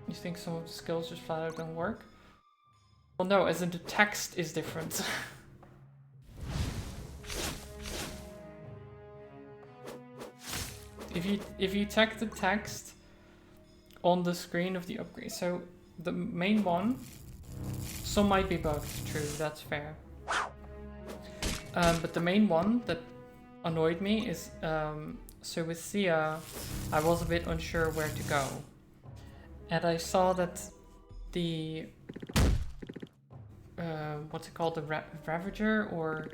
You think some of the skills just flat out don't work? Well, no, as in the text is different. If you check the text on the screen of the upgrade, so the main one, some might be bugged, true, that's fair. But the main one that annoyed me is, so with Sia, I was a bit unsure where to go. And I saw that the, what's it called, the Ravager, or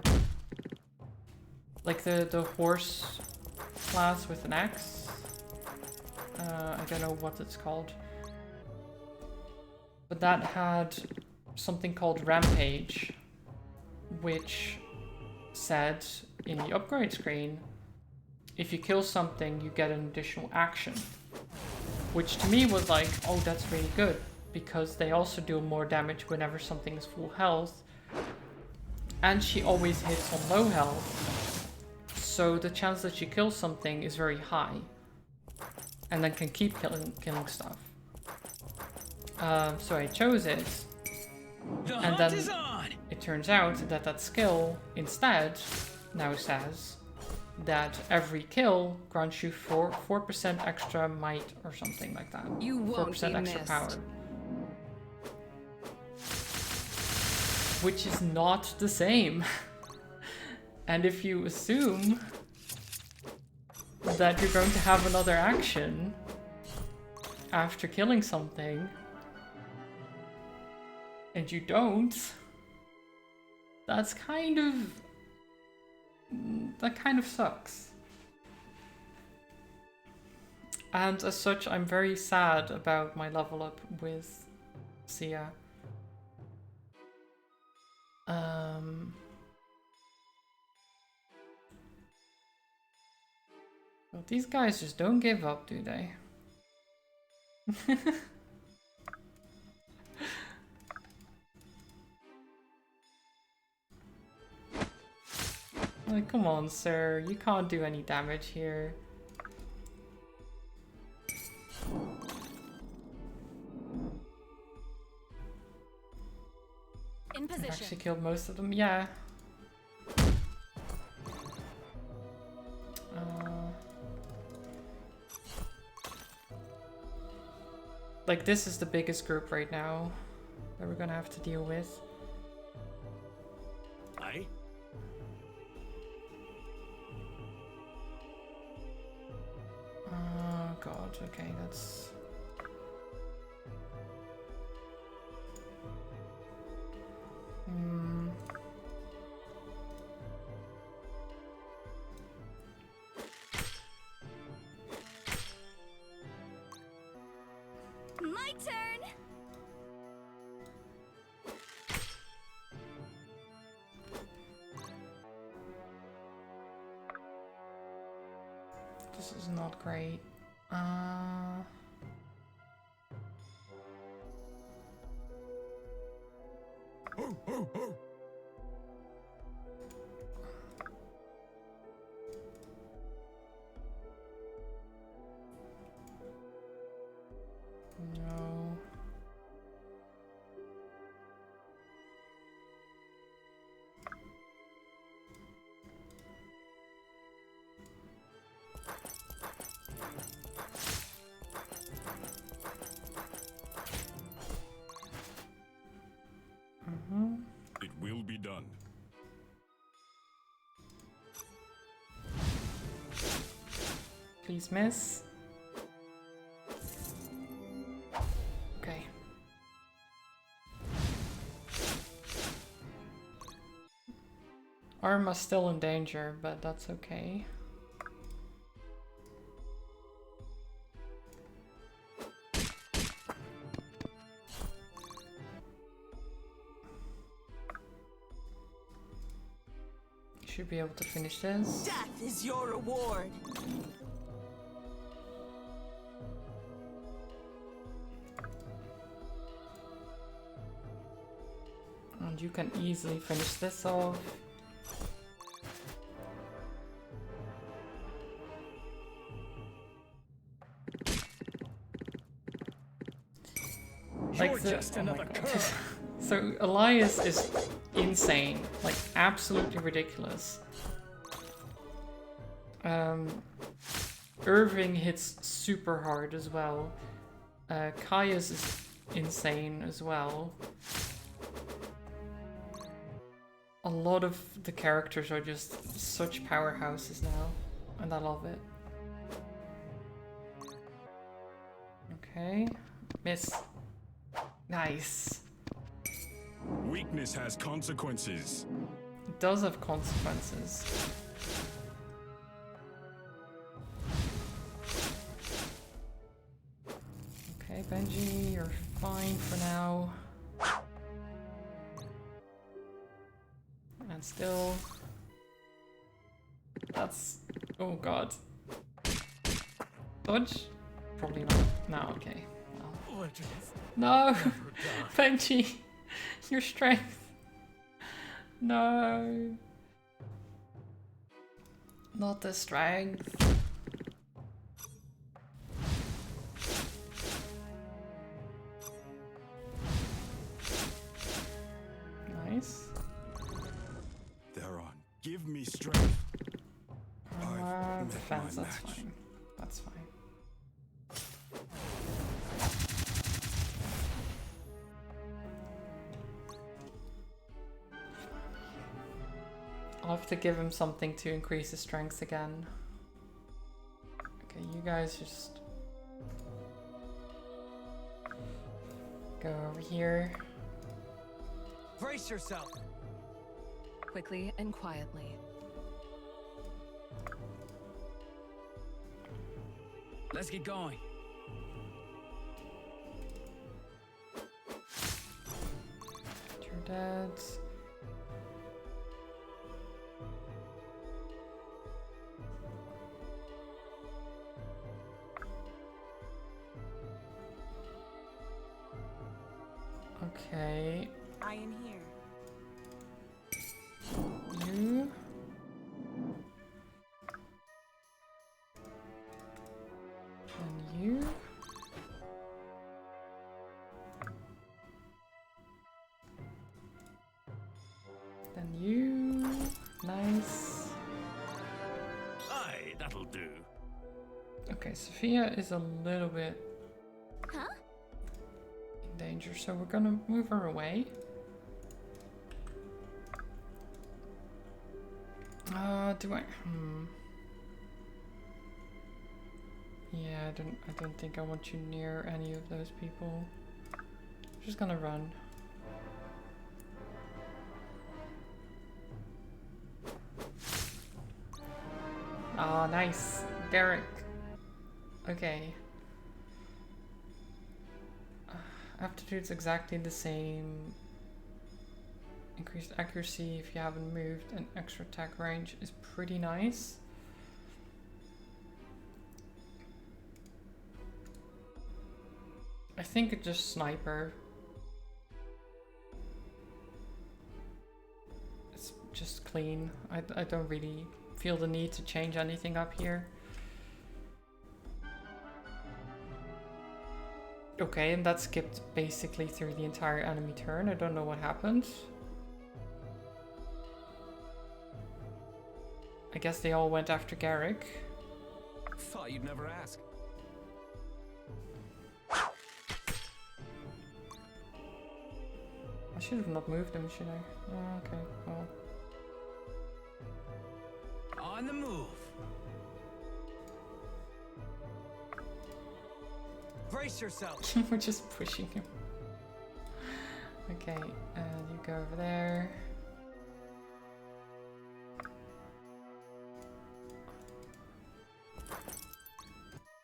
like the horse class with an axe. I don't know what it's called. But that had something called Rampage, which said in the upgrade screen, if you kill something, you get an additional action. Which to me was like, oh, that's really good, because they also do more damage whenever something is full health. And she always hits on low health, so the chance that she kills something is very high. And then can keep killing stuff. So I chose it. And then it turns out that that skill instead now says that every kill grants you 4% extra might or something like that. You won't 4% be extra missed. power. Which is not the same. And if you assume that you're going to have another action after killing something, and you don't, that kind of sucks. And as such, I'm very sad about my level up with Sia. Well, these guys just don't give up, do they? Like, come on, sir. You can't do any damage here. In I've position. actually killed most of them, yeah. Like, this is the biggest group right now that we're gonna have to deal with. Aye? Oh god, okay, that's... My turn. This is not great. No. It will be done. Please miss. Okay. Arma's still in danger, but that's okay. Should be able to finish this. Death is your reward. And you can easily finish this off. You're just another cur. So Elias is insane, like absolutely ridiculous. Irving hits super hard as well. Caius is insane as well. A lot of the characters are just such powerhouses now, and I love it. Okay, miss. Nice. Weakness has consequences. It does have consequences. Okay, Benji, you're fine for now. And still... That's... Oh god. Dodge? Probably not. No, okay. Well. No! Benji! Your strength! No! Not the strength. Nice. Theron, give me strength. Defense, that's fine. That's fine. I'll have to give him something to increase his strength again. Okay, you guys just go over here. Brace yourself. Quickly and quietly. Let's get going. Your dads. Okay. I am here. You. And you. Then you. Nice. Aye, that'll do. Okay, Sophia is a little bit Huh? in danger, so we're gonna move her away. Do I? Yeah, I don't think I want you near any of those people. I'm just gonna run. Ah, nice. Garrick. Okay. Aptitude's exactly the same. Increased accuracy if you haven't moved, and extra attack range is pretty nice. I think it's just sniper. It's just clean. I don't really feel the need to change anything up here. Okay, and that skipped basically through the entire enemy turn. I don't know what happened. I guess they all went after Garrick. Thought you'd never ask. I should have not moved him, should I? Oh, okay, well. On the move. Brace yourself. We're just pushing him. Okay, and you go over there.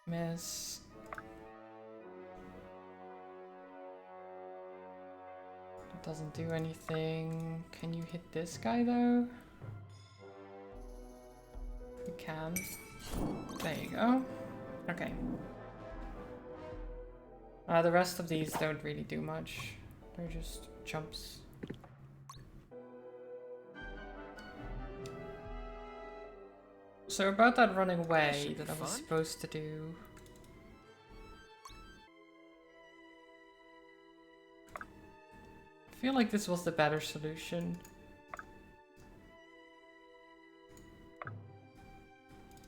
Miss. It doesn't do anything. Can you hit this guy though? We can. There you go. Okay. The rest of these don't really do much. They're just jumps. So about that running away that I was supposed to do. I feel like this was the better solution.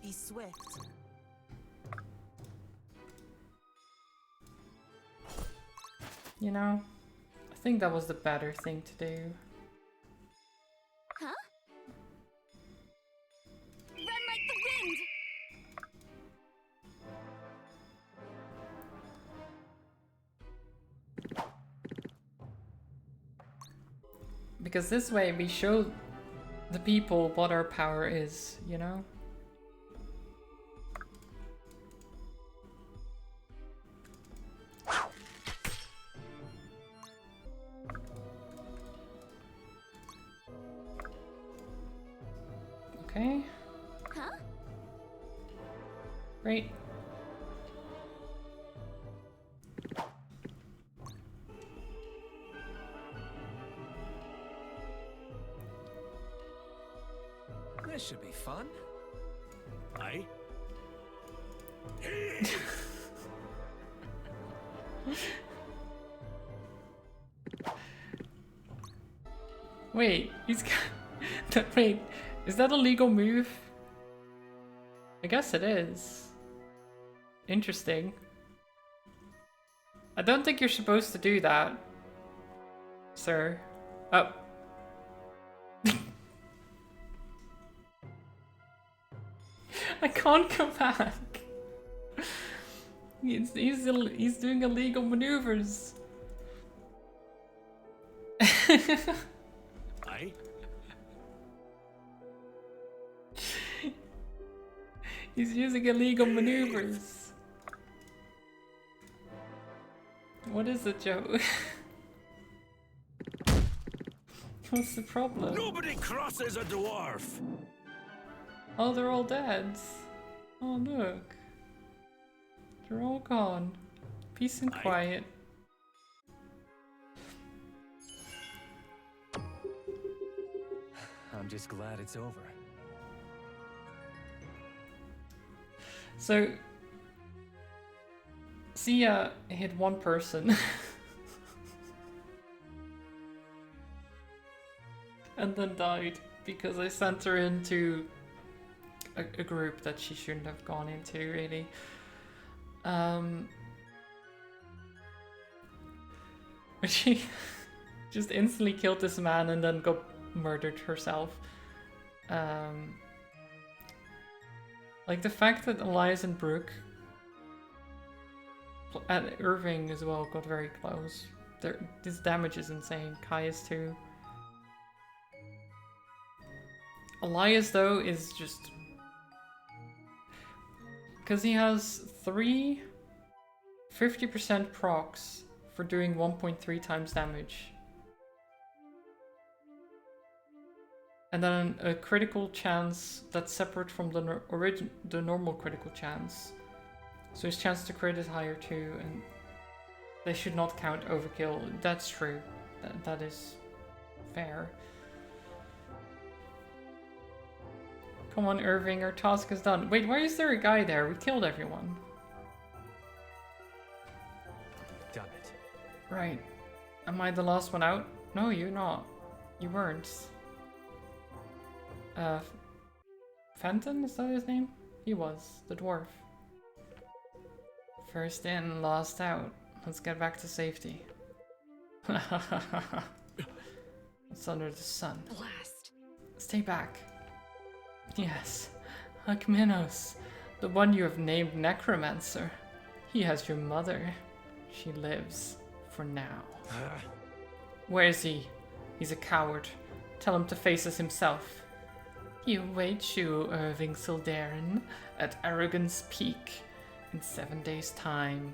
Be swift. You know, I think that was the better thing to do. Huh? Run like the wind! Because this way we show the people what our power is, you know? Okay. Huh? Great. This should be fun. Aye. Wait, he's got... Wait, is that a legal move? I guess it is. Interesting. I don't think you're supposed to do that, sir. Oh. I can't go back. He's doing illegal maneuvers. Aye. He's using illegal maneuvers. What is it, Joe? What's the problem? Nobody crosses a dwarf. Oh, they're all dead. Oh, look. They're all gone. Peace and quiet. I'm just glad it's over. So, Sia hit one person. And then died because I sent her into a group that she shouldn't have gone into, really. She just instantly killed this man and then got murdered herself. Like the fact that Elias and Brooke and Irving as well got very close. This damage is insane. Caius too. Elias though is just... Because he has 3 50% procs for doing 1.3 times damage. And then a critical chance that's separate from the normal critical chance. So his chance to crit is higher too, and they should not count overkill. That's true. That is fair. Come on, Irving, our task is done. Wait, why is there a guy there? We killed everyone. Done it. Right. Am I the last one out? No, you're not. You weren't. Fenton, is that his name? He was, the dwarf. First in, last out. Let's get back to safety. It's under the sun. Blast. Stay back. Yes, Akmenos, the one you have named Necromancer. He has your mother. She lives, for now. Where is he? He's a coward. Tell him to face us himself. He awaits you, Irving Sildarin, at Arrogance Peak in 7 days' time.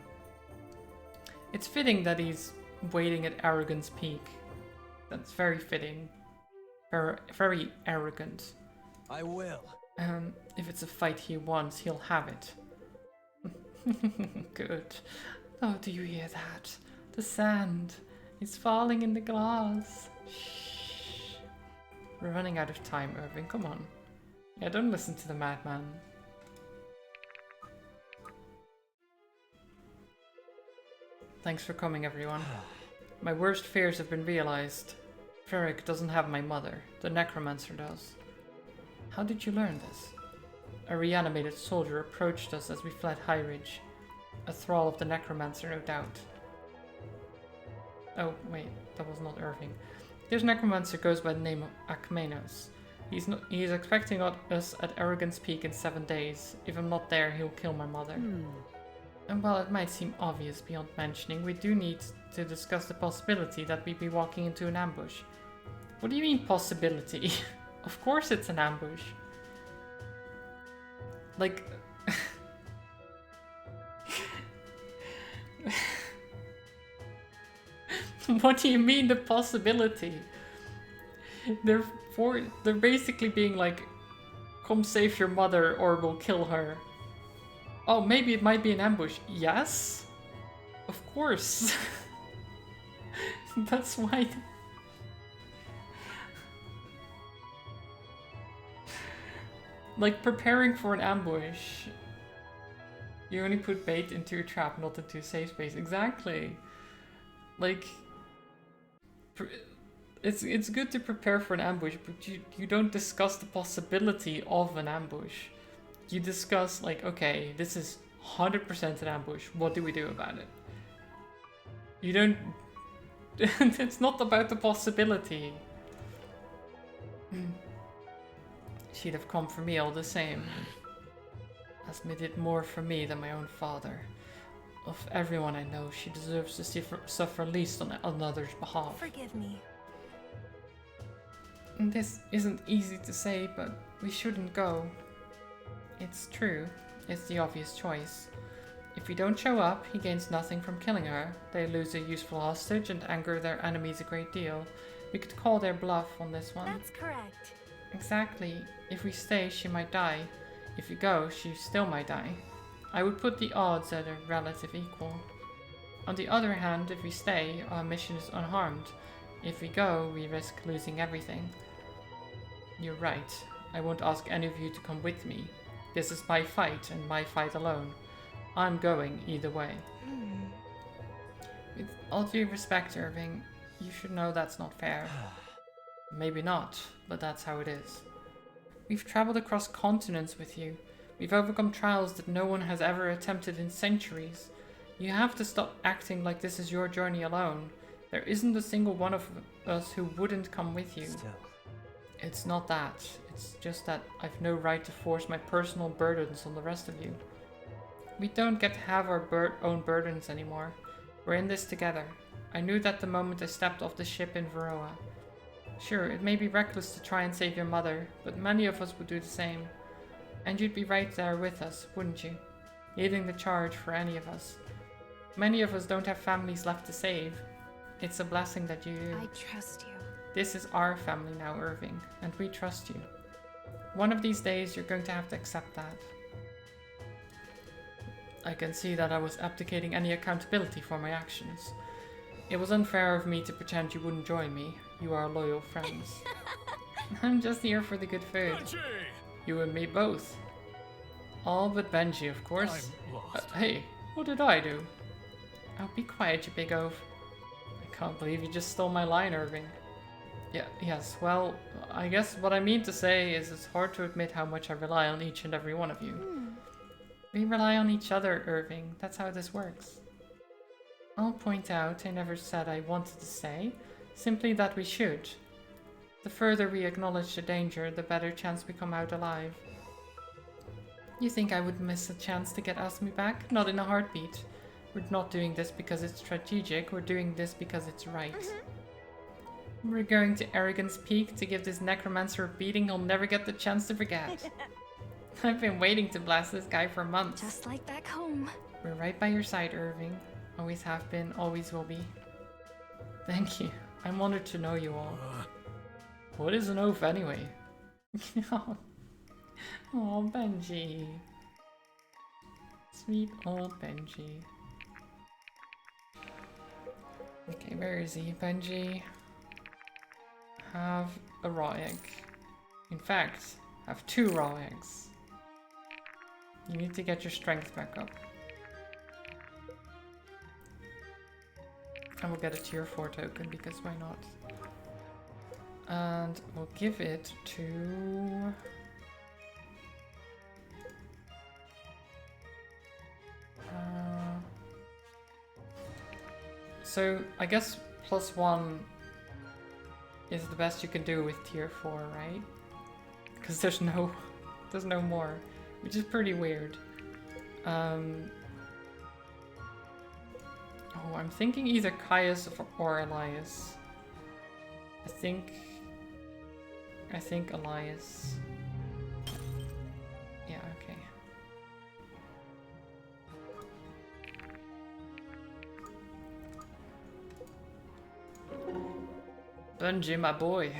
It's fitting that he's waiting at Arrogance Peak. That's very fitting. Very arrogant. I will. If it's a fight he wants, he'll have it. Good. Oh, do you hear that? The sand is falling in the glass. Shh. We're running out of time, Irving. Come on. Yeah, don't listen to the madman. Thanks for coming, everyone. My worst fears have been realized. Ferric doesn't have my mother. The necromancer does. How did you learn this? A reanimated soldier approached us as we fled High Ridge. A thrall of the necromancer, no doubt. Oh, wait, that was not Irving. This necromancer goes by the name of Akmenos. He's expecting us at Arrogance Peak in 7 days. If I'm not there, he'll kill my mother. And while it might seem obvious beyond mentioning, we do need to discuss the possibility that we'd be walking into an ambush. What do you mean, possibility? Of course it's an ambush. Like... What do you mean, the possibility? They're basically being like, come save your mother or we'll kill her. Oh, maybe it might be an ambush. Yes? Of course. That's why... Like, preparing for an ambush. You only put bait into your trap, not into a safe space. Exactly. Like... It's good to prepare for an ambush, but you don't discuss the possibility of an ambush. You discuss, like, okay, this is 100% an ambush. What do we do about it? You don't... It's not about the possibility. She'd have come for me all the same. Asmi did more for me than my own father. Of everyone I know, she deserves to suffer least on another's behalf. Forgive me. This isn't easy to say, but we shouldn't go. It's true. It's the obvious choice. If we don't show up, he gains nothing from killing her. They lose a useful hostage and anger their enemies a great deal. We could call their bluff on this one. That's correct. Exactly. If we stay, she might die. If we go, she still might die. I would put the odds at a relative equal. On the other hand, if we stay, our mission is unharmed. If we go, we risk losing everything. You're right. I won't ask any of you to come with me. This is my fight, and my fight alone. I'm going either way. With all due respect, Irving, you should know that's not fair. Maybe not, but that's how it is. We've traveled across continents with you. We've overcome trials that no one has ever attempted in centuries. You have to stop acting like this is your journey alone. There isn't a single one of us who wouldn't come with you. Still. It's not that. It's just that I've no right to force my personal burdens on the rest of you. We don't get to have our own burdens anymore. We're in this together. I knew that the moment I stepped off the ship in Varroa. Sure, it may be reckless to try and save your mother, but many of us would do the same. And you'd be right there with us, wouldn't you? Leading the charge for any of us. Many of us don't have families left to save. It's a blessing that you do. I trust you. This is our family now, Irving, and we trust you. One of these days, you're going to have to accept that. I can see that I was abdicating any accountability for my actions. It was unfair of me to pretend you wouldn't join me. You are loyal friends. I'm just here for the good food. Benji! You and me both. All but Benji, of course. I'm lost. Hey, what did I do? Oh, be quiet, you big oaf. I can't believe you just stole my line, Irving. Yes, well, I guess what I mean to say is it's hard to admit how much I rely on each and every one of you. We rely on each other, Irving. That's how this works. I'll point out I never said I wanted to say, simply that we should. The further we acknowledge the danger, the better chance we come out alive. You think I would miss a chance to get Asmi back? Not in a heartbeat. We're not doing this because it's strategic, we're doing this because it's right. We're going to Arrogance Peak to give this necromancer a beating he'll never get the chance to forget. I've been waiting to blast this guy for months. Just like back home. We're right by your side, Irving. Always have been, always will be. Thank you. I'm honored to know you all. What is an oath anyway? Oh, Benji. Sweet old Benji. Okay, where is he? Benji. Have a raw egg. In fact, have 2 raw eggs. You need to get your strength back up. And we'll get a tier 4 token because why not? And we'll give it to... so I guess +1 is the best you can do with tier 4, right? Because there's no more, which is pretty weird. Oh, I'm thinking either Caius or Elias. I think Elias. Yeah, okay. Benji, my boy.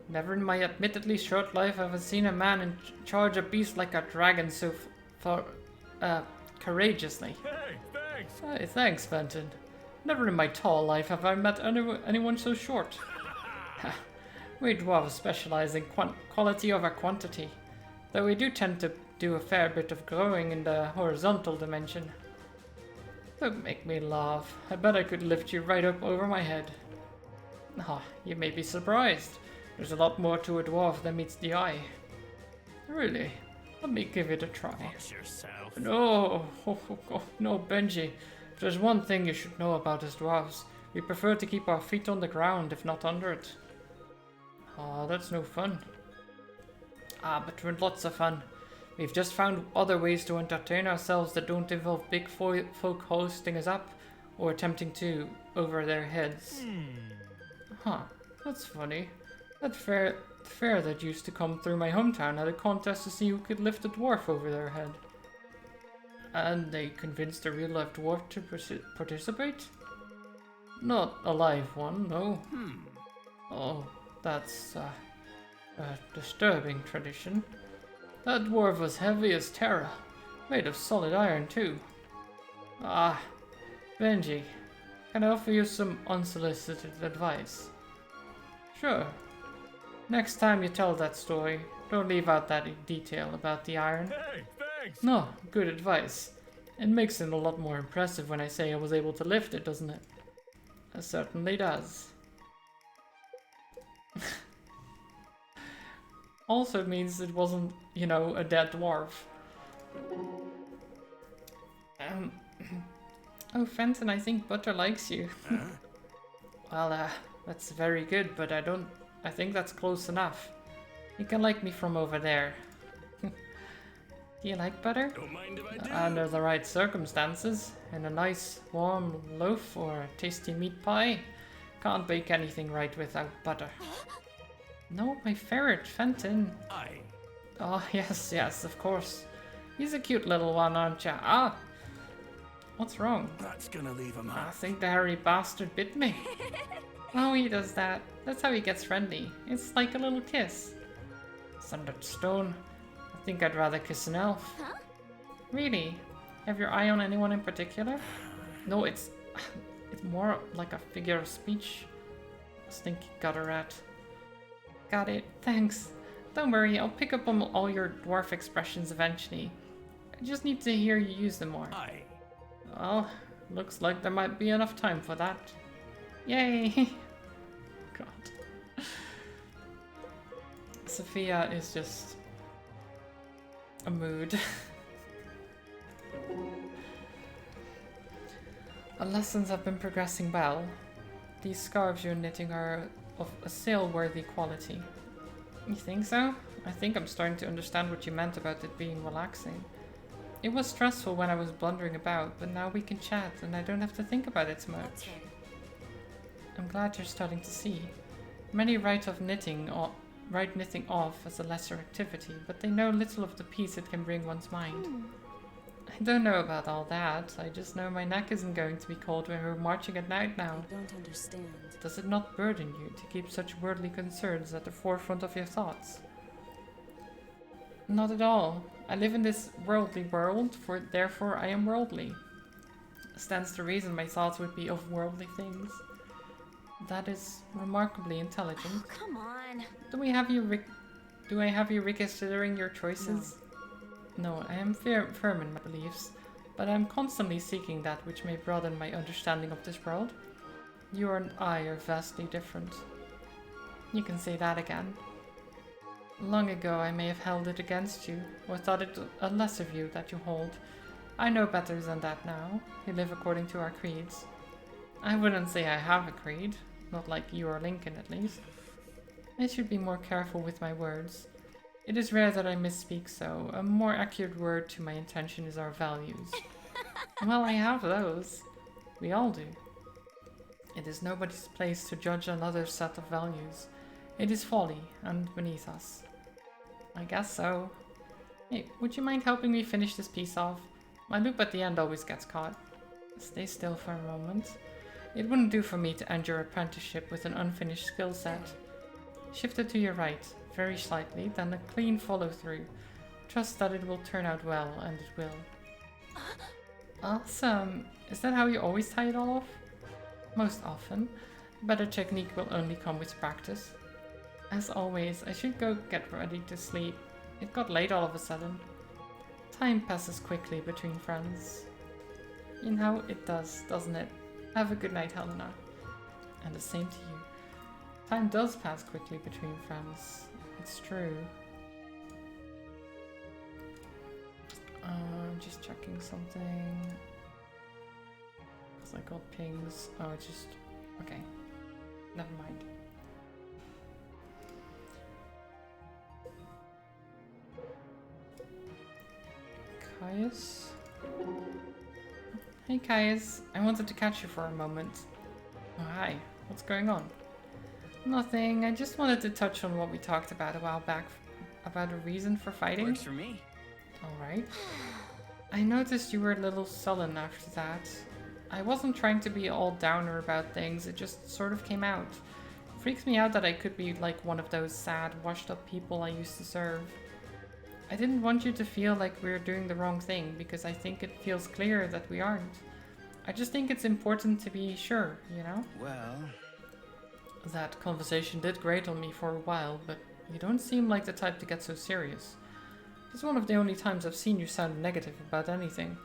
Never in my admittedly short life have I seen a man charge a beast like a dragon so courageously. Hey, thanks! Hey, thanks, Fenton. Never in my tall life have I met anyone so short. We dwarves specialize in quality over quantity, though we do tend to do a fair bit of growing in the horizontal dimension. Don't make me laugh. I bet I could lift you right up over my head. Ah, you may be surprised. There's a lot more to a dwarf than meets the eye. Really? Let me give it a try. Watch yourself. No, no, Benji. If there's one thing you should know about us dwarves, we prefer to keep our feet on the ground, if not under it. Ah, that's no fun. Ah, but we're lots of fun. We've just found other ways to entertain ourselves that don't involve big folk hosting us up or attempting to over their heads. Huh, that's funny. That fair that used to come through my hometown had a contest to see who could lift a dwarf over their head. And they convinced a real-life dwarf to participate? Not a live one, no. Oh, that's a disturbing tradition. That dwarf was heavy as terror, made of solid iron too. Ah, Benji, can I offer you some unsolicited advice? Sure. Next time you tell that story, don't leave out that detail about the iron. Hey, thanks! No, good advice. It makes it a lot more impressive when I say I was able to lift it, doesn't it? It certainly does. Also means it wasn't, you know, a dead dwarf. Oh, Fenton, I think Butter likes you. Well, that's very good, but I think that's close enough. You can like me from over there. Do you like butter? Don't mind if I do. Under the right circumstances, in a nice warm loaf or a tasty meat pie. Can't bake anything right without butter. No, my ferret, Fenton. Aye. Oh, yes, of course. He's a cute little one, aren't ya? Ah! What's wrong? That's gonna leave him I half. think the hairy bastard bit me. Oh, he does that. That's how he gets friendly. It's like a little kiss. Sundered stone. I think I'd rather kiss an elf. Huh? Really? Have your eye on anyone in particular? No, it's more like a figure of speech. Stinky gutter rat. Got it. Thanks. Don't worry, I'll pick up on all your dwarf expressions eventually. I just need to hear you use them more. Aye. Well, looks like there might be enough time for that. Yay! God. Sophia is just a mood. Our lessons have been progressing well. These scarves you're knitting are of a sale-worthy quality. You think so? I think I'm starting to understand what you meant about it being relaxing. It was stressful when I was blundering about, but now we can chat and I don't have to think about it so much. I'm glad you're starting to see. Many write knitting off as a lesser activity, but they know little of the peace it can bring one's mind. I don't know about all that. I just know my neck isn't going to be cold when we're marching at night now. I don't understand. Does it not burden you to keep such worldly concerns at the forefront of your thoughts? Not at all. I live in this worldly world, therefore I am worldly. Stands to reason my thoughts would be of worldly things. That is remarkably intelligent. Oh, come on. Do I have you reconsidering your choices? No, I am firm in my beliefs, but I am constantly seeking that which may broaden my understanding of this world. You and I are vastly different. You can say that again. Long ago I may have held it against you, or thought it a less of you that you hold. I know better than that now. We live according to our creeds. I wouldn't say I have a creed, not like you or Lincoln at least. I should be more careful with my words. It is rare that I misspeak, so a more accurate word to my intention is our values. Well, I have those. We all do. It is nobody's place to judge another set of values. It is folly, and beneath us. I guess so. Hey, would you mind helping me finish this piece off? My loop at the end always gets caught. Stay still for a moment. It wouldn't do for me to end your apprenticeship with an unfinished skill set. Shift it to your right, very slightly, then a clean follow-through. Trust that it will turn out well, and it will. Awesome! Is that how you always tie it all off? Most often. Better technique will only come with practice. As always, I should go get ready to sleep. It got late all of a sudden. Time passes quickly between friends. You know, it does, doesn't it? Have a good night, Helena. And the same to you. Time does pass quickly between friends. It's true. I'm just checking something. Because I got pings. Oh, it's just... Okay. Never mind. Caius? Hey Caius, I wanted to catch you for a moment. Oh hi, what's going on? Nothing, I just wanted to touch on what we talked about a while back about a reason for fighting. Works for me. Alright. I noticed you were a little sullen after that. I wasn't trying to be all downer about things, it just sort of came out. It freaks me out that I could be like one of those sad, washed up people I used to serve. I didn't want you to feel like we were doing the wrong thing, because I think it feels clear that we aren't. I just think it's important to be sure, you know? Well... That conversation did grate on me for a while, but you don't seem like the type to get so serious. It's one of the only times I've seen you sound negative about anything.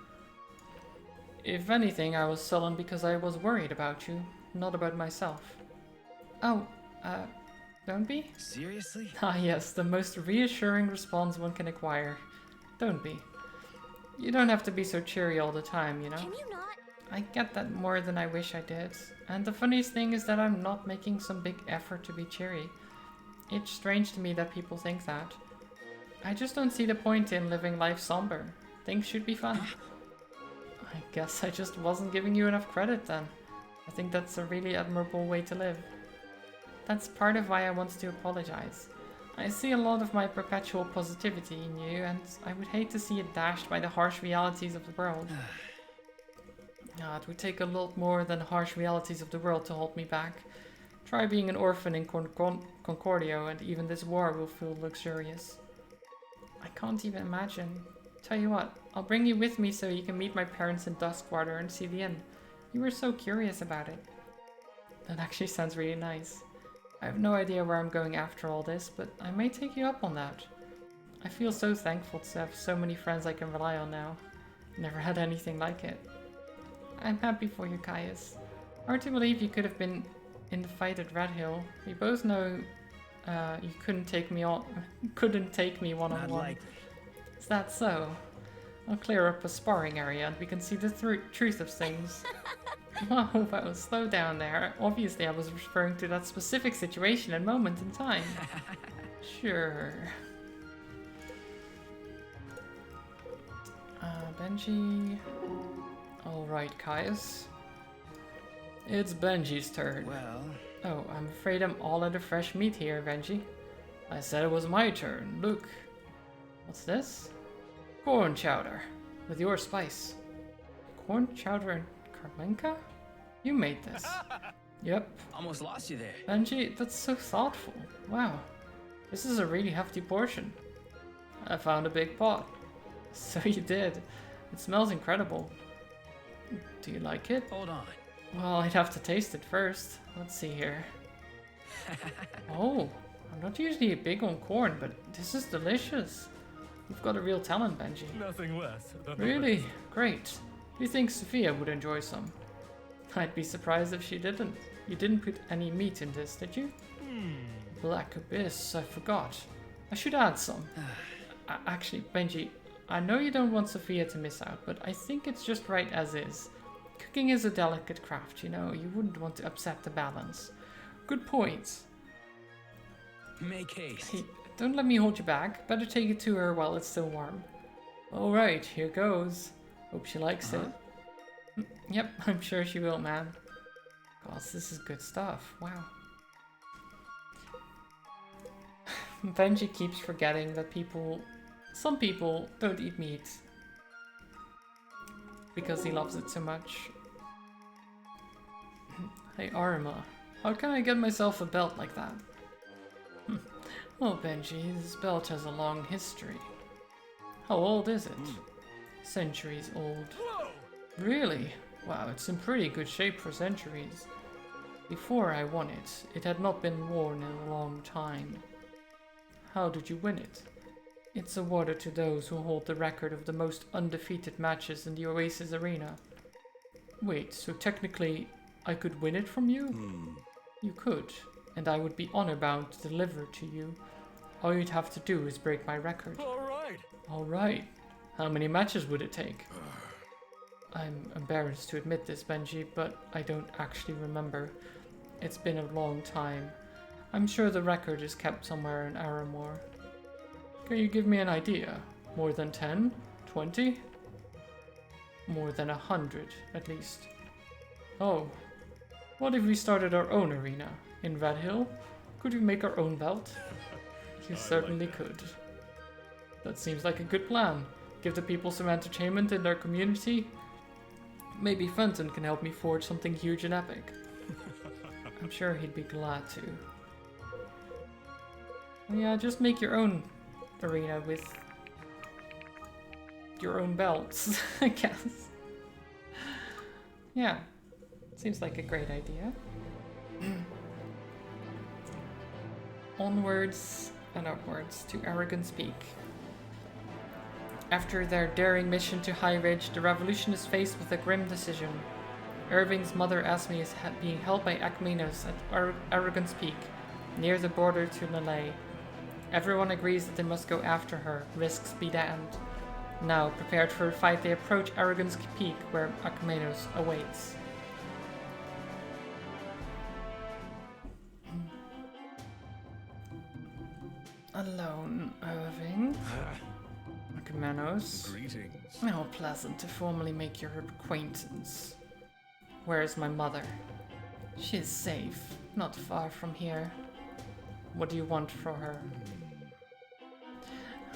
If anything, I was sullen because I was worried about you, not about myself. Oh, don't be? Seriously? Ah yes, the most reassuring response one can acquire. Don't be. You don't have to be so cheery all the time, you know? Can you not? I get that more than I wish I did. And the funniest thing is that I'm not making some big effort to be cheery. It's strange to me that people think that. I just don't see the point in living life somber. Things should be fun. I guess I just wasn't giving you enough credit then. I think that's a really admirable way to live. That's part of why I want to apologize. I see a lot of my perpetual positivity in you, and I would hate to see it dashed by the harsh realities of the world. It would take a lot more than harsh realities of the world to hold me back. Try being an orphan in Concordio, and even this war will feel luxurious. I can't even imagine. Tell you what, I'll bring you with me so you can meet my parents in Duskwater and see the inn. You were so curious about it. That actually sounds really nice. I have no idea where I'm going after all this, but I may take you up on that. I feel so thankful to have so many friends I can rely on now. Never had anything like it. I'm happy for you, Caius. Hard to believe you could have been in the fight at Red Hill. We both know you couldn't take me one-on-one. Not likely. Is that so? I'll clear up a sparring area and we can see the truth of things. Whoa, slow down there. Obviously I was referring to that specific situation and moment in time. Sure. Benji... Alright, Caius. It's Benji's turn. Well... Oh, I'm afraid I'm all out of fresh meat here, Benji. I said it was my turn. Look. What's this? Corn chowder. With your spice. Corn chowder and Karlenka? You made this. Yep. Almost lost you there. Benji, that's so thoughtful. Wow. This is a really hefty portion. I found a big pot. So you did. It smells incredible. Do you like it? Hold on. Well, I'd have to taste it first. Let's see here. Oh, I'm not usually big on corn, but this is delicious. You've got a real talent, Benji. Nothing less. Really? Great. Do you think Sophia would enjoy some? I'd be surprised if she didn't. You didn't put any meat in this, did you? Black Abyss, I forgot. I should add some. Actually, Benji, I know you don't want Sophia to miss out, but I think it's just right as is. Cooking is a delicate craft, you know. You wouldn't want to upset the balance. Good point. Make haste. Hey, don't let me hold you back. Better take it to her while it's still warm. Alright, here goes. Hope she likes it. Yep, I'm sure she will, man. Gosh, this is good stuff. Wow. Benji keeps forgetting that some people don't eat meat because he loves it so much. Hey Arima, how can I get myself a belt like that? Well, Benji, this belt has a long history. How old is it? Centuries old. Really? Wow, it's in pretty good shape for centuries. Before I won it, it had not been worn in a long time. How did you win it? It's awarded to those who hold the record of the most undefeated matches in the Oasis arena. Wait, so technically I could win it from you? You could, and I would be honor-bound to deliver it to you. All you'd have to do is break my record. Alright. How many matches would it take? I'm embarrassed to admit this, Benji, but I don't actually remember. It's been a long time. I'm sure the record is kept somewhere in Aramore. Can you give me an idea? More than 10? 20? More than 100, at least. Oh. What if we started our own arena? In Red Hill? Could we make our own belt? You certainly could. That seems like a good plan. Give the people some entertainment in their community. Maybe Fenton can help me forge something huge and epic. I'm sure he'd be glad to. Yeah, just make your own arena with your own belts, I guess. Yeah, seems like a great idea. Onwards and upwards to Arrogance Peak. After their daring mission to High Ridge, the revolution is faced with a grim decision. Irving's mother Esme is being held by Akmenos at Arrogance Peak, near the border to Lele. Everyone agrees that they must go after her, risks be damned. Now, prepared for a fight, they approach Arrogance Peak, where Akmenos awaits. Alone, Irving. Akmenos. Greetings. How pleasant to formally make your acquaintance. Where is my mother? She is safe, not far from here. What do you want from her?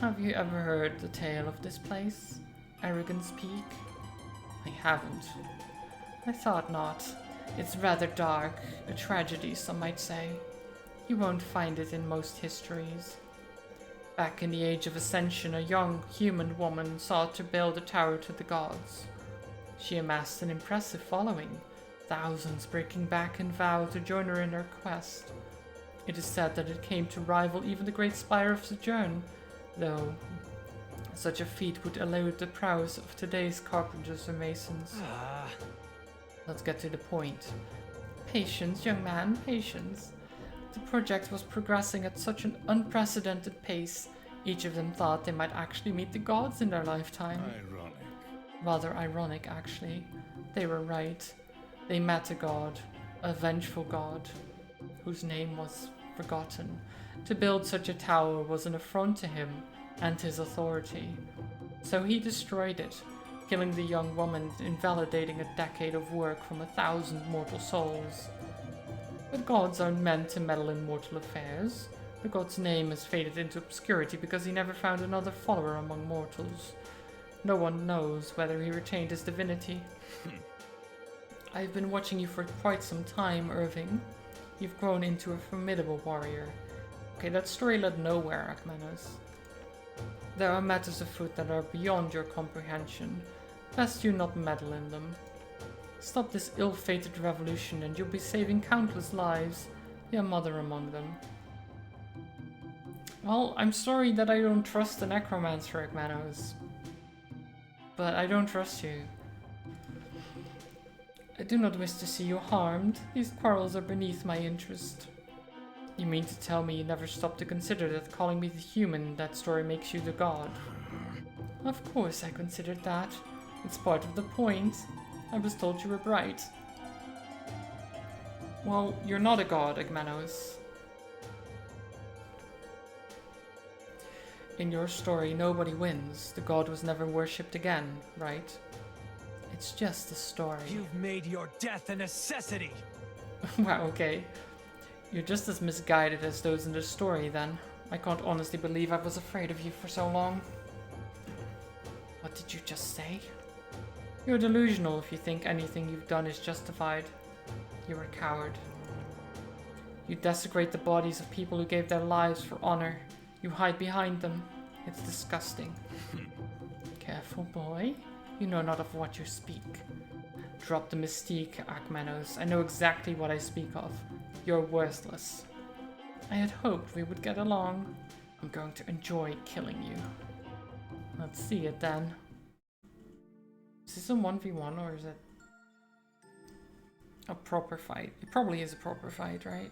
Have you ever heard the tale of this place? Arrogance Peak? I haven't. I thought not. It's rather dark, a tragedy, some might say. You won't find it in most histories. Back in the Age of Ascension, a young human woman sought to build a tower to the gods. She amassed an impressive following, thousands breaking back in vow to join her in her quest. It is said that it came to rival even the great Spire of Sojourn, though such a feat would elude the prowess of today's carpenters or masons. Let's get to the point. Patience, young man, patience. The project was progressing at such an unprecedented pace, each of them thought they might actually meet the gods in their lifetime. Ironic. Rather ironic, actually. They were right. They met a god, a vengeful god, whose name was forgotten. To build such a tower was an affront to him and his authority. So he destroyed it, killing the young woman, invalidating a decade of work from 1,000 mortal souls. But gods aren't meant to meddle in mortal affairs. The god's name has faded into obscurity because he never found another follower among mortals. No one knows whether he retained his divinity. I've been watching you for quite some time, Irving. You've grown into a formidable warrior. Okay, that story led nowhere, Akmenos. There are matters afoot that are beyond your comprehension. Best you not meddle in them. Stop this ill-fated revolution and you'll be saving countless lives, your mother among them. Well, I'm sorry that I don't trust the necromancer, Ekmanos. But I don't trust you. I do not wish to see you harmed. These quarrels are beneath my interest. You mean to tell me you never stopped to consider that calling me the human, that story makes you the god? Of course I considered that. It's part of the point. I was told you were bright. Well, you're not a god, Ekmanos. In your story, nobody wins. The god was never worshipped again, right? It's just a story. You've made your death a necessity. Wow, okay. You're just as misguided as those in the story, then. I can't honestly believe I was afraid of you for so long. What did you just say? You're delusional if you think anything you've done is justified. You're a coward. You desecrate the bodies of people who gave their lives for honor. You hide behind them. It's disgusting. Careful, boy. You know not of what you speak. Drop the mystique, Ekmanos. I know exactly what I speak of. You're worthless. I had hoped we would get along. I'm going to enjoy killing you. Let's see it then. Is this a 1v1 or is it a proper fight? It probably is a proper fight, right?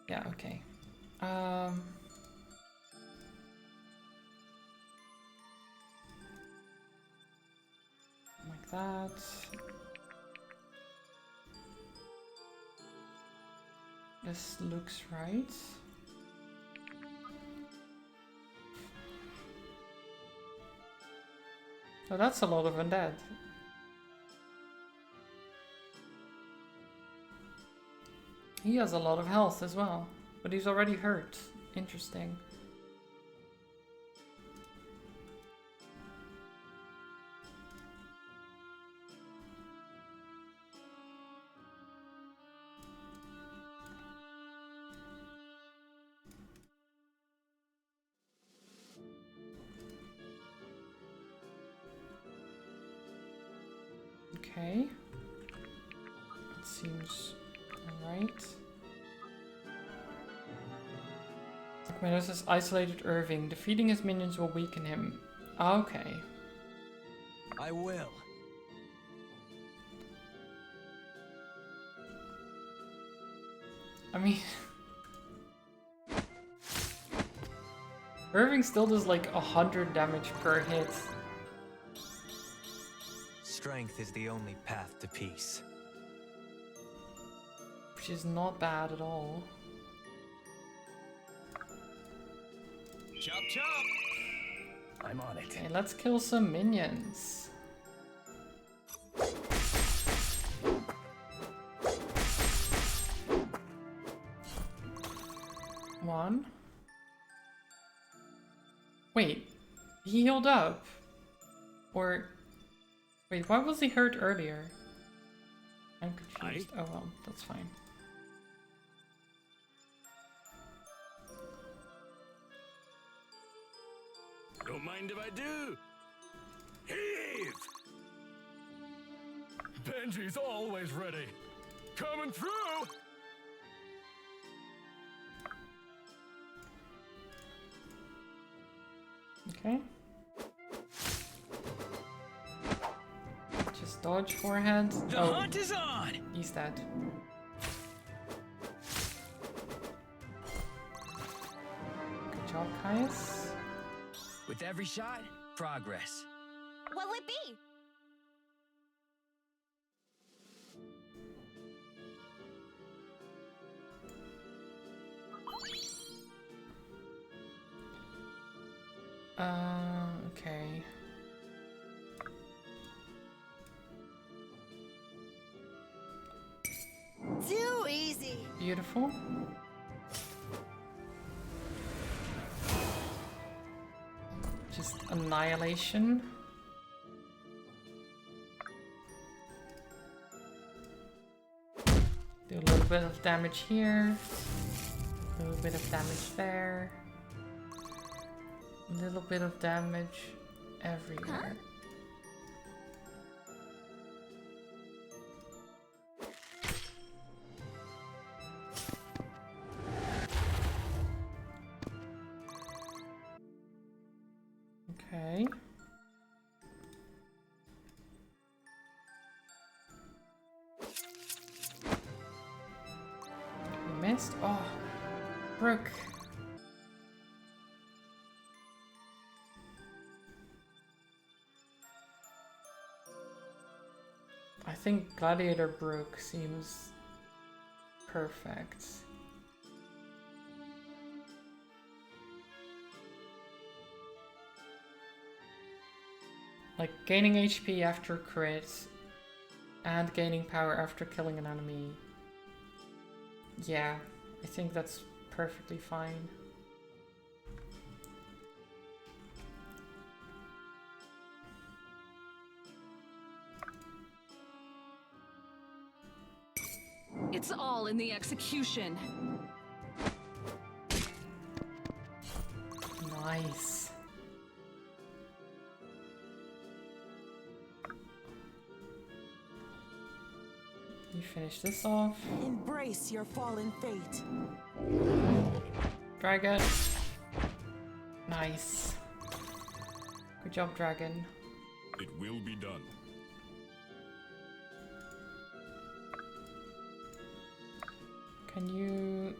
Yeah, okay. Like that. This looks right. Oh, that's a lot of undead. He has a lot of health as well, but he's already hurt. Interesting. Okay. That seems alright. Ekmanos has isolated Irving. Defeating his minions will weaken him. Okay. I will. I mean... Irving still does like 100 damage per hit. Strength is the only path to peace. Which is not bad at all. Chop chop! I'm on it. Okay, let's kill some minions. One. Wait, he healed up? Or... Wait, why was he hurt earlier? I'm confused. Oh well, that's fine. Don't mind if I do. Heave! Benji's always ready. Coming through! Okay. Just dodge forehead. The Oh, hunt is on! he's dead. Good job, Caius. With every shot, progress. What'll it be? Okay. Too easy. Beautiful. Just annihilation. Do a little bit of damage here. A little bit of damage there. A little bit of damage everywhere. Okay. We missed. Oh, Brooke. I think Gladiator Brook seems perfect. Like gaining HP after crit and gaining power after killing an enemy. Yeah, I think that's perfectly fine. It's all in the execution. Nice. You finish this off. Embrace your fallen fate. Dragon. Nice. Good job, dragon. It will be done. Can you...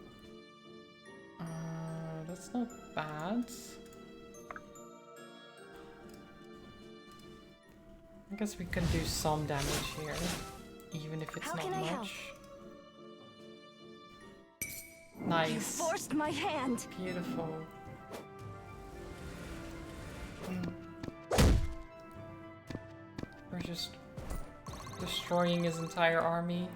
that's not bad. I guess we can do some damage here, even if it's not much. Nice. You forced my hand. Beautiful. We're just destroying his entire army.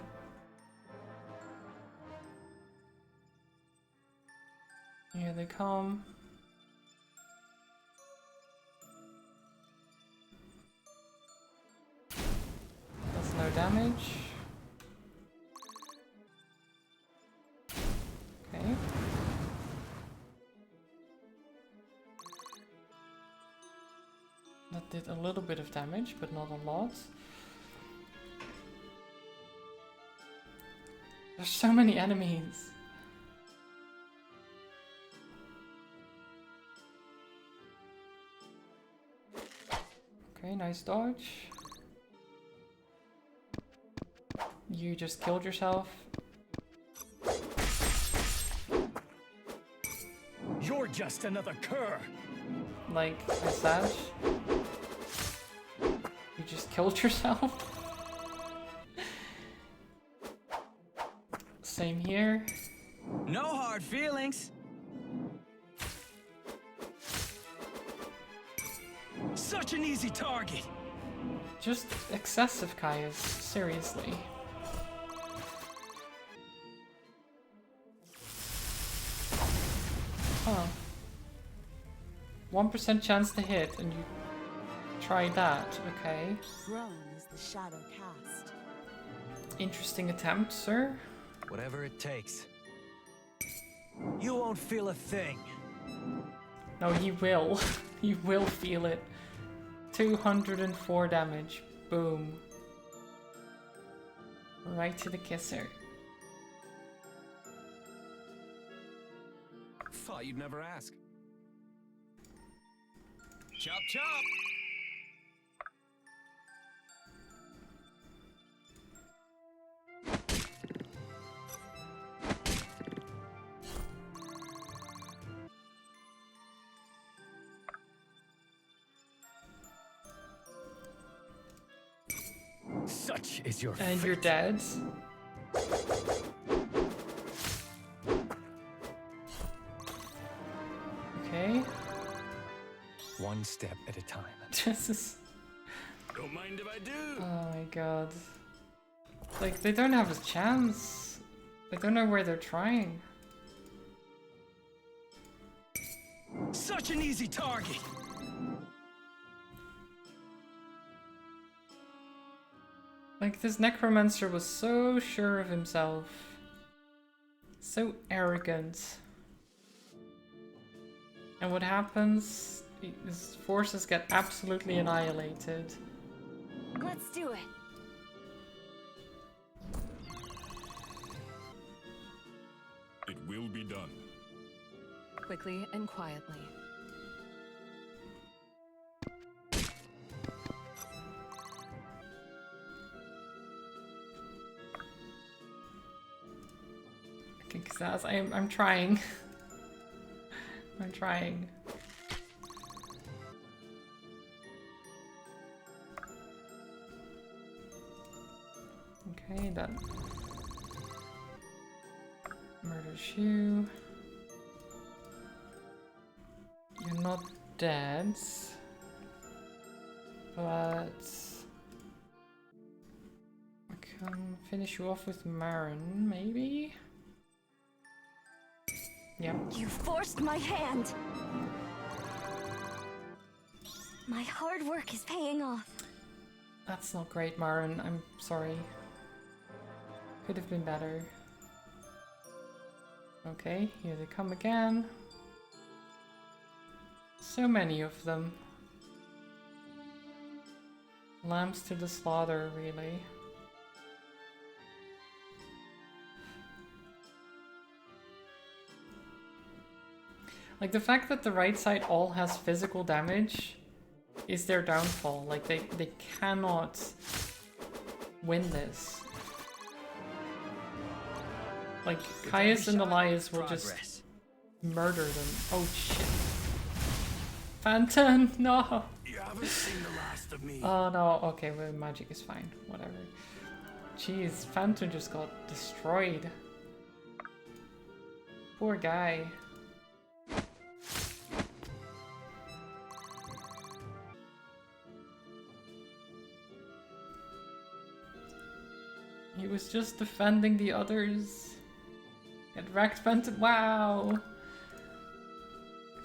Here they come. That's no damage. Okay. That did a little bit of damage, but not a lot. There's so many enemies. Okay, nice dodge. You just killed yourself. You're just another cur. Like a Sag. You just killed yourself. Same here. No hard feelings. Such an easy target. Just excessive, Caius. Seriously. Huh. 1% chance to hit, and you try that. Okay. Grown is the shadow cast. Interesting attempt, sir. Whatever it takes. You won't feel a thing. No, he will. He will feel it. 204 damage. Boom. Right to the kisser. Thought you'd never ask. Chop chop! Such is your And fate. you're dead. Okay. One step at a time. This is... Don't mind if I do. Oh my god. Like, they don't have a chance. They don't know where they're trying. Such an easy target. Like, this necromancer was so sure of himself. So arrogant. And what happens? His forces get absolutely annihilated. Let's do it. It will be done. Quickly and quietly. Okay, Kazaz, I'm trying. I'm trying. Okay, that murders you. You're not dead, but I can finish you off with Marin, maybe? Yep. You forced my hand. My hard work is paying off. That's not great, Marin. I'm sorry. Could have been better. Okay, here they come again. So many of them. Lambs to the slaughter, really. Like, the fact that the right side all has physical damage is their downfall. Like, they cannot win this. Like, Caius and Elias will just murder them. Oh shit. Phantom, no! You haven't seen the last of me. Oh no, okay, well, magic is fine. Whatever. Jeez, Phantom just got destroyed. Poor guy. He was just defending the others. Get wrecked, Fenton. Wow!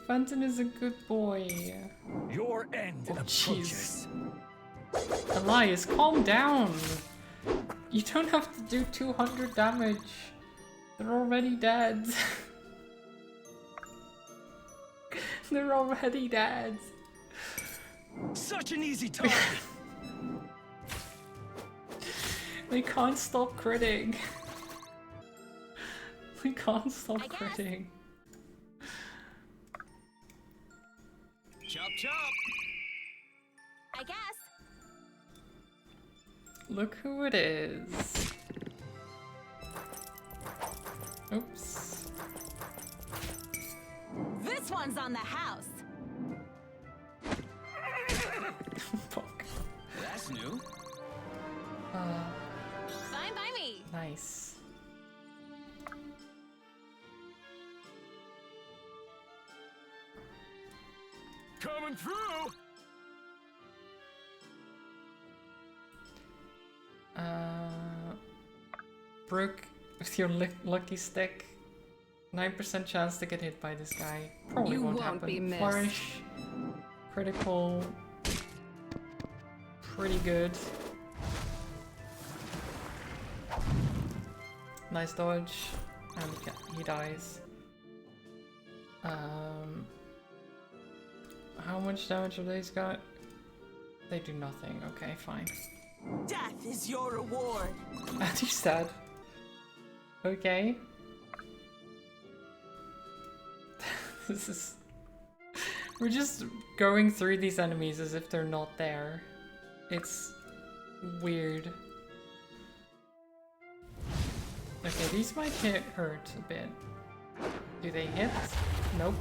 Fenton is a good boy. Your end Oh, approaches. jeez. Elias, calm down! You don't have to do 200 damage. They're already dead. They're already dead. Such an easy target. They can't stop critting. They can't stop critting. Chop chop. I guess. Look who it is. Oops. This one's on the house. Fuck. That's new. Fine by me. Nice. Coming through. Brooke, with your lucky stick, 9% chance to get hit by this guy. Probably You won't won't happen. be missed. Flourish, critical, pretty good. Nice dodge, and he dies. How much damage have these got? They do nothing. Okay, fine. Death is your reward. And he's dead. Okay. This is... We're just going through these enemies as if they're not there. It's weird. Okay, these might hurt a bit. Do they hit? Nope.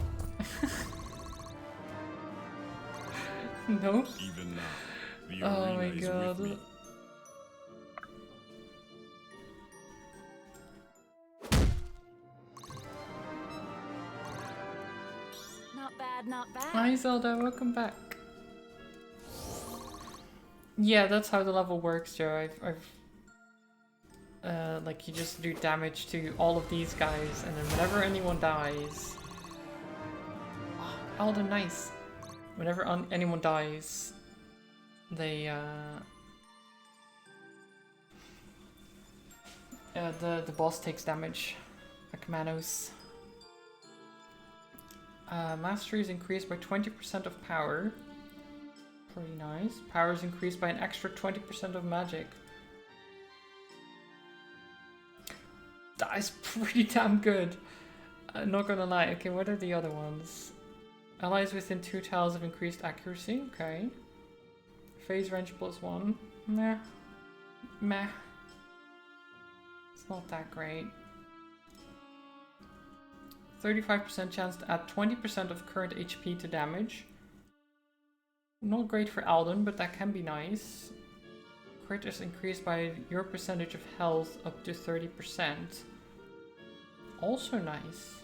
Nope. Even now, the Oh arena my is god. with me. Not bad, not bad. Hi Zelda, welcome back. Yeah, that's how the level works, Joe. Like you just do damage to all of these guys, and then whenever anyone dies... Oh, Alden, nice! Whenever anyone dies, they, the boss takes damage, like Manos. Mastery is increased by 20% of power. Pretty nice. Power is increased by an extra 20% of magic. That is pretty damn good. Not gonna lie. Okay, what are the other ones? Allies within 2 tiles have increased accuracy. Okay. Phase range +1. Meh. Meh. It's not that great. 35% chance to add 20% of current HP to damage. Not great for Alden, but that can be nice. Crit is increased by your percentage of health up to 30%. Also nice.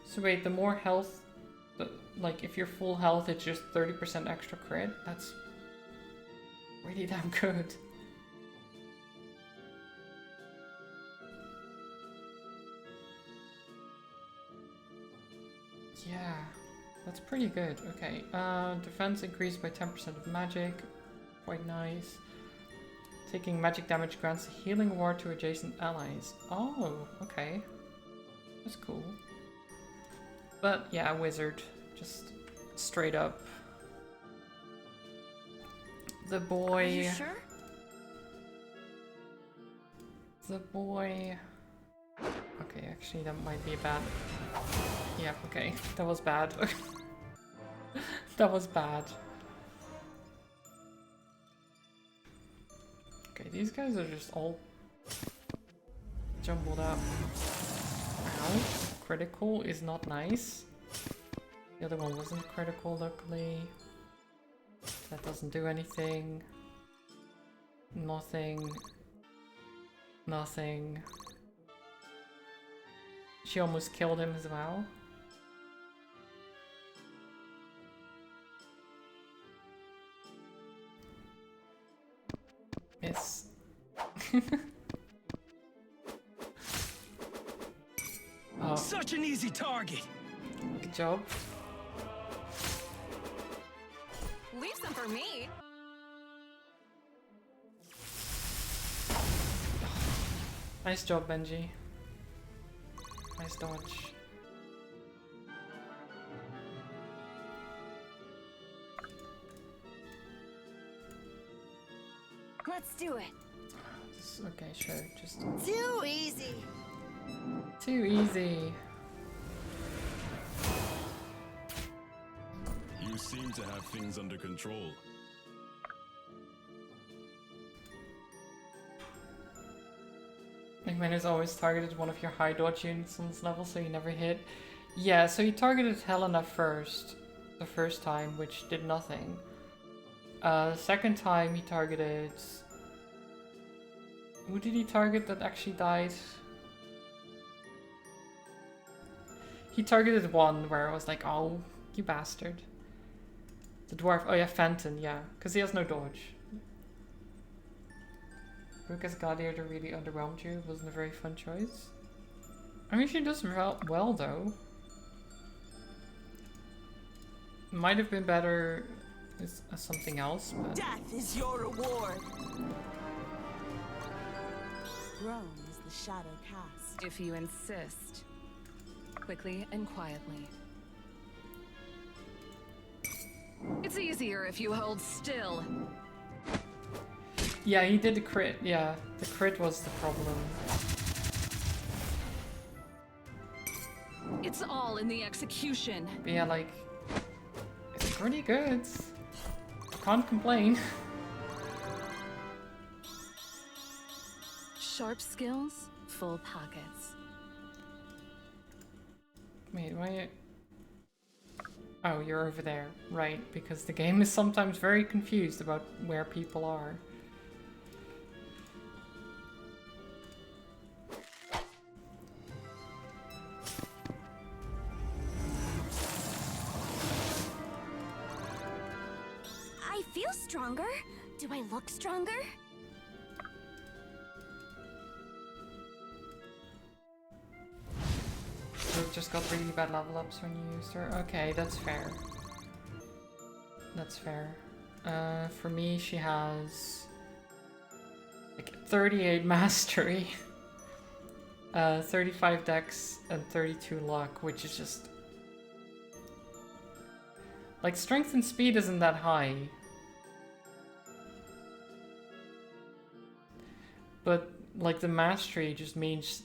So wait, the more health, like if you're full health, it's just 30% extra crit? That's really damn good. Yeah, that's pretty good. Okay, defense increased by 10% of magic. Quite nice. Taking magic damage grants a healing ward to adjacent allies. Oh, okay. That's cool. But yeah, wizard. Just straight up. The boy... Are you sure? The boy... Okay, actually that might be a bad... Yeah, okay. That was bad. That was bad. Okay, these guys are just all jumbled up. Ow. Critical is not nice. The other one wasn't critical, luckily. That doesn't do anything. Nothing. Nothing. She almost killed him as well. Miss. Oh, Such an easy target. good job. Leave some for me. Nice job, Benji. Nice dodge. Let's do it. Okay, sure. Just Too easy. too easy. You seem to have things under control. Eggman has always targeted one of your high dodge units on this level, so you never hit. Yeah, so he targeted Helena first, the first time, which did nothing. The second time he targeted... Who did he target that actually died? He targeted one where I was like, oh, you bastard. The dwarf, oh yeah, Fenton, yeah, because he has no dodge. Lucas Gladiator really underwhelmed you. It wasn't a very fun choice. I mean, she does well though. Might have been better as something else, but... Death is your reward. Grown is the shadow cast. If you insist. Quickly and quietly. It's easier if you hold still. Yeah, he did the crit. Yeah, the crit was the problem. It's all in the execution. But yeah, like, it's pretty good. Can't complain. Sharp skills, full pockets. Wait, why? Oh, you're over there. Right, because the game is sometimes very confused about where people are. I feel stronger. Do I look stronger? Brooke just got really bad level ups when you used her. Okay, that's fair. That's fair. For me, she has like 38 mastery. 35 dex and 32 luck, which is just... Like, strength and speed isn't that high. But, like, the mastery just means...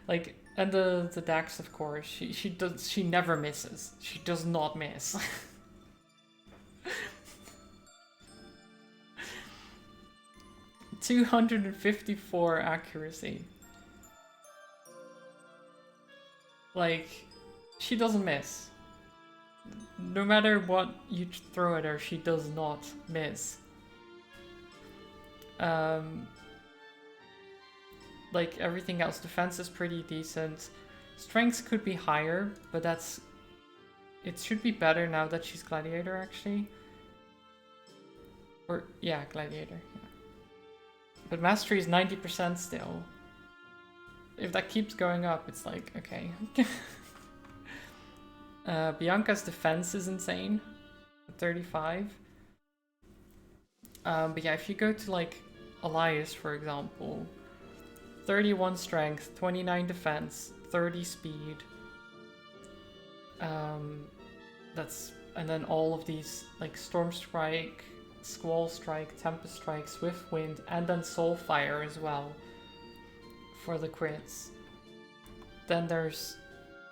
like, and the dex, of course, she never misses. She does not miss. 254 accuracy. Like, she doesn't miss. No matter what you throw at her, she does not miss. Like, everything else, defense is pretty decent. Strength could be higher, but that's... It should be better now that she's Gladiator, actually. Or, yeah, Gladiator, yeah. But Mastery is 90% still. If that keeps going up, it's like, okay. Bianca's defense is insane. 35. But yeah, if you go to, like, Elias, for example... 31 strength, 29 defense, 30 speed. That's... And then all of these, like, Storm Strike... Squall Strike, Tempest Strike, Swift Wind, and then Soul Fire as well for the crits. Then there's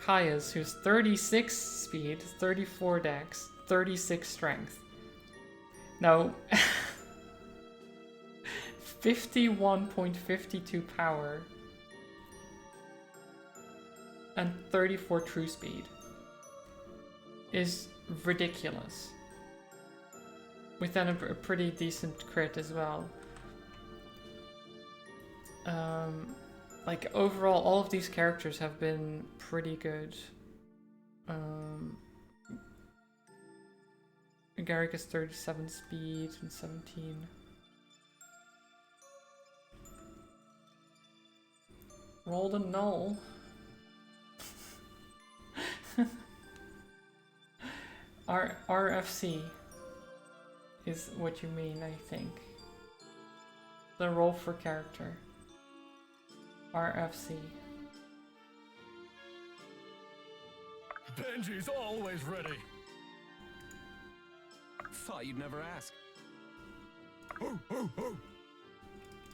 Kaya's, who's 36 speed, 34 dex, 36 strength. Now, 51.52 power, and 34 true speed is ridiculous. With then a pretty decent crit as well. Like, overall, all of these characters have been pretty good. Garrick is 37 speed and 17. Rolled a null. RFC. Is what you mean, I think. The roll for character. RFC. Benji's always ready. Thought you'd never ask.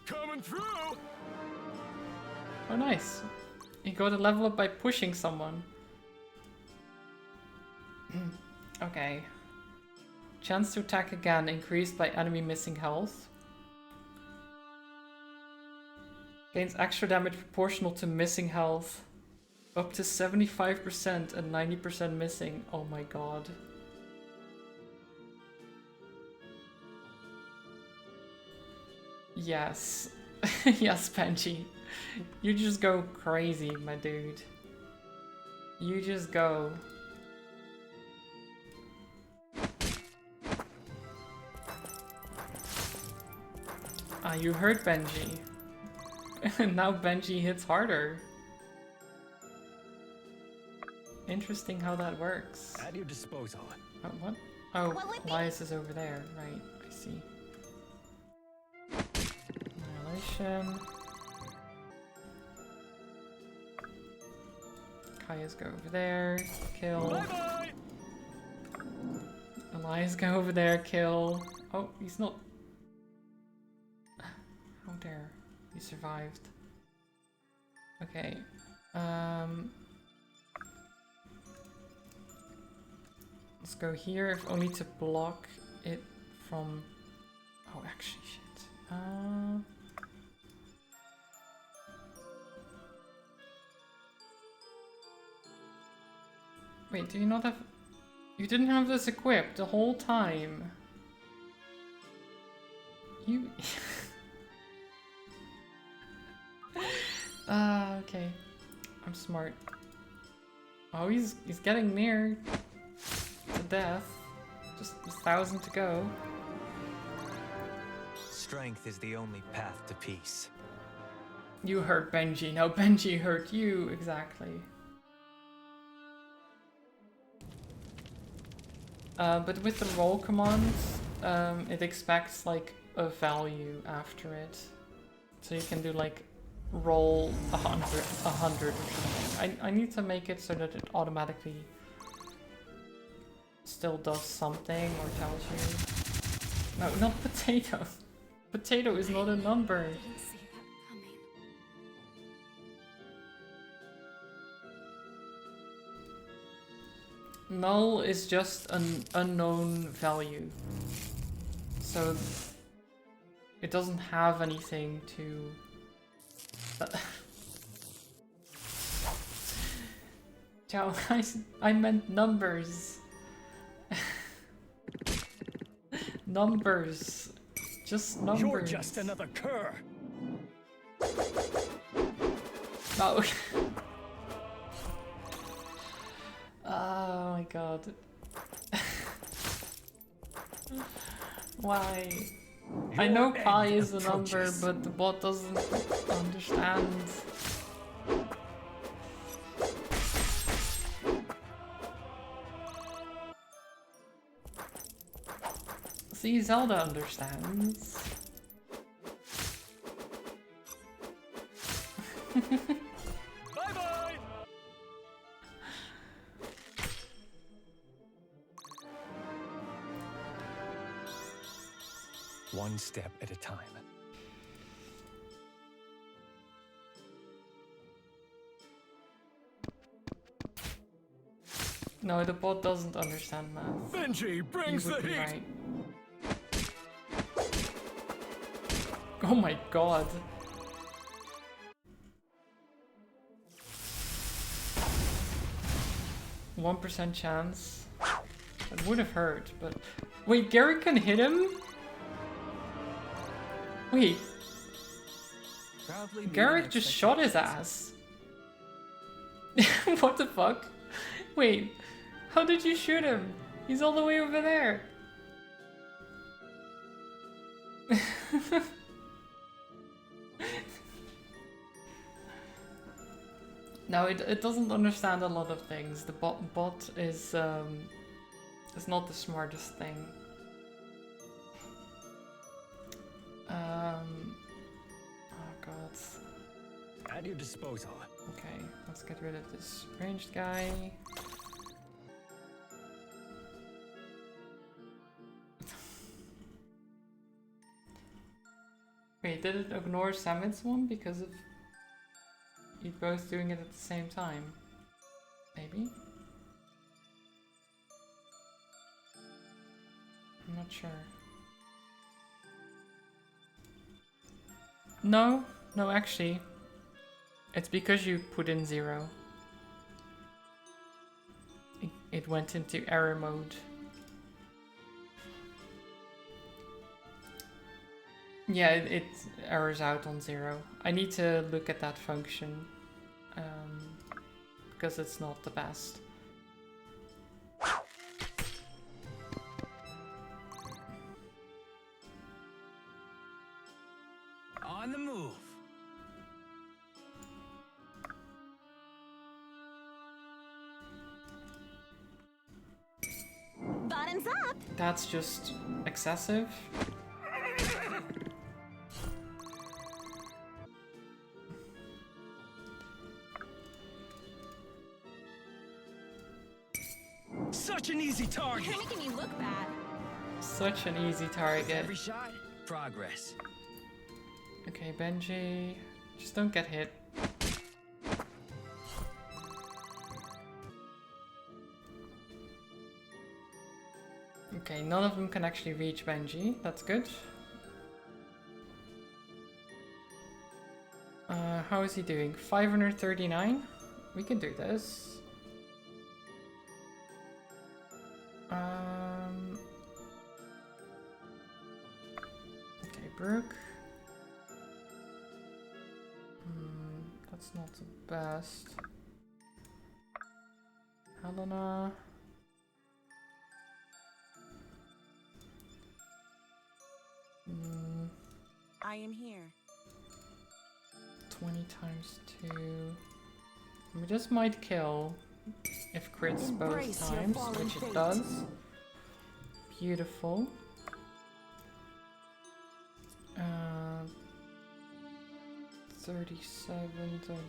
Coming through! Oh, nice. You got a level up by pushing someone. Okay. Chance to attack again increased by enemy missing health. Gains extra damage proportional to missing health. Up to 75% and 90% missing. Oh my god. Yes. Yes, Benji. You just go crazy, my dude. You just go. Ah, you hurt Benji. And now Benji hits harder. Interesting how that works. At your disposal. Oh, what? Oh, Elias is over there. Right, I see. Annihilation. Kaya's go over there. Kill. Bye-bye! Elias go over there. Kill. Oh, he's not... How dare. He survived. Okay. Let's go here, if only to block it from... Oh, actually, shit. Wait, do you not have... You didn't have this equipped the whole time. You... Okay. I'm smart. Oh, he's getting near to death. Just 1,000 to go. Strength is the only path to peace. You hurt Benji. Now Benji hurt you. Exactly. But with the roll commands, it expects like a value after it. So you can do like roll 100 or something. I need to make it so that it automatically still does something or tells you. No, not potato. Potato is not a number. Didn't see that coming. Null is just an unknown value. So it doesn't have anything to... Ciao, I meant numbers. Numbers. Just numbers. You're just another cur. Oh. Oh my god. Why? I know pi is a number, but the bot doesn't understand. See, Zelda understands. Bye-bye! One step at a time. No, the bot doesn't understand math. Benji You brings the would be heat! right. Oh my god. %1 chance. It would have hurt, but... Wait, Garrett can hit him? Wait, Proudly meeting Garrett just shot his ass. What the fuck? Wait, how did you shoot him? He's all the way over there. No, it doesn't understand a lot of things. The bot is not the smartest thing. Oh god. At your disposal. Okay, let's get rid of this ranged guy. Wait, did it ignore Samit's one because of you both doing it at the same time? Maybe? I'm not sure. No, no, actually. It's because you put in 0. It went into error mode. Yeah, it errors out on 0. I need to look at that function. Because it's not the best. On the move. Bottoms up. That's just excessive. Such an easy target. You're making me look bad. Such an easy target. Every shot, progress. Okay, Benji. Just don't get hit. Okay, none of them can actually reach Benji. That's good. How is he doing? 539? We can do this. Okay, Brooke. That's not the best. Helena. I am here. 20 times 2. I mean, this might kill if crits both Embrace your times, fallen which it fate. does. Beautiful. 37, 31.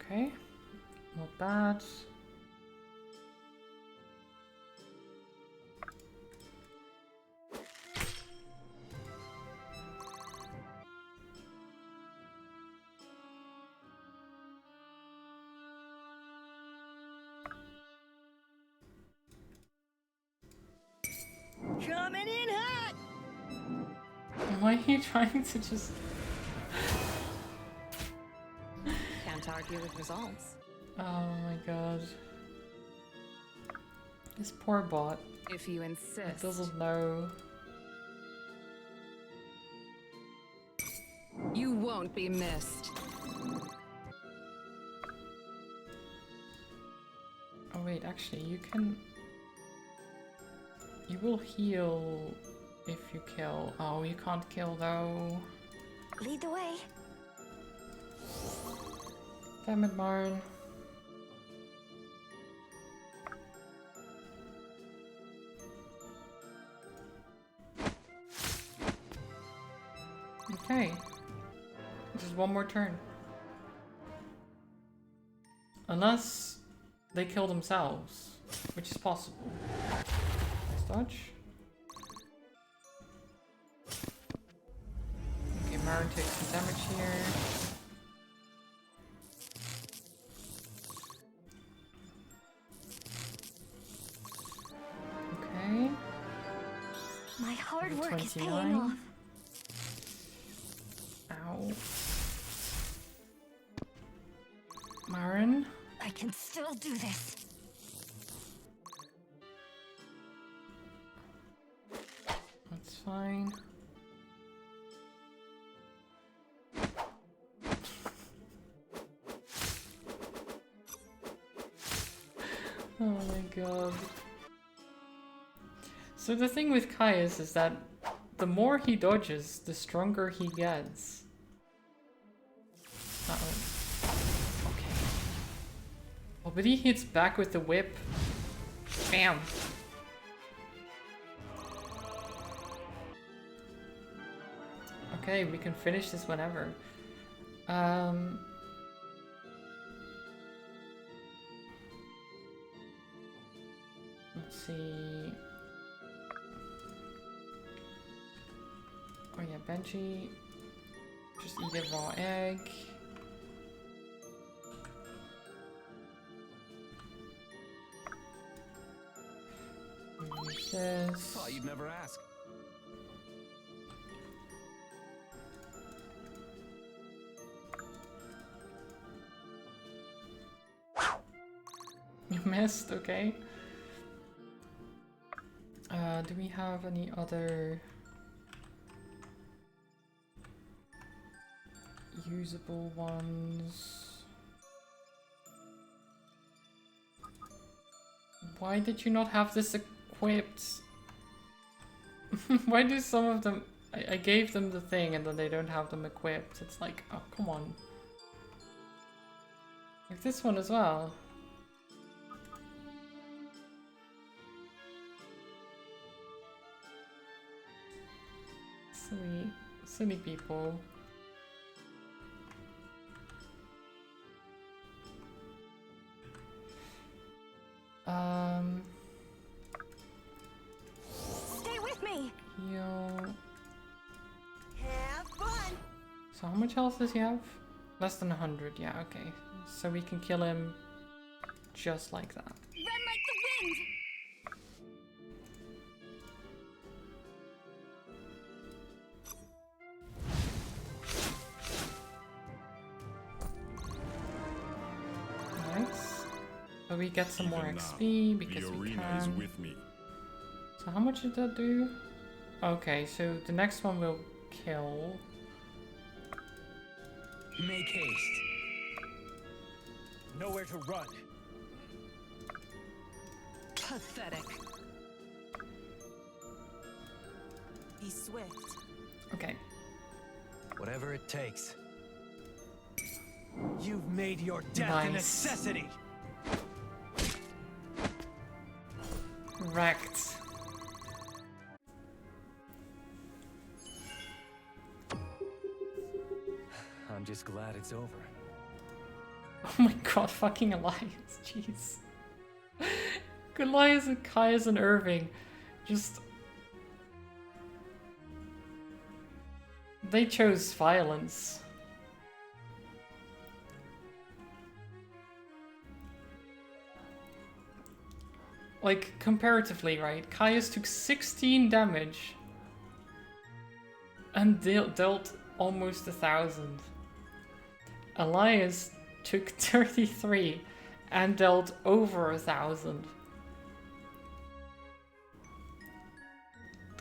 Okay, not bad. Coming in hot! Why are you trying to just... Can't argue with results. Oh my god. This poor bot. If you It insist. doesn't know. You won't be missed. Oh wait, actually you can... You will heal if you kill. Oh, you can't kill though. Lead the way. Damn it, Marn. Okay. Just one more turn. Unless they kill themselves, which is possible. Nice dodge. Okay, Marin takes some damage here. Okay. My hard work is 29. paying off. Ow. Marin? I can still do this. That's fine. Oh my god. So the thing with Caius is that the more he dodges, the stronger he gets. Uh-oh. Okay. Oh, but he hits back with the whip. Bam! Okay, we can finish this whenever. Let's see. Oh yeah, Benji. Just eat a raw egg. Use this. Thought you'd never ask. You missed, okay. Do we have any other usable ones? Why did you not have this equipped? Why do some of them... I gave them the thing and then they don't have them equipped. It's like, oh, come on. Like this one as well. Silly people. Stay with me. Heal. Have fun. So how much health does he have? Less than 100, yeah, okay. So we can kill him just like that. Run like the wind! Nice. But we get some more Even now, XP because the we arena is can. with me. So how much did that do? Okay, so the next one will kill. Make haste. Nowhere to run. Pathetic. Be swift. Okay. Whatever it takes. You've made your death a Nice. necessity. wrecked. I'm just glad it's over. Oh my god, fucking Elias, jeez. Elias and Caius and Irving, just... They chose violence. Like, comparatively, right? Caius took 16 damage and dealt almost 1,000. Elias took 33 and dealt over 1,000.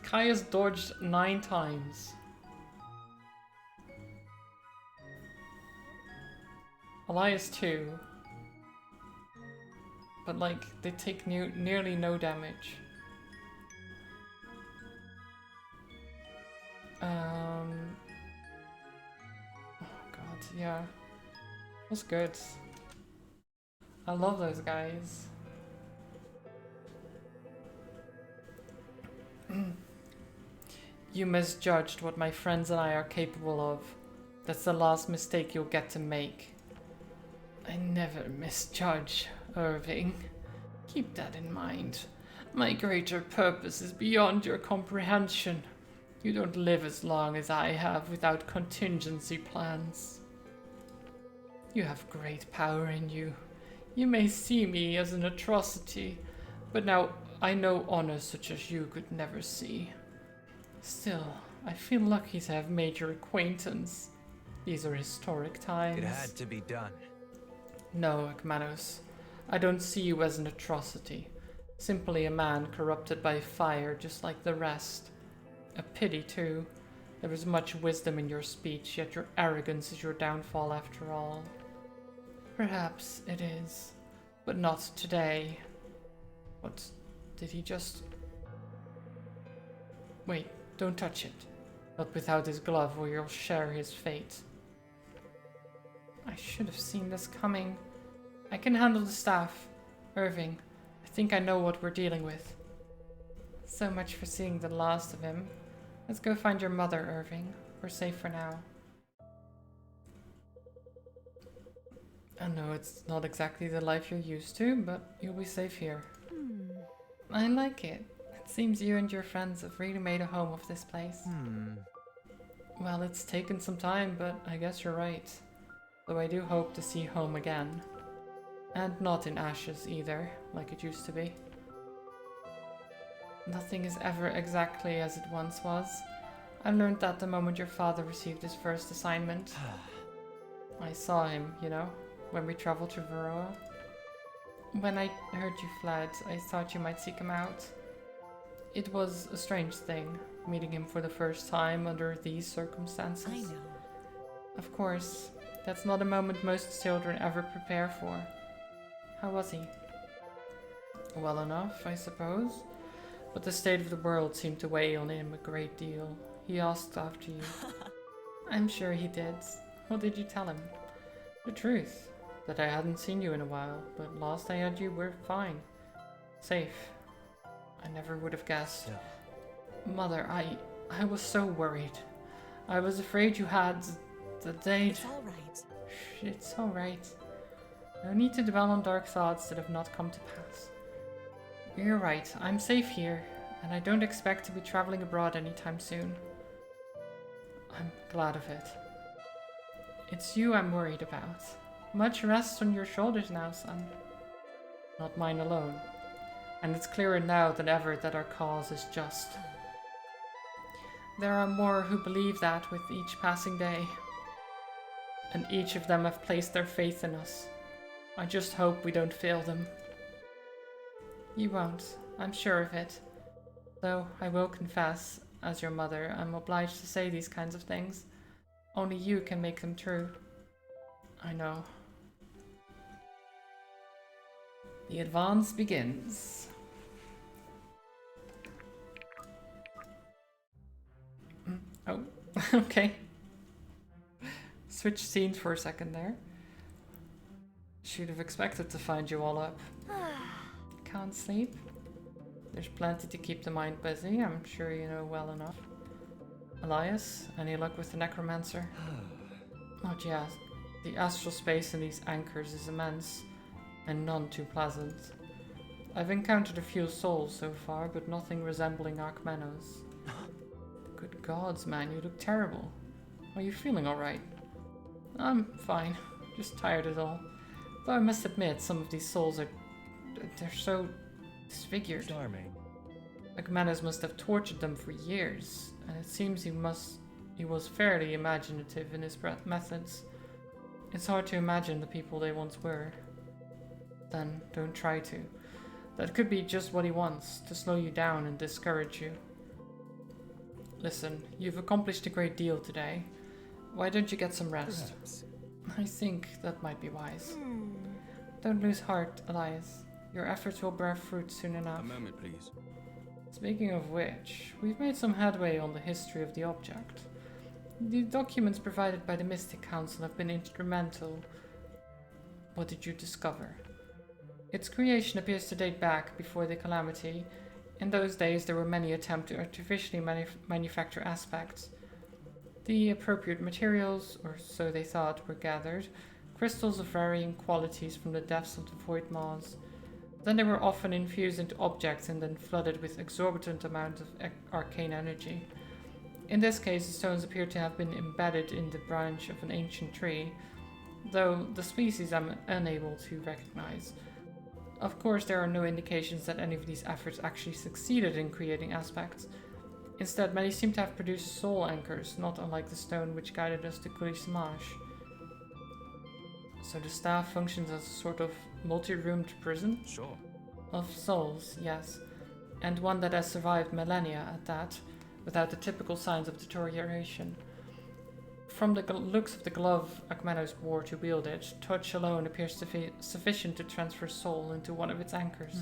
Caius dodged 9 times. Elias too. But like, they take nearly no damage. Oh god, yeah. Was good. I love those guys. You misjudged what my friends and I are capable of. That's the last mistake you'll get to make. I never misjudge, Irving. Keep that in mind. My greater purpose is beyond your comprehension. You don't live as long as I have without contingency plans. You have great power in you. You may see me as an atrocity, but now I know honor such as you could never see. Still, I feel lucky to have made your acquaintance. These are historic times. It had to be done. No, Ekmanos. I don't see you as an atrocity. Simply a man corrupted by fire just like the rest. A pity, too. There was much wisdom in your speech, yet your arrogance is your downfall after all. Perhaps it is, but not today. What? Did he just... Wait, don't touch it. Not without his glove or you'll share his fate. I should have seen this coming. I can handle the staff. Irving, I think I know what we're dealing with. So much for seeing the last of him. Let's go find your mother, Irving. We're safe for now. I know it's not exactly the life you're used to, but you'll be safe here. I like it. It seems you and your friends have really made a home of this place. Well, it's taken some time, but I guess you're right. Though I do hope to see home again. And not in ashes either, like it used to be. Nothing is ever exactly as it once was. I learned that the moment your father received his first assignment. I saw him, you know, when we traveled to Varroa. When I heard you fled, I thought you might seek him out. It was a strange thing, meeting him for the first time under these circumstances. I know. Of course, that's not a moment most children ever prepare for. How was he? Well enough, I suppose. But the state of the world seemed to weigh on him a great deal. He asked after you. I'm sure he did. What did you tell him? The truth. That I hadn't seen you in a while, but last I had you were fine. Safe. I never would have guessed. Mother, I was so worried. I was afraid you had the date. It's all right. It's alright. No need to dwell on dark thoughts that have not come to pass. You're right, I'm safe here, and I don't expect to be traveling abroad anytime soon. I'm glad of it. It's you I'm worried about. Much rests on your shoulders now, son. Not mine alone. And it's clearer now than ever that our cause is just. There are more who believe that with each passing day. And each of them have placed their faith in us. I just hope we don't fail them. You won't, I'm sure of it. Though I will confess, as your mother, I'm obliged to say these kinds of things. Only you can make them true. I know. The advance begins. Oh, okay. Switch scenes for a second there. Should have expected to find you all up. Can't sleep? There's plenty to keep the mind busy, I'm sure you know well enough. Elias, any luck with the necromancer? Oh yeah, the astral space in these anchors is immense, and none too pleasant. I've encountered a few souls so far, but nothing resembling Archmenos. Good gods, man, you look terrible. Are you feeling alright? I'm fine, just tired is all. Though I must admit, some of these souls they're so disfigured. Charming. Archmenos must have tortured them for years, and it seems he was fairly imaginative in his methods. It's hard to imagine the people they once were. Then don't try to. That could be just what he wants, to slow you down and discourage you. Listen, you've accomplished a great deal today. Why don't you get some rest? Perhaps. I think that might be wise. Don't lose heart, Elias. Your efforts will bear fruit soon enough. A moment, please. Speaking of which, we've made some headway on the history of the object. The documents provided by the Mystic Council have been instrumental. What did you discover? Its creation appears to date back before the Calamity. In those days, there were many attempts to artificially manufacture aspects. The appropriate materials, or so they thought, were gathered, crystals of varying qualities from the depths of the void maws. Then they were often infused into objects and then flooded with exorbitant amounts of arcane energy. In this case, the stones appear to have been embedded in the branch of an ancient tree, though the species I'm unable to recognize. Of course, there are no indications that any of these efforts actually succeeded in creating aspects. Instead, many seem to have produced soul anchors, not unlike the stone which guided us to Kulismash. So the staff functions as a sort of multi-roomed prison? Sure. Of souls, yes. And one that has survived millennia at that, without the typical signs of deterioration. From the looks of the glove Archmenos wore to wield it, touch alone appears sufficient to transfer soul into one of its anchors.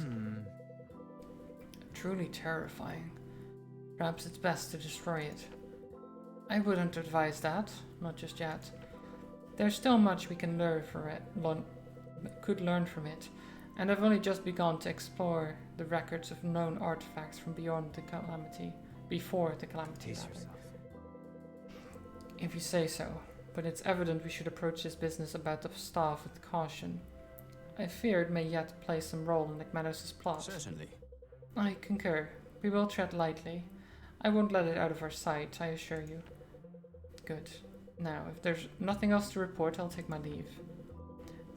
Truly terrifying. Perhaps it's best to destroy it. I wouldn't advise that, not just yet. There's still much we can learn from it, and I've only just begun to explore the records of known artifacts from beyond the Calamity, before the Calamity. If you say so, but it's evident we should approach this business about the staff with caution. I fear it may yet play some role in Archmenos' plot. Certainly. I concur. We will tread lightly. I won't let it out of our sight, I assure you. Good. Now, if there's nothing else to report, I'll take my leave.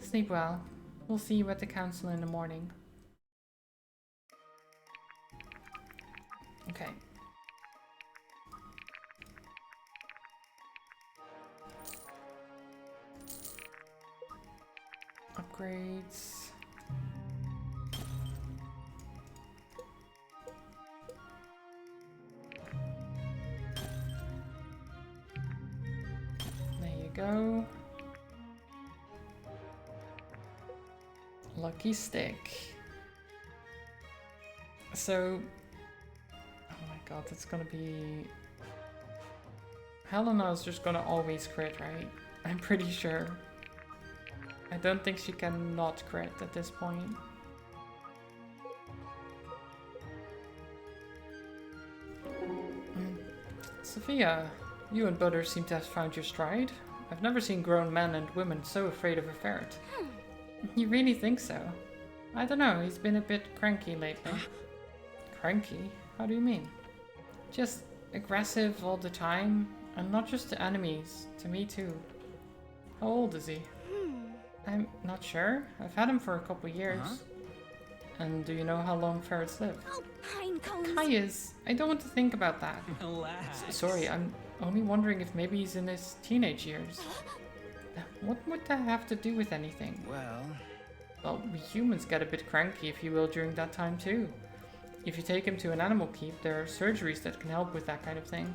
Sleep well. We'll see you at the council in the morning. Okay. Upgrades. Go. Lucky stick. So, oh my god, it's gonna be... Helena's just gonna always crit, right? I'm pretty sure. I don't think she can not crit at this point. Sophia, you and Butter seem to have found your stride. I've never seen grown men and women so afraid of a ferret. You really think so? I don't know, he's been a bit cranky lately. Cranky? How do you mean? Just aggressive all the time, and not just to enemies, to me too. How old is he? I'm not sure. I've had him for a couple years. And do you know how long ferrets live? Oh, pine cones. Caius, I don't want to think about that. Relax. Sorry, I'm only wondering if maybe he's in his teenage years. What would that have to do with anything? Well, we humans get a bit cranky, if you will, during that time too. If you take him to an animal keep, there are surgeries that can help with that kind of thing.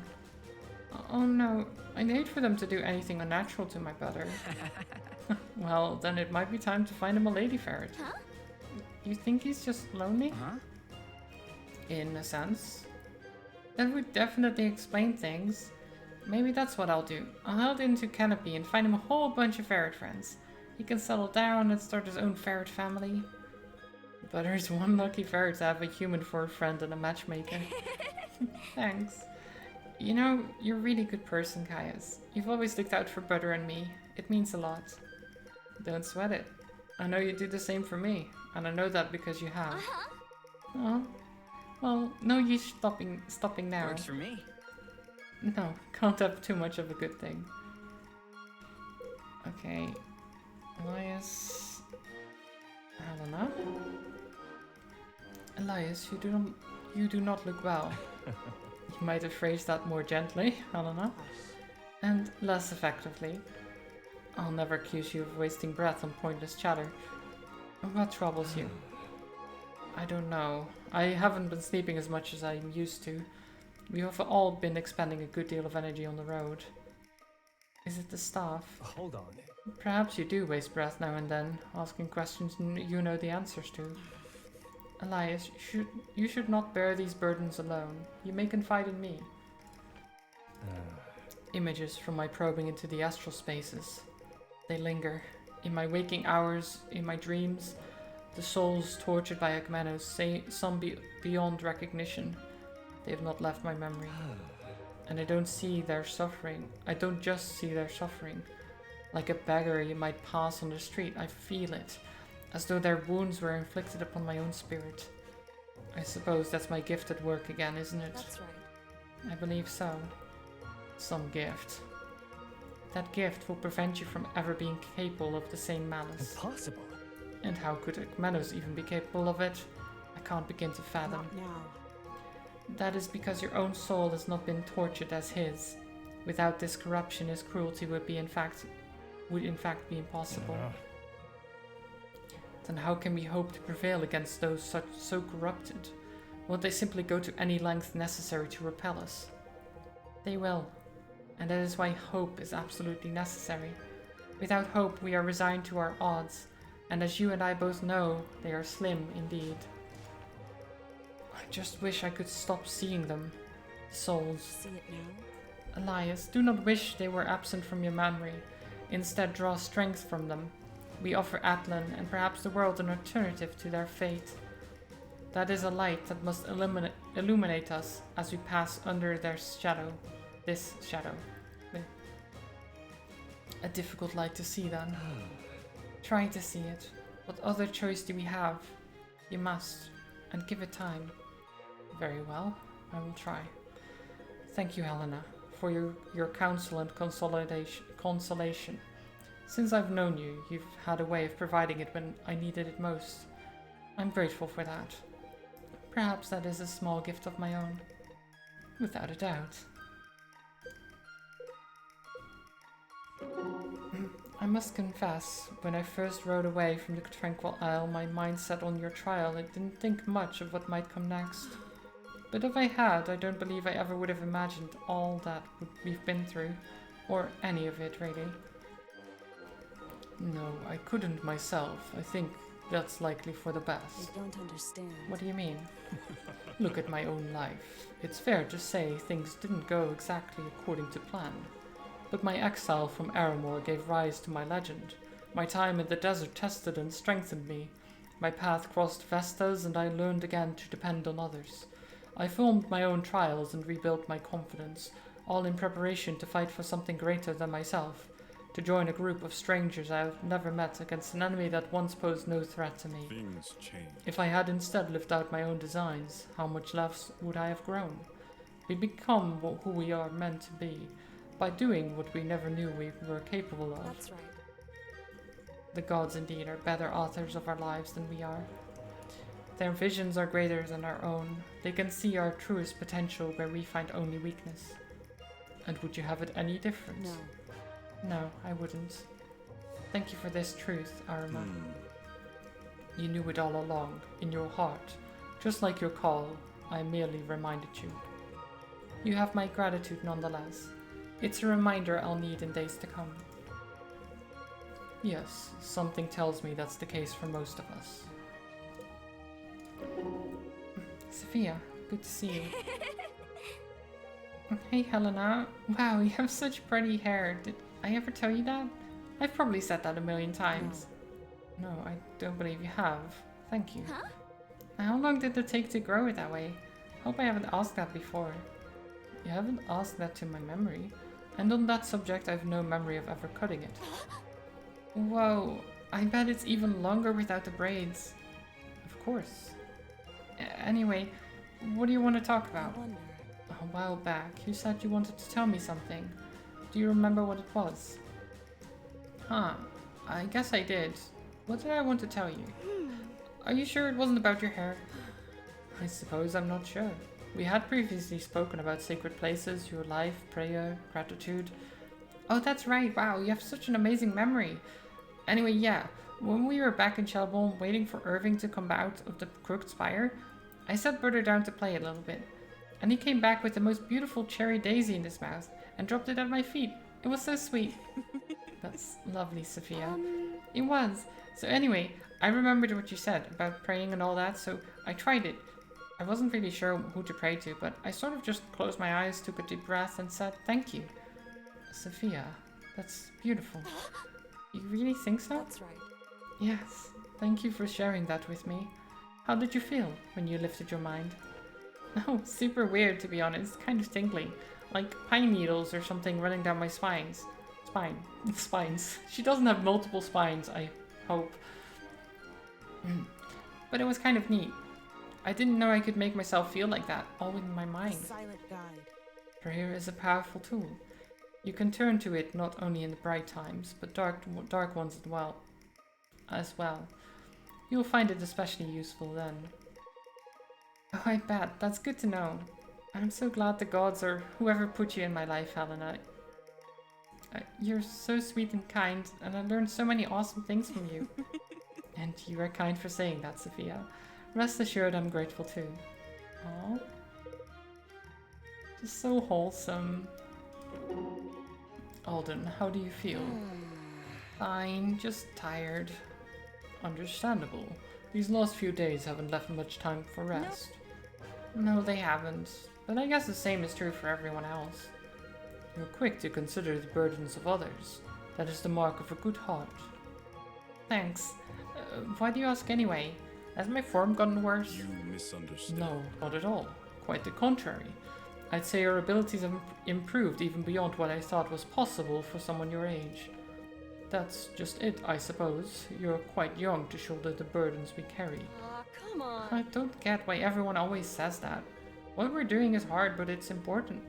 Oh no, I'd hate for them to do anything unnatural to my brother. Well, then it might be time to find him a lady ferret. Huh? You think he's just lonely? In a sense. That would definitely explain things. Maybe that's what I'll do. I'll head into Canopy and find him a whole bunch of ferret friends. He can settle down and start his own ferret family. Butter's one lucky fairy to have a human for a friend and a matchmaker. Thanks. You know, you're a really good person, Caius. You've always looked out for Butter and me. It means a lot. Don't sweat it. I know you do the same for me, and I know that because you have. Oh, well, no use stopping now. Works for me. No, can't have too much of a good thing. Okay, Elias, Helena. Elias, you do not look well. You might have phrased that more gently, Helena, and less effectively. I'll never accuse you of wasting breath on pointless chatter. What troubles you? I don't know. I haven't been sleeping as much as I'm used to. We have all been expending a good deal of energy on the road. Is it the staff? Hold on. Perhaps you do waste breath now and then, asking questions you know the answers to. Elias, you should not bear these burdens alone. You may confide in me. Images from my probing into the astral spaces. They linger. In my waking hours, in my dreams, the souls tortured by Agmenos say some beyond recognition. They have not left my memory. And I don't see their suffering. I don't just see their suffering. Like a beggar you might pass on the street, I feel it. As though their wounds were inflicted upon my own spirit. I suppose that's my gift at work again, isn't it? That's right. I believe so. Some gift. That gift will prevent you from ever being capable of the same malice. Impossible. And how could Agmenos even be capable of it? I can't begin to fathom. Not now. That is because your own soul has not been tortured as his. Without this corruption, his cruelty would in fact be impossible. Then how can we hope to prevail against those so corrupted? Won't they simply go to any length necessary to repel us? They will. And that is why hope is absolutely necessary. Without hope, we are resigned to our odds, and as you and I both know, they are slim indeed. I just wish I could stop seeing them. Souls. See it now? Elias, do not wish they were absent from your memory. Instead, draw strength from them. We offer Atlan and perhaps the world an alternative to their fate. That is a light that must illuminate us as we pass under their shadow. This shadow. A difficult light to see then. Try to see it. What other choice do we have? You must. And give it time. Very well. I will try. Thank you, Helena, for your counsel and consolation. Since I've known you, you've had a way of providing it when I needed it most. I'm grateful for that. Perhaps that is a small gift of my own. Without a doubt. I must confess, when I first rode away from the Tranquil Isle, my mind set on your trial. I didn't think much of what might come next. But if I had, I don't believe I ever would have imagined all that we've been through. Or any of it, really. No, I couldn't myself. I think that's likely for the best. I don't understand. What do you mean? Look at my own life. It's fair to say things didn't go exactly according to plan. But my exile from Aramor gave rise to my legend. My time in the desert tested and strengthened me. My path crossed Vestas and I learned again to depend on others. I formed my own trials and rebuilt my confidence, all in preparation to fight for something greater than myself, to join a group of strangers I have never met against an enemy that once posed no threat to me. Things change. If I had instead lived out my own designs, how much less would I have grown? We become who we are meant to be, by doing what we never knew we were capable of. That's right. The gods indeed are better authors of our lives than we are. Their visions are greater than our own. They can see our truest potential where we find only weakness. And would you have it any different? No. No, I wouldn't. Thank you for this truth, Arima. You knew it all along, in your heart. Just like your call, I merely reminded you. You have my gratitude nonetheless. It's a reminder I'll need in days to come. Yes, something tells me that's the case for most of us. Sophia, good to see you. Hey Helena, wow, you have such pretty hair. Did I ever tell you that? I've probably said that a million times. No, I don't believe you have. Thank you. Huh? How long did it take to grow it that way? Hope I haven't asked that before. You haven't asked that to my memory. And on that subject, I have no memory of ever cutting it. Whoa, I bet it's even longer without the braids. Of course. Anyway, what do you want to talk about? A while back, you said you wanted to tell me something. Do you remember what it was? Huh, I guess I did. What did I want to tell you? Are you sure it wasn't about your hair? I suppose I'm not sure. We had previously spoken about sacred places, your life, prayer, gratitude. Oh, that's right. Wow, you have such an amazing memory. Anyway, yeah, when we were back in Shelbourne waiting for Irving to come out of the crooked spire, I set Brother down to play a little bit. And he came back with the most beautiful cherry daisy in his mouth and dropped it at my feet. It was so sweet. That's lovely, Sophia. It was. So anyway, I remembered what you said about praying and all that, so I tried it. I wasn't really sure who to pray to, but I sort of just closed my eyes, took a deep breath, and said, thank you. Sophia, that's beautiful. You really think so? That's right. Yes. Thank you for sharing that with me. How did you feel when you lifted your mind? Oh, super weird to be honest, kind of tingly. Like pine needles or something running down my spines. Spines. She doesn't have multiple spines, I hope. But it was kind of neat. I didn't know I could make myself feel like that, all in my mind. Silent guide. Prayer is a powerful tool. You can turn to it not only in the bright times, but dark ones as well. You'll find it especially useful then. Oh, I bet. That's good to know. I'm so glad the gods or whoever put you in my life, Helena. You're so sweet and kind, and I learned so many awesome things from you. And you are kind for saying that, Sophia. Rest assured I'm grateful too. Aww. Just so wholesome. Alden, how do you feel? Fine, just tired. Understandable. These last few days haven't left much time for rest. No, they haven't. But I guess the same is true for everyone else. You're quick to consider the burdens of others. That is the mark of a good heart. Thanks. Why do you ask anyway? Has my form gotten worse? You misunderstand. No, not at all. Quite the contrary. I'd say your abilities have improved even beyond what I thought was possible for someone your age. That's just it, I suppose. You're quite young to shoulder the burdens we carry. Aw, come on. I don't get why everyone always says that. What we're doing is hard, but it's important.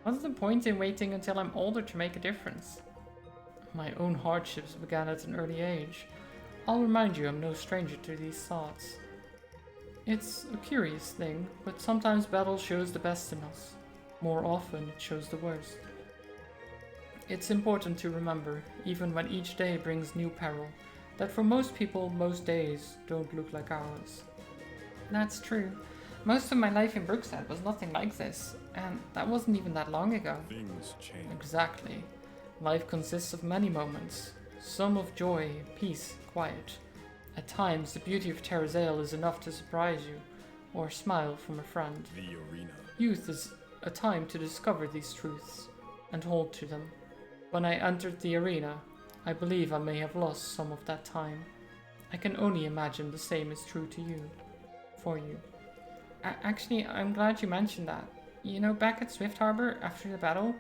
What's the point in waiting until I'm older to make a difference? My own hardships began at an early age. I'll remind you I'm no stranger to these thoughts. It's a curious thing, but sometimes battle shows the best in us. More often, it shows the worst. It's important to remember, even when each day brings new peril, that for most people, most days don't look like ours. That's true. Most of my life in Brookstead was nothing like this, and that wasn't even that long ago. Things change. Exactly. Life consists of many moments, some of joy, peace, quiet. At times, the beauty of Terrazale is enough to surprise you, or a smile from a friend. The arena. Youth is a time to discover these truths, and hold to them. When I entered the arena, I believe I may have lost some of that time. I can only imagine the same is true to you, for you. Actually, I'm glad you mentioned that. You know, back at Swift Harbor, after the battle,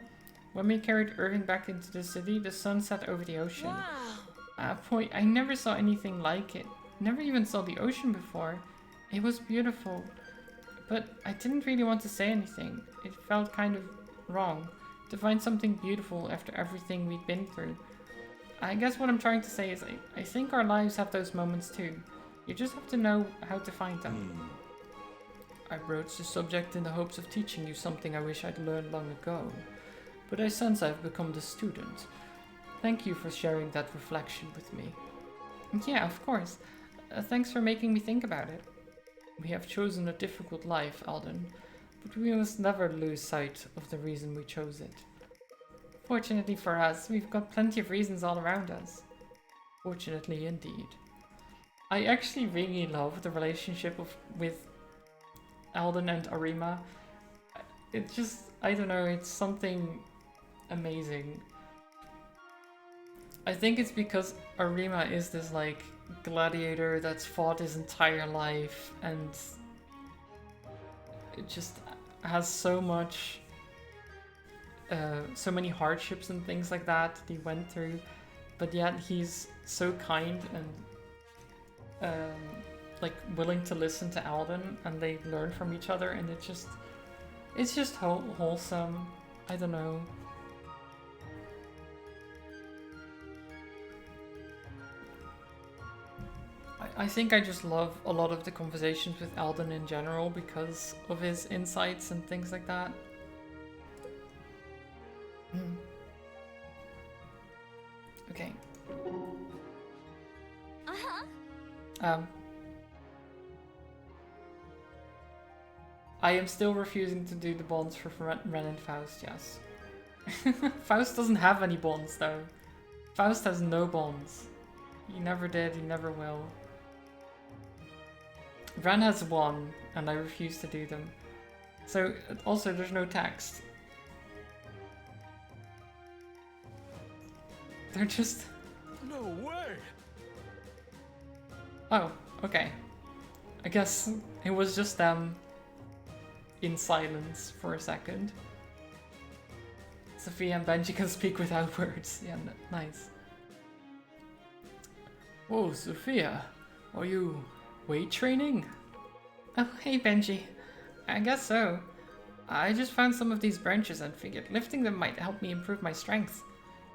when we carried Irving back into the city, the sun set over the ocean. Wow. Boy, I never saw anything like it. Never even saw the ocean before. It was beautiful. But I didn't really want to say anything. It felt kind of wrong to find something beautiful after everything we'd been through. I guess what I'm trying to say is I think our lives have those moments too. You just have to know how to find them. I broached the subject in the hopes of teaching you something I wish I'd learned long ago, but I sense I've become the student. Thank you for sharing that reflection with me. Yeah, of course. Thanks for making me think about it. We have chosen a difficult life, Alden, but we must never lose sight of the reason we chose it. Fortunately for us, we've got plenty of reasons all around us. Fortunately indeed. I actually really love the relationship with Alden and Arima. It just, I don't know, it's something amazing. I think it's because Arima is this like gladiator that's fought his entire life and it just has so much, so many hardships and things like that he went through, but yet he's so kind and like willing to listen to Alden, and they learn from each other, and it's just wholesome. I don't know. I think I just love a lot of the conversations with Alden in general because of his insights and things like that. Okay. I am still refusing to do the bonds for Ren and Faust, yes. Faust doesn't have any bonds though. Faust has no bonds. He never did, he never will. Ren has one, and I refuse to do them. So, also there's no text. They're just... No way! Oh, okay. I guess it was just them in silence for a second. Sophia and Benji can speak without words. Yeah, nice. Whoa, Sophia, are you weight training? Oh, hey Benji. I guess so. I just found some of these branches and figured lifting them might help me improve my strength.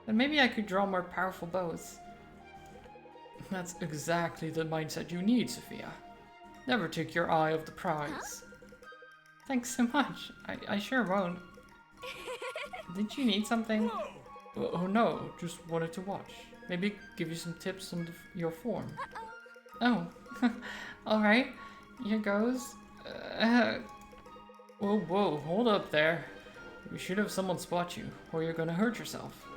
And maybe I could draw more powerful bows. That's exactly the mindset you need, Sophia. Never take your eye off the prize. Thanks so much. I sure won't. Did you need something? Oh no, just wanted to watch. Maybe give you some tips on your form. Oh, alright. Here goes. Whoa, hold up there. We should have someone spot you, or you're gonna hurt yourself.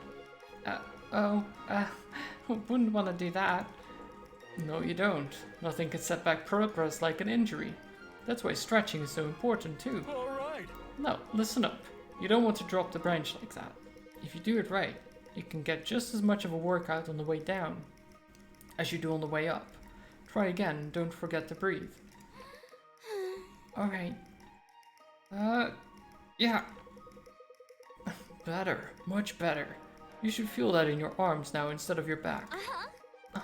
Wouldn't want to do that. No, you don't. Nothing can set back progress like an injury. That's why stretching is so important too. Alright! No, listen up. You don't want to drop the branch like that. If you do it right, you can get just as much of a workout on the way down as you do on the way up. Try again and don't forget to breathe. Alright. Yeah. Better. Much better. You should feel that in your arms now instead of your back.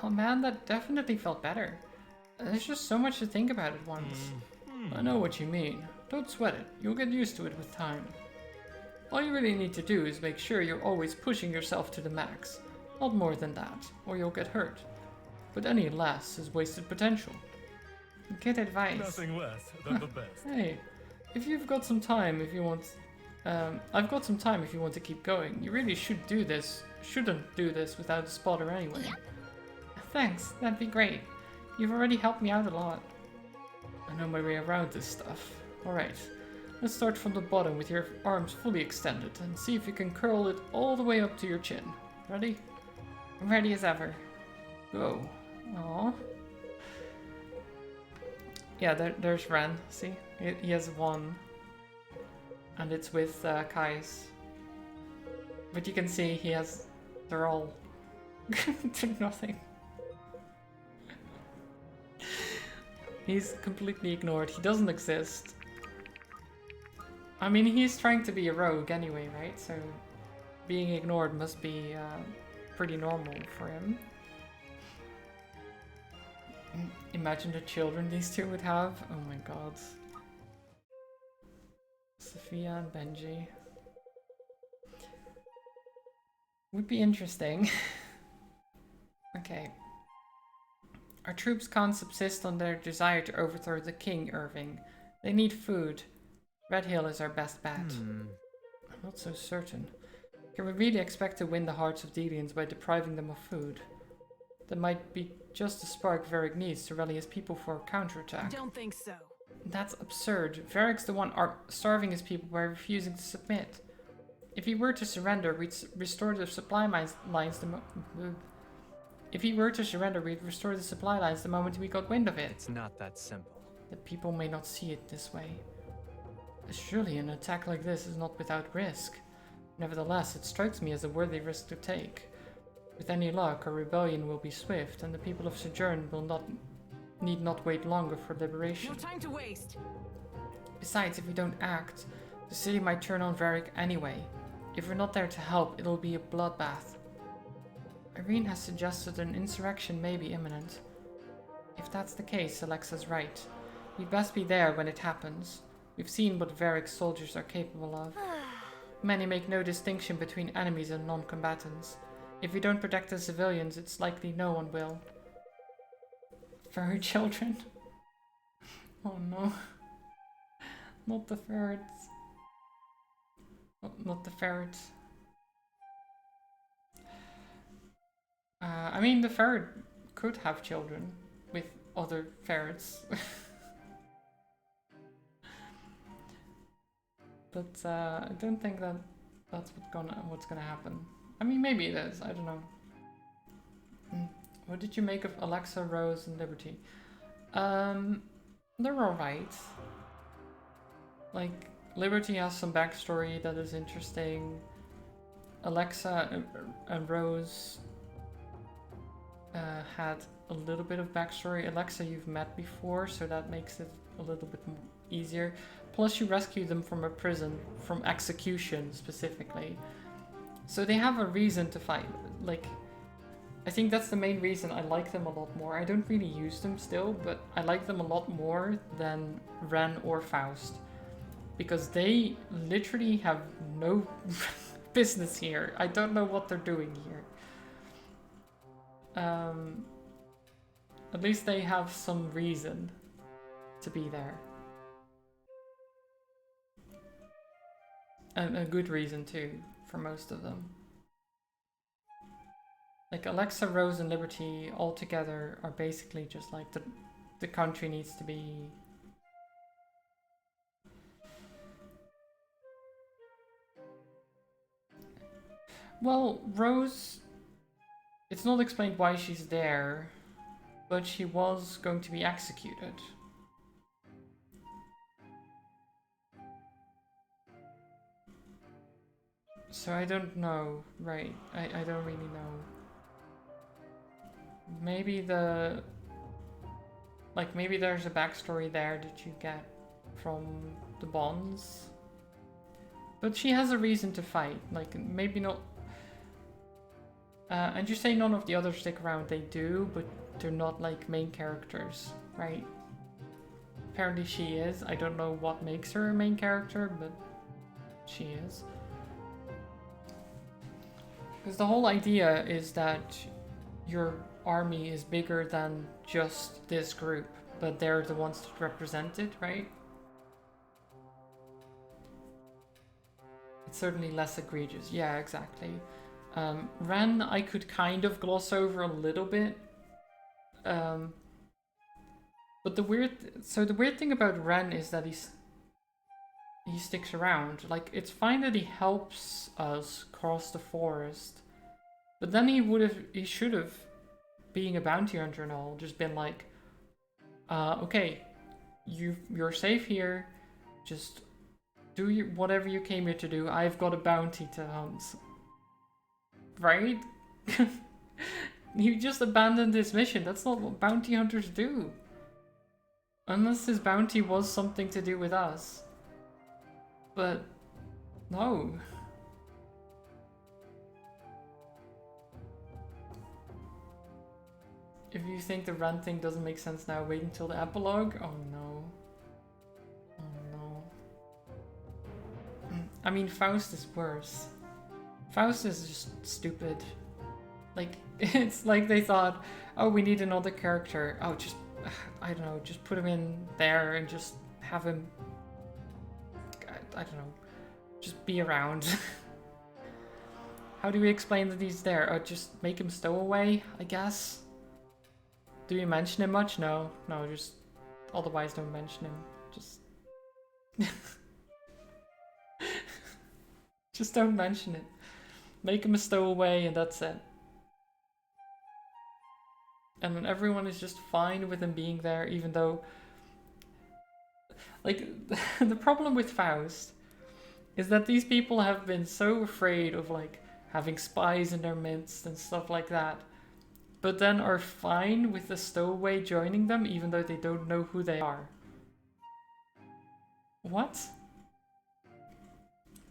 Oh man, that definitely felt better. There's just so much to think about at once. I know what you mean. Don't sweat it. You'll get used to it with time. All you really need to do is make sure you're always pushing yourself to the max. Not more than that, or you'll get hurt. But any less is wasted potential. Good advice. Nothing less than the best. Hey, if you've got some time if you want... I've got some time if you want to keep going. You really shouldn't do this without a spotter anyway. Thanks, that'd be great. You've already helped me out a lot. I know my way around this stuff. Alright, let's start from the bottom with your arms fully extended and see if you can curl it all the way up to your chin. Ready? I'm ready as ever. Go. Aww. Yeah, there's Ren. See? He has one. And it's with Kai's. But you can see he has... They're all... do nothing. He's completely ignored. He doesn't exist. I mean, he's trying to be a rogue anyway, right? So being ignored must be pretty normal for him. Imagine the children these two would have. Oh my god. Sophia and Benji. Would be interesting. Okay. Our troops can't subsist on their desire to overthrow the king, Irving. They need food. Red Hill is our best bet. I'm not so certain. Can we really expect to win the hearts of Delians by depriving them of food? That might be just the spark Varric needs to rally his people for a counterattack. Don't think so. That's absurd. Varric's the one starving his people by refusing to submit. If he were to surrender, we'd restore the supply lines If he were to surrender, we'd restore the supply lines the moment we got wind of it. It's not that simple. The people may not see it this way. Surely an attack like this is not without risk. Nevertheless, it strikes me as a worthy risk to take. With any luck, our rebellion will be swift, and the people of Sojourn will need not wait longer for liberation. No time to waste. Besides, if we don't act, the city might turn on Varric anyway. If we're not there to help, it'll be a bloodbath. Irene has suggested an insurrection may be imminent. If that's the case, Alexa's right. We'd best be there when it happens. We've seen what Varric's soldiers are capable of. Many make no distinction between enemies and non-combatants. If we don't protect the civilians, it's likely no one will. Furry children? Oh no. Not the ferrets. Oh, not the ferrets. I mean, the ferret could have children with other ferrets. But I don't think that that's what's gonna happen. I mean, maybe it is. I don't know. What did you make of Alexa, Rose, and Liberty? They're alright. Like, Liberty has some backstory that is interesting. Alexa and Rose had a little bit of backstory. Alexa you've met before, so that makes it a little bit easier. Plus you rescue them from a prison, from execution specifically. So they have a reason to fight. Like, I think that's the main reason I like them a lot more. I don't really use them still, but I like them a lot more than Ren or Faust. Because they literally have no business here. I don't know what they're doing here. At least they have some reason to be there. And a good reason too, for most of them. Like Alexa, Rose, and Liberty all together are basically just like the country needs to be... Well, Rose... It's not explained why she's there, but she was going to be executed. So I don't know, right? I don't really know. Maybe maybe there's a backstory there that you get from the bonds. But she has a reason to fight, like maybe not... and you say none of the others stick around, they do, but they're not like main characters, right? Apparently she is. I don't know what makes her a main character, but she is. Because the whole idea is that your army is bigger than just this group, but they're the ones that represent it, right? It's certainly less egregious. Yeah, exactly. Ren, I could kind of gloss over a little bit. But the weird thing about Ren is that he sticks around. Like, it's fine that he helps us cross the forest, but then he should have, being a bounty hunter and all, just been like, okay, you're safe here, just do whatever you came here to do. I've got a bounty to hunt. Right? He just abandoned his mission. That's not what bounty hunters do. Unless his bounty was something to do with us. But no. If you think the Ren thing doesn't make sense now, wait until the epilogue. Oh no. Oh no. I mean, Faust is worse. Faust is just stupid. Like, it's like they thought, oh, we need another character. Oh, just, I don't know, just put him in there and just have him, I don't know, just be around. How do we explain that he's there? Just make him stowaway, I guess? Do you mention him much? No, just, otherwise don't mention him. Just, just don't mention it. Make him a stowaway and that's it. And then everyone is just fine with him being there, even though... Like, the problem with Faust is that these people have been so afraid of, like, having spies in their midst and stuff like that, but then are fine with the stowaway joining them even though they don't know who they are. What?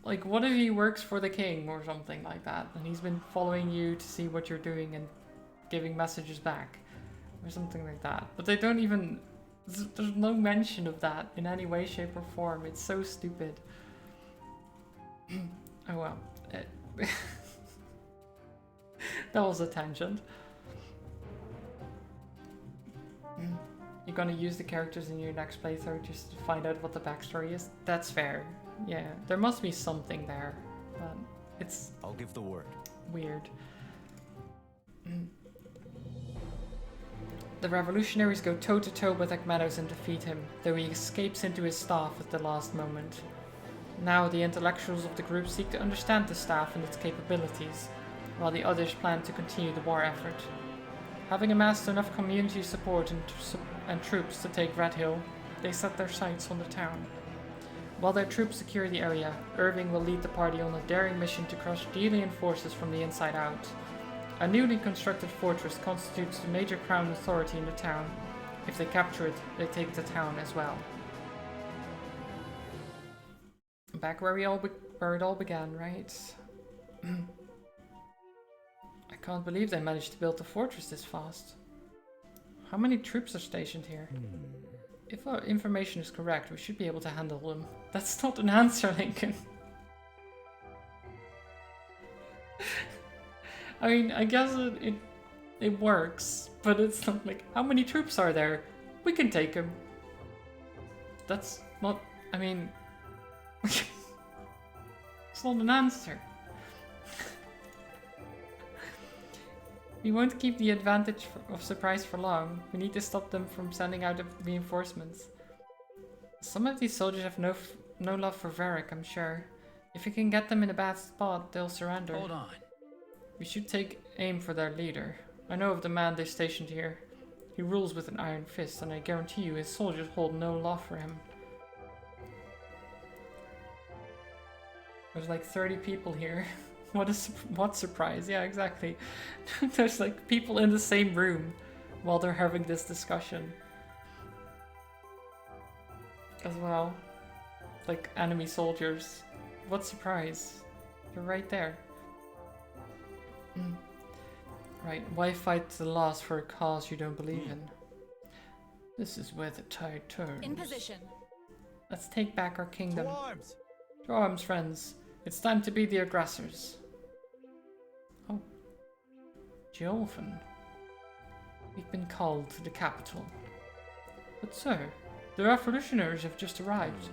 Like, what if he works for the king or something like that, and he's been following you to see what you're doing and giving messages back, or something like that. But they don't even... There's no mention of that in any way, shape, or form. It's so stupid. Oh well. That was a tangent. You're gonna use the characters in your next playthrough just to find out what the backstory is? That's fair. Yeah, there must be something there. But it's... I'll give the word. Weird. The revolutionaries go toe-to-toe with Akmenos and defeat him, though he escapes into his staff at the last moment. Now the intellectuals of the group seek to understand the staff and its capabilities, while the others plan to continue the war effort. Having amassed enough community support and troops to take Red Hill, they set their sights on the town. While their troops secure the area, Irving will lead the party on a daring mission to crush Delian forces from the inside out. A newly constructed fortress constitutes the major crown authority in the town. If they capture it, they take the town as well. Back where it all began, right? I can't believe they managed to build the fortress this fast. How many troops are stationed here? If our information is correct, we should be able to handle them. That's not an answer, Lincoln. I mean, I guess it works, but it's not like, how many troops are there? We can take them. That's not, I mean, it's not an answer. We won't keep the advantage of surprise for long. We need to stop them from sending out reinforcements. Some of these soldiers have no love for Varric, I'm sure. If we can get them in a bad spot, they'll surrender. Hold on. We should take aim for their leader. I know of the man they stationed here. He rules with an iron fist, and I guarantee you his soldiers hold no love for him. There's like 30 people here. What surprise? Yeah, exactly. There's like people in the same room while they're having this discussion. As well. Like enemy soldiers. What surprise? You're right there. Right, why fight to the last for a cause you don't believe in? This is where the tide turns. In position. Let's take back our kingdom. To arms! To arms, friends. It's time to be the aggressors. Oh. Geolfin. We've been called to the capital. But sir, the revolutionaries have just arrived.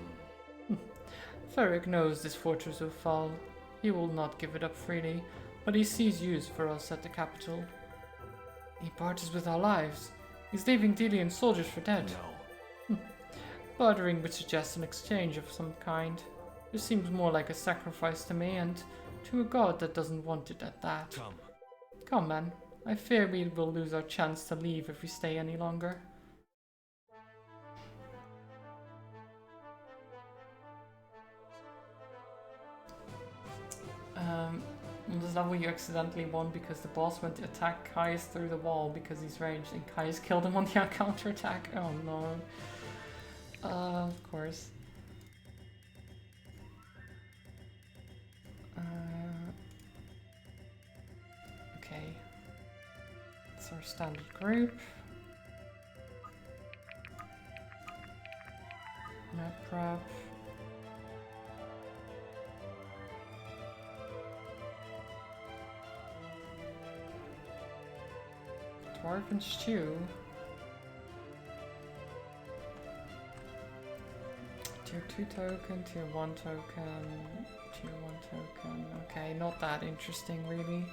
Ferric knows this fortress will fall. He will not give it up freely, but he sees use for us at the capital. He parties with our lives. He's leaving Delian soldiers for dead. No. Bartering would suggest an exchange of some kind. This seems more like a sacrifice to me, and to a god that doesn't want it at that. Come. Come, man. I fear we will lose our chance to leave if we stay any longer. On this level you accidentally won because the boss went to attack Caius through the wall because he's raged, and Caius killed him on the counter-attack. Oh no. Of course. Okay. It's our standard group. Map prep. Dwarven stew. Tier 2 token, tier 1 token, tier 1 token. Okay, not that interesting really.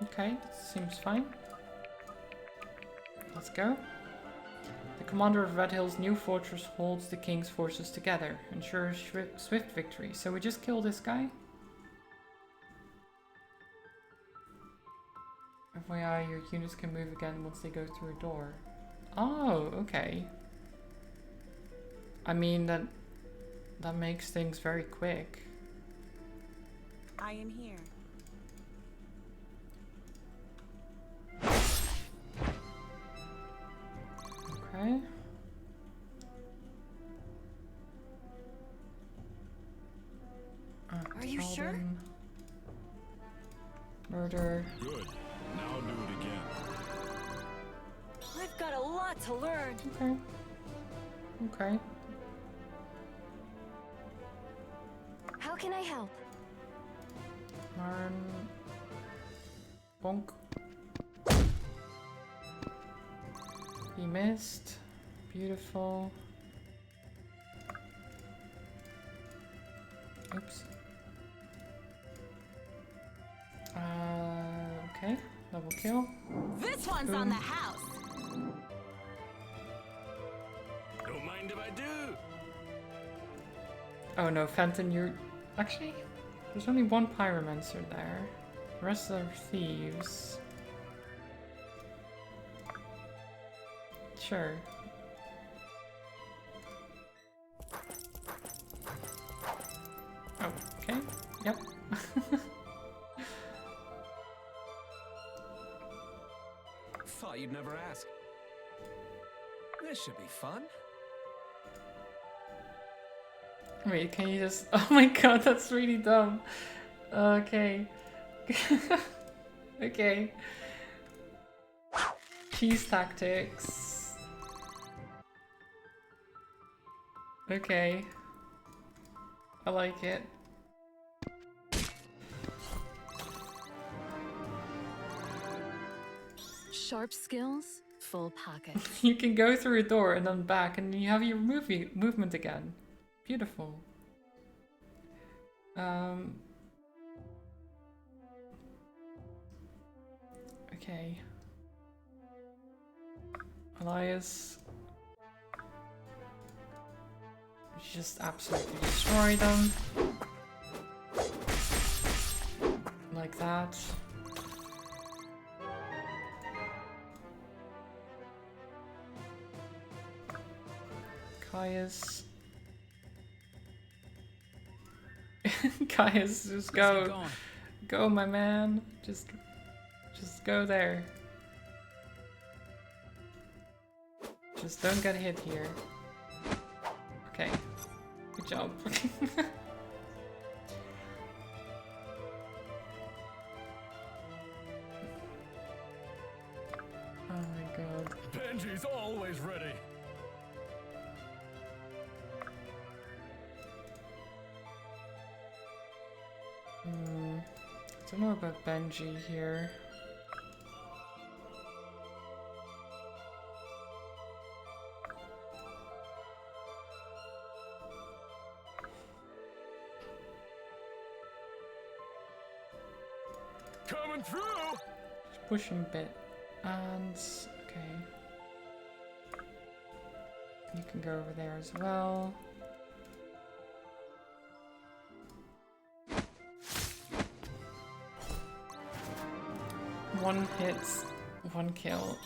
Okay, that seems fine. Let's go. The commander of Red Hill's new fortress holds the king's forces together, ensures swift victory. So we just kill this guy? FYI, your units can move again once they go through a door. Oh, okay. I mean, that makes things very quick. I am here. Okay. Are you sure? Alden. Murder. Good. Now do it again. I've got a lot to learn. Okay. Okay. How can I help? Marn. Bonk. He missed. Beautiful. Oops. Okay. Double kill. This one's Boom. on the house. Don't mind if I do. Oh no, Fenton, you're... Actually, there's only one pyromancer there. The rest are thieves. Sure. Oh, okay. Yep. Thought you'd never ask. This should be fun. Wait, can you just... Oh my god, that's really dumb. Okay. Okay. Cheese tactics. Okay. I like it. Sharp skills, full pockets. You can go through a door and then back, and you have your movement again. Beautiful. Okay. Elias. Just absolutely destroy them. Like that. Caius. Caius, just go. Go, my man. Just go there. Just don't get hit here. Okay. Good job. Oh my god. Benji's always ready. I don't know about Benji here. Coming through. Just push him a bit. And okay. You can go over there as well. One hit, one kill.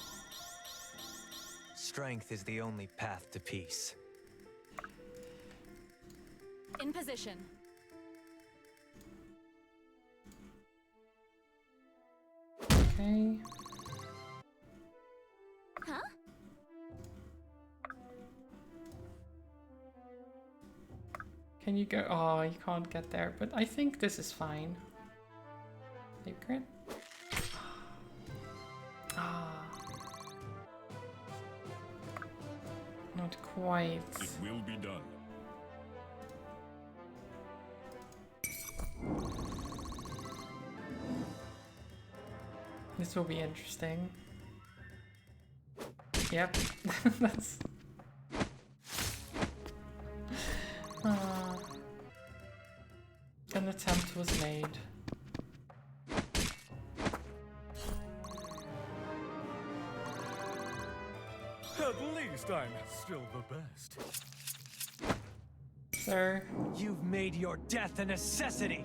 Strength is the only path to peace. In position. Okay. Huh? Can you go? Oh, you can't get there, but I think this is fine. Secret? Ah. Not quite. It will be done. This will be interesting. Yep, that's... An attempt was made. At least I'm still the best. Sir. You've made your death a necessity.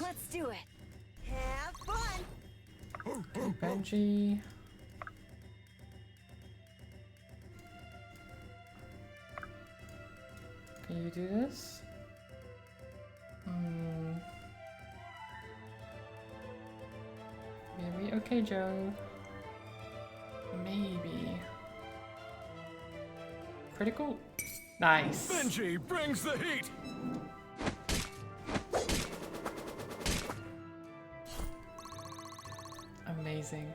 Let's do it. Have fun. Okay, Benji. Can you do this? Maybe. Okay, Joe. Maybe. Critical? Nice. Benji brings the heat! Amazing.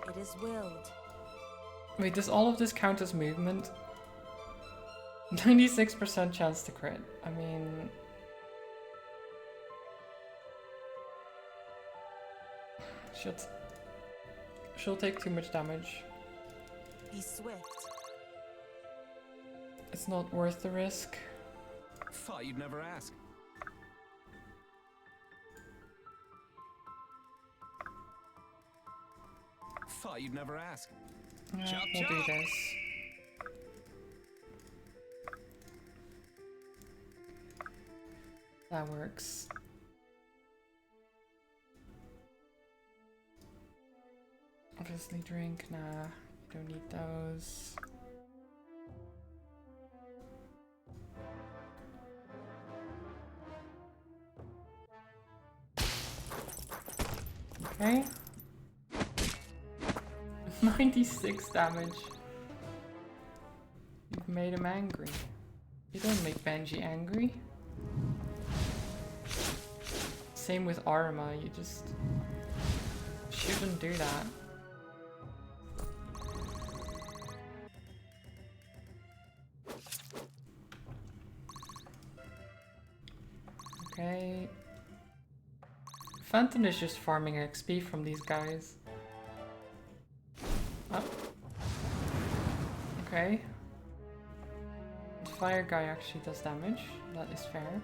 It is willed. Wait, does all of this count as movement? 96% chance to crit. I mean... She'll take too much damage. Be swift. It's not worth the risk. Thought you'd never ask. Thought you'd never ask. Yeah, Chop, we'll do chop. this. That works. Obviously drink, nah, you don't need those. Okay. 96 damage. You've made him angry. You don't make Benji angry. Same with Arma, you just shouldn't do that. Okay. Phantom is just farming XP from these guys. Oh. Okay. The fire guy actually does damage. That is fair.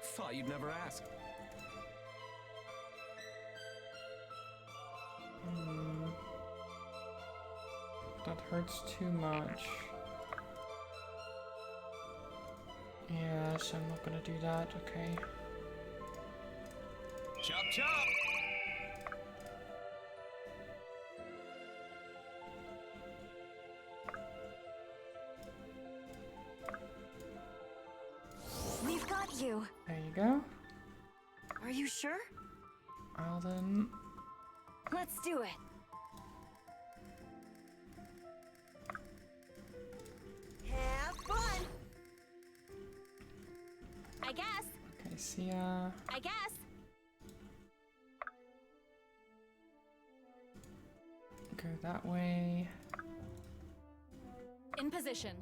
Thought you'd never ask. That hurts too much. Yes, I'm not gonna do that, okay. Chop chop! We've got you. There you go. Are you sure? Well then, Let's do it. Have fun. I guess. okay, see ya. I guess. Go that way. In position.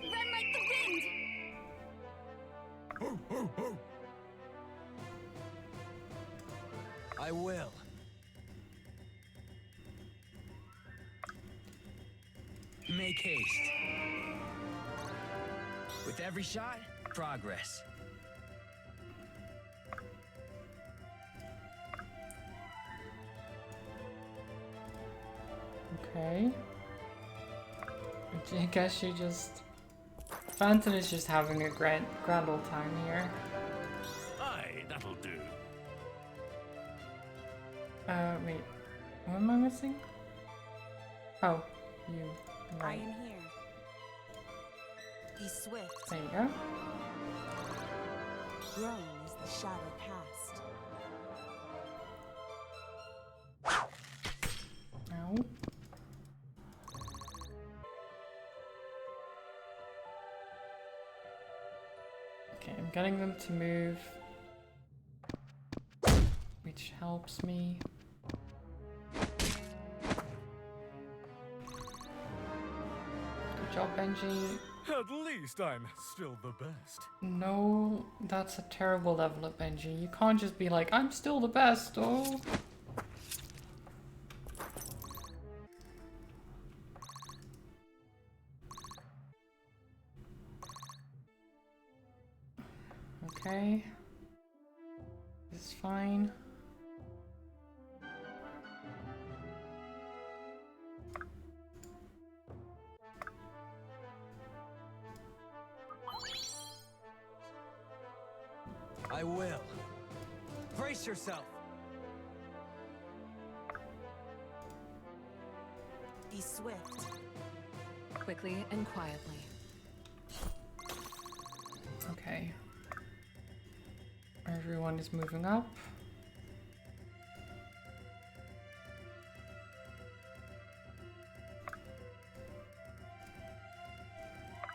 Run like the wind. I will. Make haste. With every shot, progress. Okay. I guess she just... Phantom is just having a grand old time here. Aye, that'll do. Wait. What am I missing? Oh, you. I Right. am here. Be swift. There you go. Grown is the shadow past. Ow. Okay, I'm getting them to move, which helps me. Good job, Benji. At least I'm still the best. No, that's a terrible level up, Benji. You can't just be like, I'm still the best, oh. Okay. This is fine. I will. Brace yourself. Be swift. Quickly and quietly. Okay. Everyone is moving up.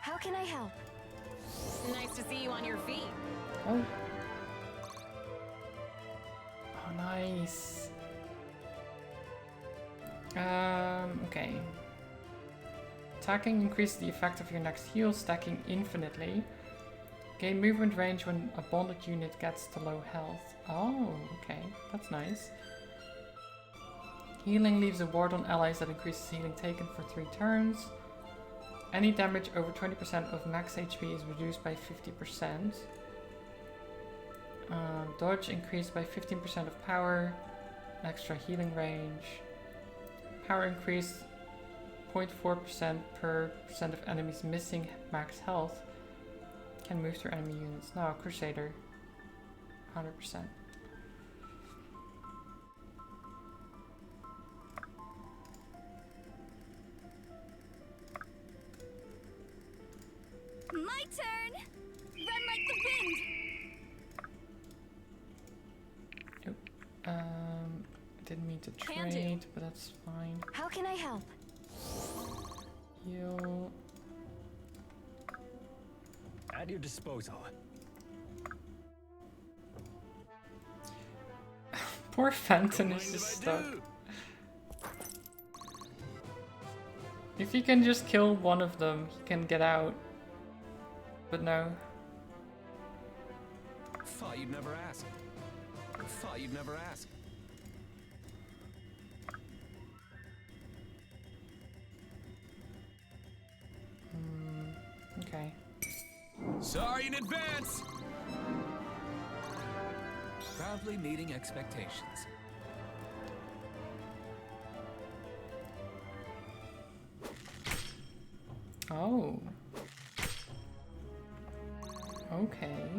How can I help? Nice to see you on your feet. Oh. Oh, nice. Okay. Attacking increases the effect of your next heal, stacking infinitely. Gain movement range when a bonded unit gets to low health. Oh, okay. That's nice. Healing leaves a ward on allies that increases healing taken for 3 turns. Any damage over 20% of max HP is reduced by 50%. Dodge increased by 15% of power. Extra healing range. Power increased 0.4% per percent of enemies missing max health. Can move through enemy units. No, Crusader. 100%. My turn! Run like the wind! Didn't mean to Can do. trade, but that's fine. How can I help? Heal. At your disposal. Poor Fenton Don't is mind just if I stuck. do. If he can just kill one of them, he can get out. But no. Thought you'd never ask. Thought you'd never ask. Okay. Sorry in advance! Proudly meeting expectations. Oh. Okay.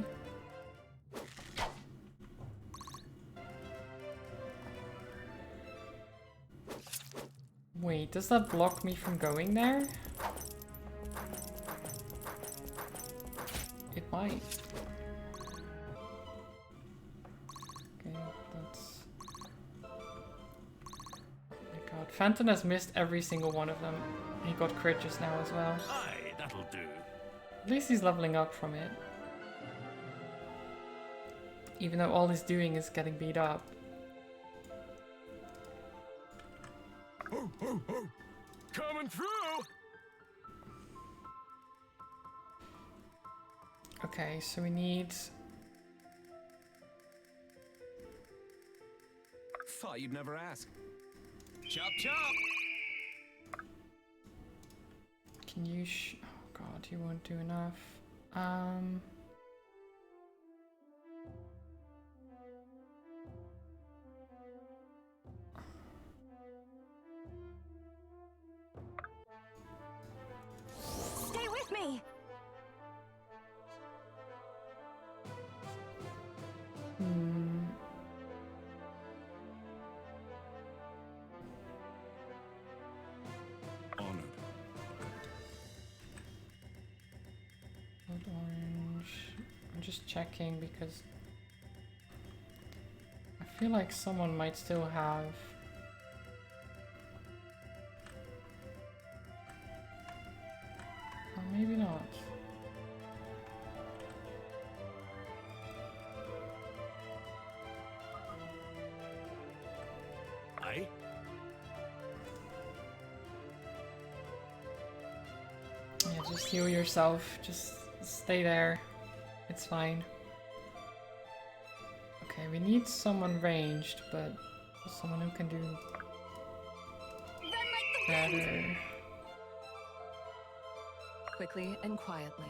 Wait, does that block me from going there? It might. Okay, that's... Oh my god. Phantom has missed every single one of them. He got crit just now as well. Aye, that'll do. At least he's leveling up from it. Even though all he's doing is getting beat up. Coming through! Okay, so we need... Thought you'd never ask. Chop chop! Can you oh god, you won't do enough. Stay with me! Honored. Blood orange. I'm just checking because I feel like someone might still have. Or maybe not. Aye? Yeah, just heal yourself. Just stay there. It's fine. Okay, we need someone ranged, but someone who can do Run like the wind! better. Quickly and quietly.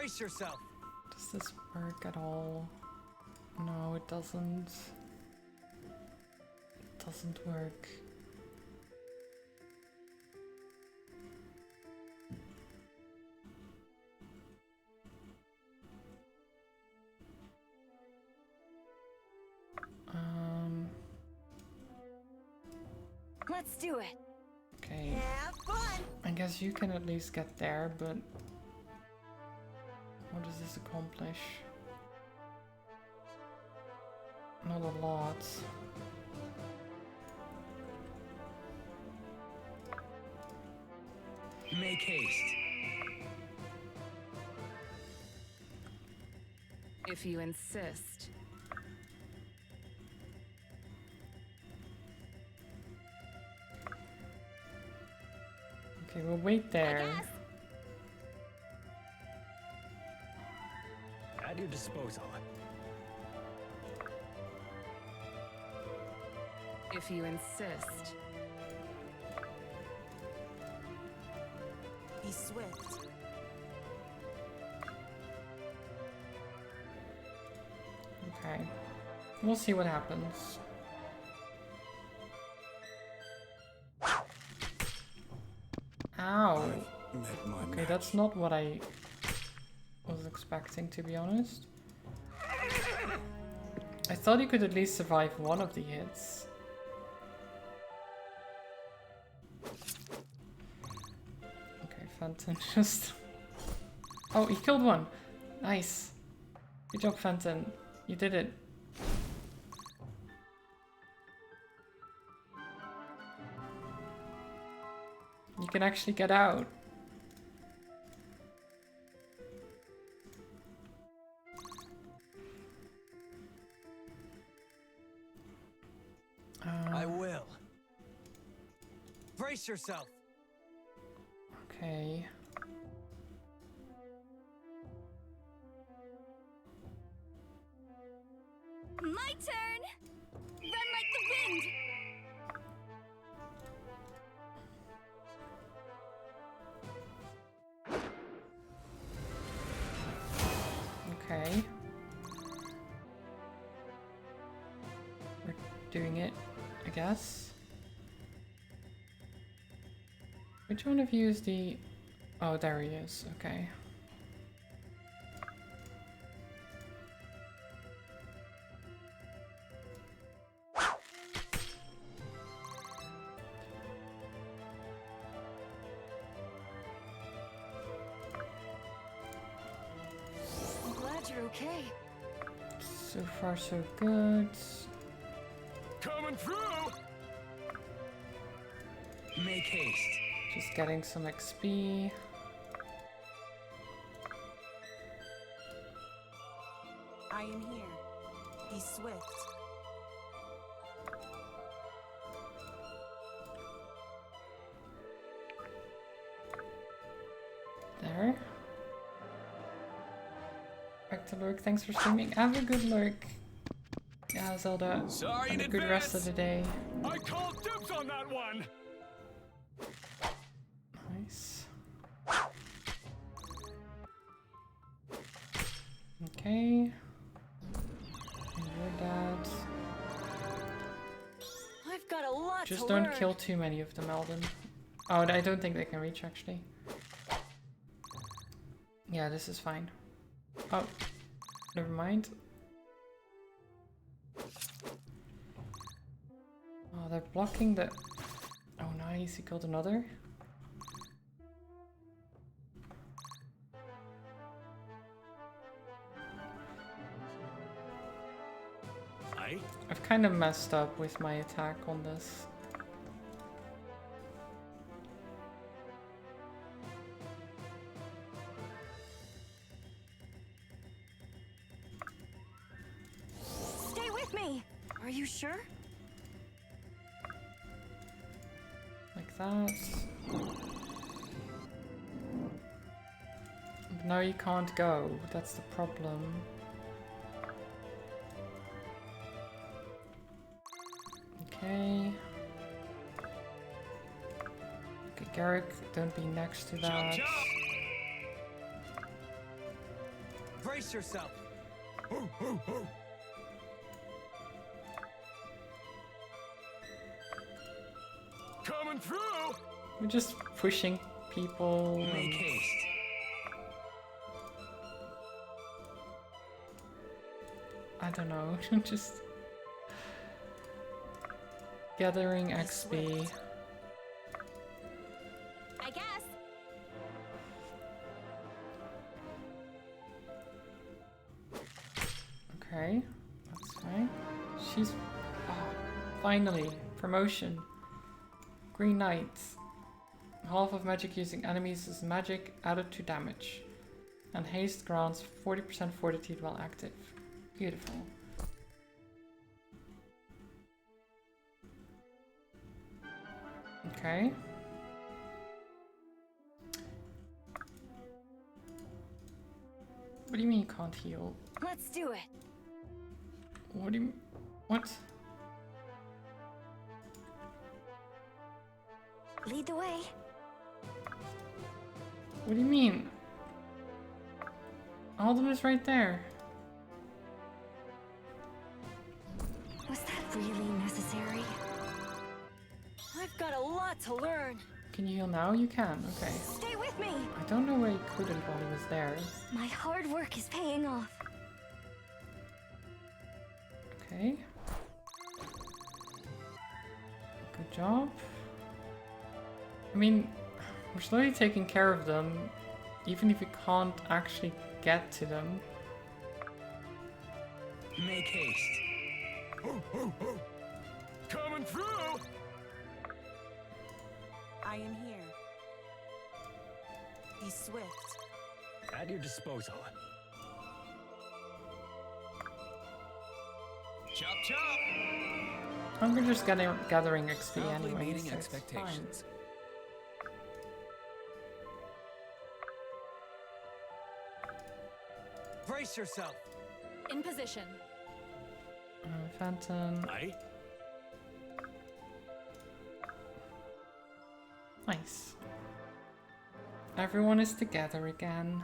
Brace yourself. Does this work at all? No, it doesn't. It doesn't work. Let's do it. Okay. Have fun. I guess you can at least get there, but what does this accomplish? Not a lot. Make haste. If you insist. Okay, we'll wait there. At your disposal. If you insist. Be swift. Okay. We'll see what happens. Ow. Met my Okay, match. that's not what I was expecting, to be honest. I thought he could at least survive one of the hits. Okay, Fenton just... Oh, he killed one! Nice! Good job, Fenton. You did it. You can actually get out. I will. Brace yourself. Okay. My turn! Run like the wind! Okay. We're doing it, I guess. Which one of you is the... Oh, there he is. Okay. I'm glad you're okay. So far, so good. Coming through! Make haste. Just getting some XP. I am here. Be swift. There. Back to lurk. Thanks for streaming. Have a good lurk. Yeah, Zelda. Sorry Have in a good rest of advance. the day. I called dibs on that one! Nice. Okay. And your dad. I've got a lot Just to don't learn. kill too many of them, Alden. Oh, I don't think they can reach, actually. Yeah, this is fine. Oh, never mind. Oh, they're blocking the... Oh, nice, he killed another. I've kind of messed up with my attack on this. Stay with me! Are you sure? Like that. But now you can't go. That's the problem. Okay. Okay, Garrick, don't be next to that. Chop, chop. Brace yourself. Coming through! We're just pushing people. Make haste. I don't know, just gathering XP. I guess. Okay, that's fine. She's finally promotion. Green Knight. Half of magic using enemies is magic added to damage. And haste grants 40% fortitude while active. Beautiful. Okay. What do you mean you can't heal? Let's do it. What do you... What? Lead the way. What do you mean? Alden is right there. Was that really necessary? I've got a lot to learn. Can you heal now? You can. Okay. Stay with me. I don't know where he couldn't while he was there. My hard work is paying off. Okay. Good job. I mean, we're slowly taking care of them, even if we can't actually get to them. Make haste. Coming through! I am here. Be swift. At your disposal. Chop chop! I'm just gathering XP Probably anyway, meeting so it's fine. expectations. Brace yourself. In position. Phantom. Aye. Nice. Everyone is together again.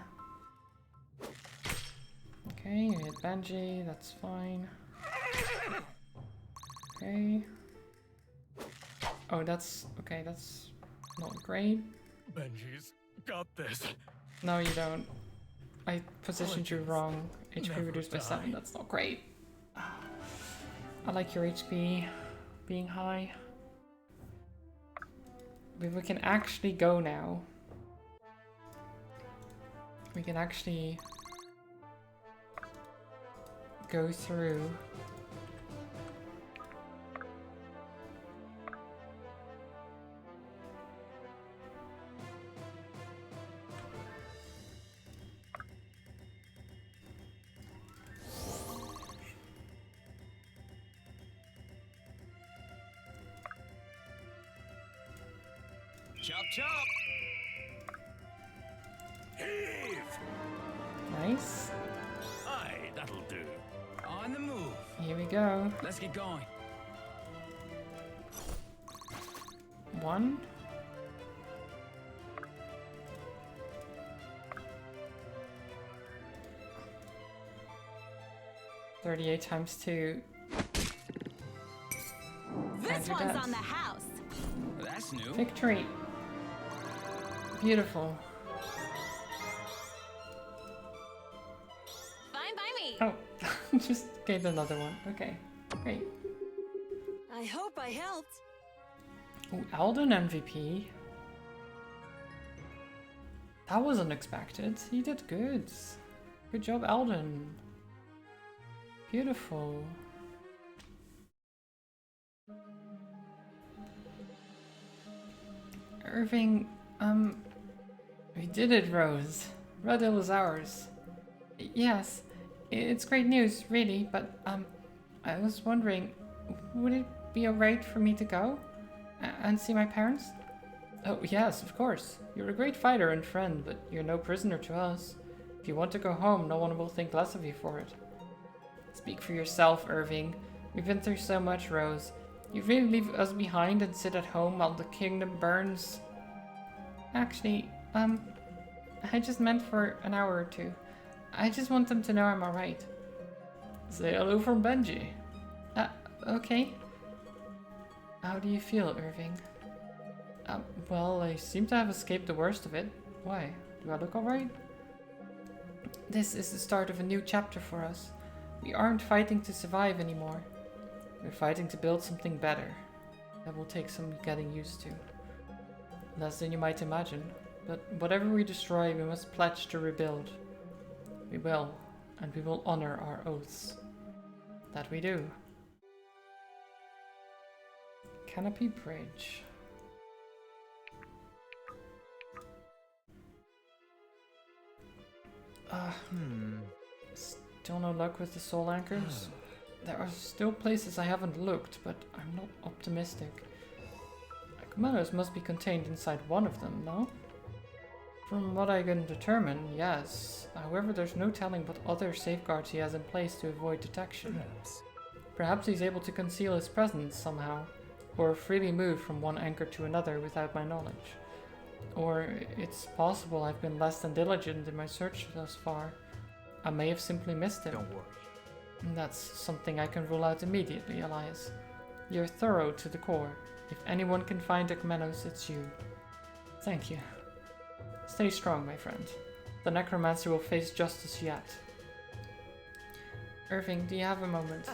Okay, you hit Benji, that's fine. Okay. Oh, that's... okay, that's not great. Benji's got this. No, you don't. I positioned you wrong. HP Never reduced by 7, die. that's not great. I like your HP being high. But we can actually go now. We can actually go through. Chop chop! Heave! Nice. Aye, that'll do. On the move. Here we go. Let's get going. 1. $38 times 2. This And you're one's dead. on the house. That's new. Victory. Beautiful. Fine by me. Oh, just gave another one. Okay, great. I hope I helped. Ooh, Alden MVP. That was unexpected. He did good. Good job, Alden. Beautiful. Irving, we did it, Rose. Red Hill is ours. Yes, it's great news, really, but, I was wondering, would it be alright for me to go? And see my parents? Oh, yes, of course. You're a great fighter and friend, but you're no prisoner to us. If you want to go home, no one will think less of you for it. Speak for yourself, Irving. We've been through so much, Rose. You really leave us behind and sit at home while the kingdom burns? Actually, I just meant for an hour or two. I just want them to know I'm alright. Say hello from Benji. Okay. How do you feel, Irving? Well, I seem to have escaped the worst of it. Why? Do I look alright? This is the start of a new chapter for us. We aren't fighting to survive anymore. We're fighting to build something better. That will take some getting used to. Less than you might imagine. But whatever we destroy, we must pledge to rebuild. We will, and we will honor our oaths. That we do. Canopy Bridge. Still no luck with the soul anchors? There are still places I haven't looked, but I'm not optimistic. Akmenos must be contained inside one of them, no? From what I can determine, yes. However, there's no telling what other safeguards he has in place to avoid detection. Perhaps he's able to conceal his presence somehow, or freely move from one anchor to another without my knowledge. Or it's possible I've been less than diligent in my search thus far. I may have simply missed him. Don't worry. That's something I can rule out immediately, Elias. You're thorough to the core. If anyone can find Akmenos, it's you. Thank you. Stay strong, my friend. The necromancer will face justice yet. Irving, do you have a moment?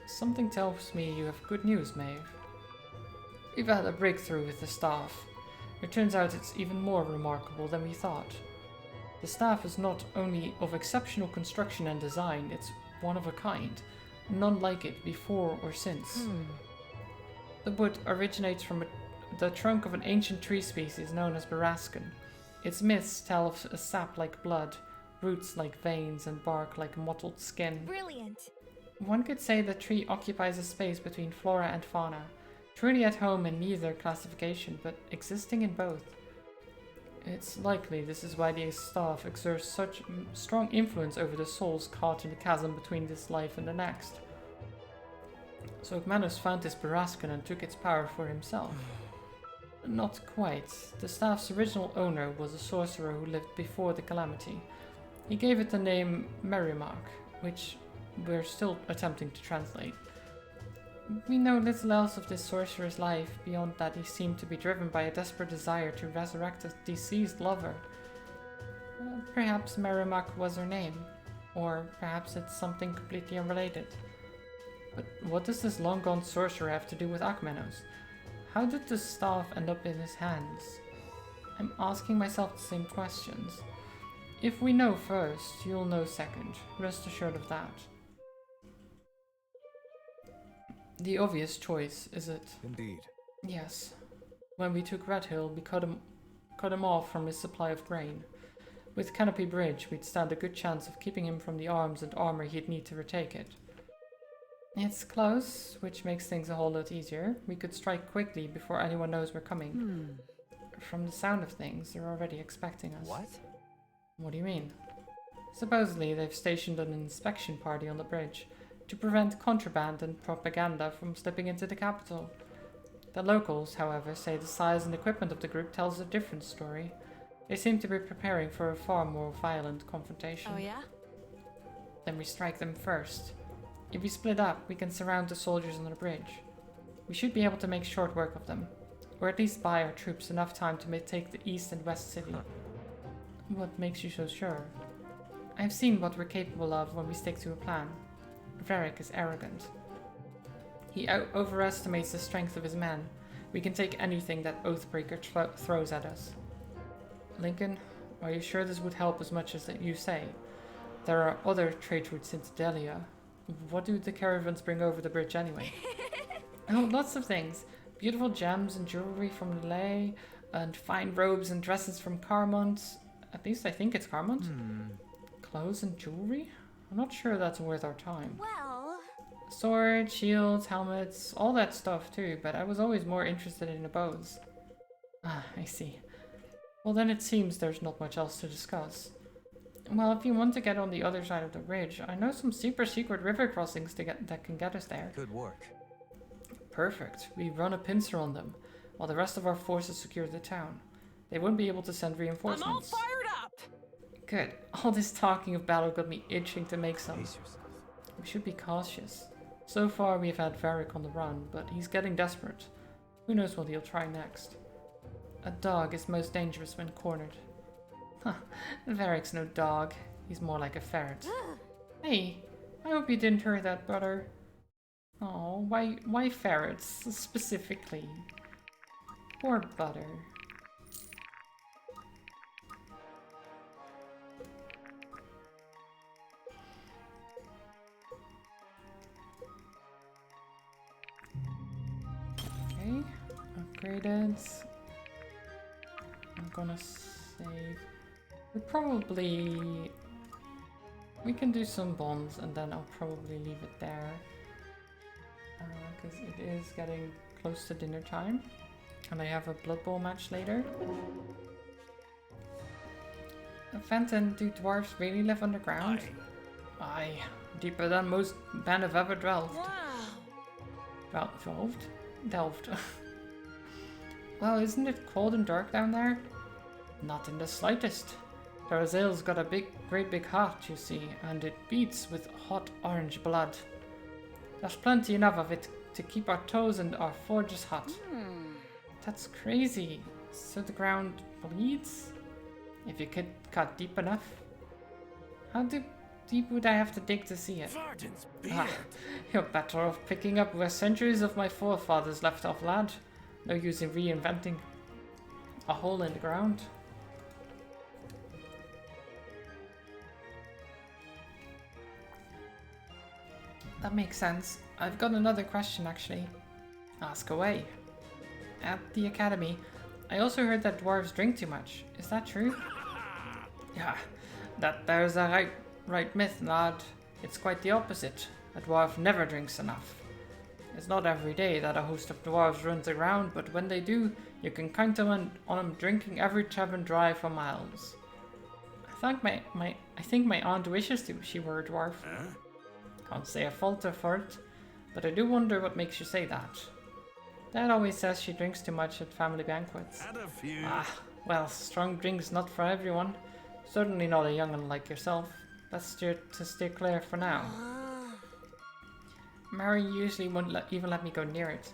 Something tells me you have good news, Maeve. We've had a breakthrough with the staff. It turns out it's even more remarkable than we thought. The staff is not only of exceptional construction and design, it's one of a kind. None like it before or since. The wood originates from the trunk of an ancient tree species known as Barascan. Its myths tell of a sap like blood, roots like veins, and bark like mottled skin. Brilliant. One could say the tree occupies a space between flora and fauna, truly at home in neither classification, but existing in both. It's likely this is why the staff exerts such strong influence over the souls caught in the chasm between this life and the next. So Akmenos found this Barascan and took its power for himself. Not quite. The staff's original owner was a sorcerer who lived before the calamity. He gave it the name Merrimack, which we're still attempting to translate. We know little else of this sorcerer's life beyond that he seemed to be driven by a desperate desire to resurrect a deceased lover. Perhaps Merrimack was her name, or perhaps it's something completely unrelated. But what does this long-gone sorcerer have to do with Akmenos? How did the staff end up in his hands? I'm asking myself the same questions. If we know first, you'll know second. Rest assured of that. The obvious choice, is it? Indeed. Yes. When we took Red Hill, we cut him off from his supply of grain. With Canopy Bridge, we'd stand a good chance of keeping him from the arms and armor he'd need to retake it. It's close, which makes things a whole lot easier. We could strike quickly before anyone knows we're coming. From the sound of things, they're already expecting us. What? What do you mean? Supposedly, they've stationed an inspection party on the bridge to prevent contraband and propaganda from slipping into the capital. The locals, however, say the size and equipment of the group tells a different story. They seem to be preparing for a far more violent confrontation. Oh yeah? Then we strike them first. If we split up, we can surround the soldiers on the bridge. We should be able to make short work of them, or at least buy our troops enough time to take the east and west city. What makes you so sure? I've seen what we're capable of when we stick to a plan. Varric is arrogant. He overestimates the strength of his men. We can take anything that Oathbreaker throws at us. Lincoln, are you sure this would help as much as you say? There are other trade routes into Delia. What do the caravans bring over the bridge anyway? Oh, lots of things. Beautiful gems and jewelry from Lay, and fine robes and dresses from Carmont. At least I think it's Carmont. Clothes and jewelry? I'm not sure that's worth our time. Well, Swords, shields, helmets, all that stuff too, but I was always more interested in the bows. Ah, I see. Well, then it seems there's not much else to discuss. Well, if you want to get on the other side of the ridge, I know some super secret river crossings that can get us there. Good work. Perfect. We run a pincer on them, while the rest of our forces secure the town. They won't be able to send reinforcements. I'm all fired up! Good. All this talking of battle got me itching to make some. Pace yourself. We should be cautious. So far we've had Varric on the run, but he's getting desperate. Who knows what he'll try next. A dog is most dangerous when cornered. Huh, Varric's no dog. He's more like a ferret. Hey, I hope you didn't hear that, brother. Oh, why ferrets specifically? Poor Butter. Okay, upgraded. I'm gonna save. We can do some bonds and then I'll probably leave it there. Because it is getting close to dinner time. And I have a Blood Bowl match later. Fenton, do dwarves really live underground? Aye, deeper than most men have ever delved. Wow. Delved. Well, isn't it cold and dark down there? Not in the slightest. Tarazale's got a great big heart, you see, and it beats with hot orange blood. There's plenty enough of it to keep our toes and our forges hot. That's crazy. So the ground bleeds? If you could cut deep enough? How deep would I have to dig to see it? Varden's Ah, you're better off picking up where centuries of my forefathers left off, lad. No use in reinventing a hole in the ground. That makes sense. I've got another question actually. Ask away. At the academy, I also heard that dwarves drink too much. Is that true? Yeah, there's a right myth, lad. It's quite the opposite. A dwarf never drinks enough. It's not every day that a host of dwarves runs around, but when they do, you can count on them drinking every tavern dry for miles. I think my aunt wishes she were a dwarf. Can't say I fault her for it, but I do wonder what makes you say that. Dad always says she drinks too much at family banquets. Had a few. Ah, well, strong drink's not for everyone. Certainly not a young'un like yourself. Best to stay clear for now. Mary usually won't even let me go near it.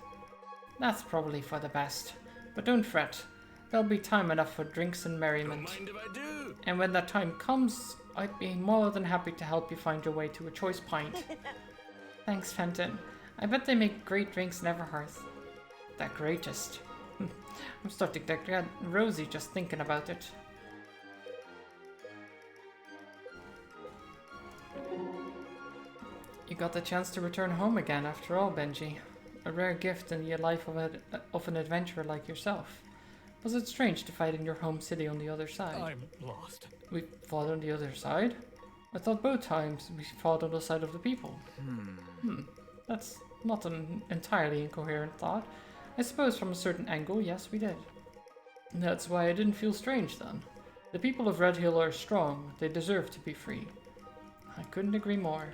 That's probably for the best. But don't fret. There'll be time enough for drinks and merriment. Don't mind if I do. And when that time comes, I'd be more than happy to help you find your way to a choice pint. Thanks, Fenton. I bet they make great drinks in Everhearth. The greatest. I'm starting to get rosy just thinking about it. You got the chance to return home again after all, Benji. A rare gift in the life of an adventurer like yourself. Was it strange to fight in your home city on the other side? I'm lost. We fought on the other side? I thought both times we fought on the side of the people. That's not an entirely incoherent thought. I suppose from a certain angle, yes, we did. That's why I didn't feel strange then. The people of Red Hill are strong. They deserve to be free. I couldn't agree more.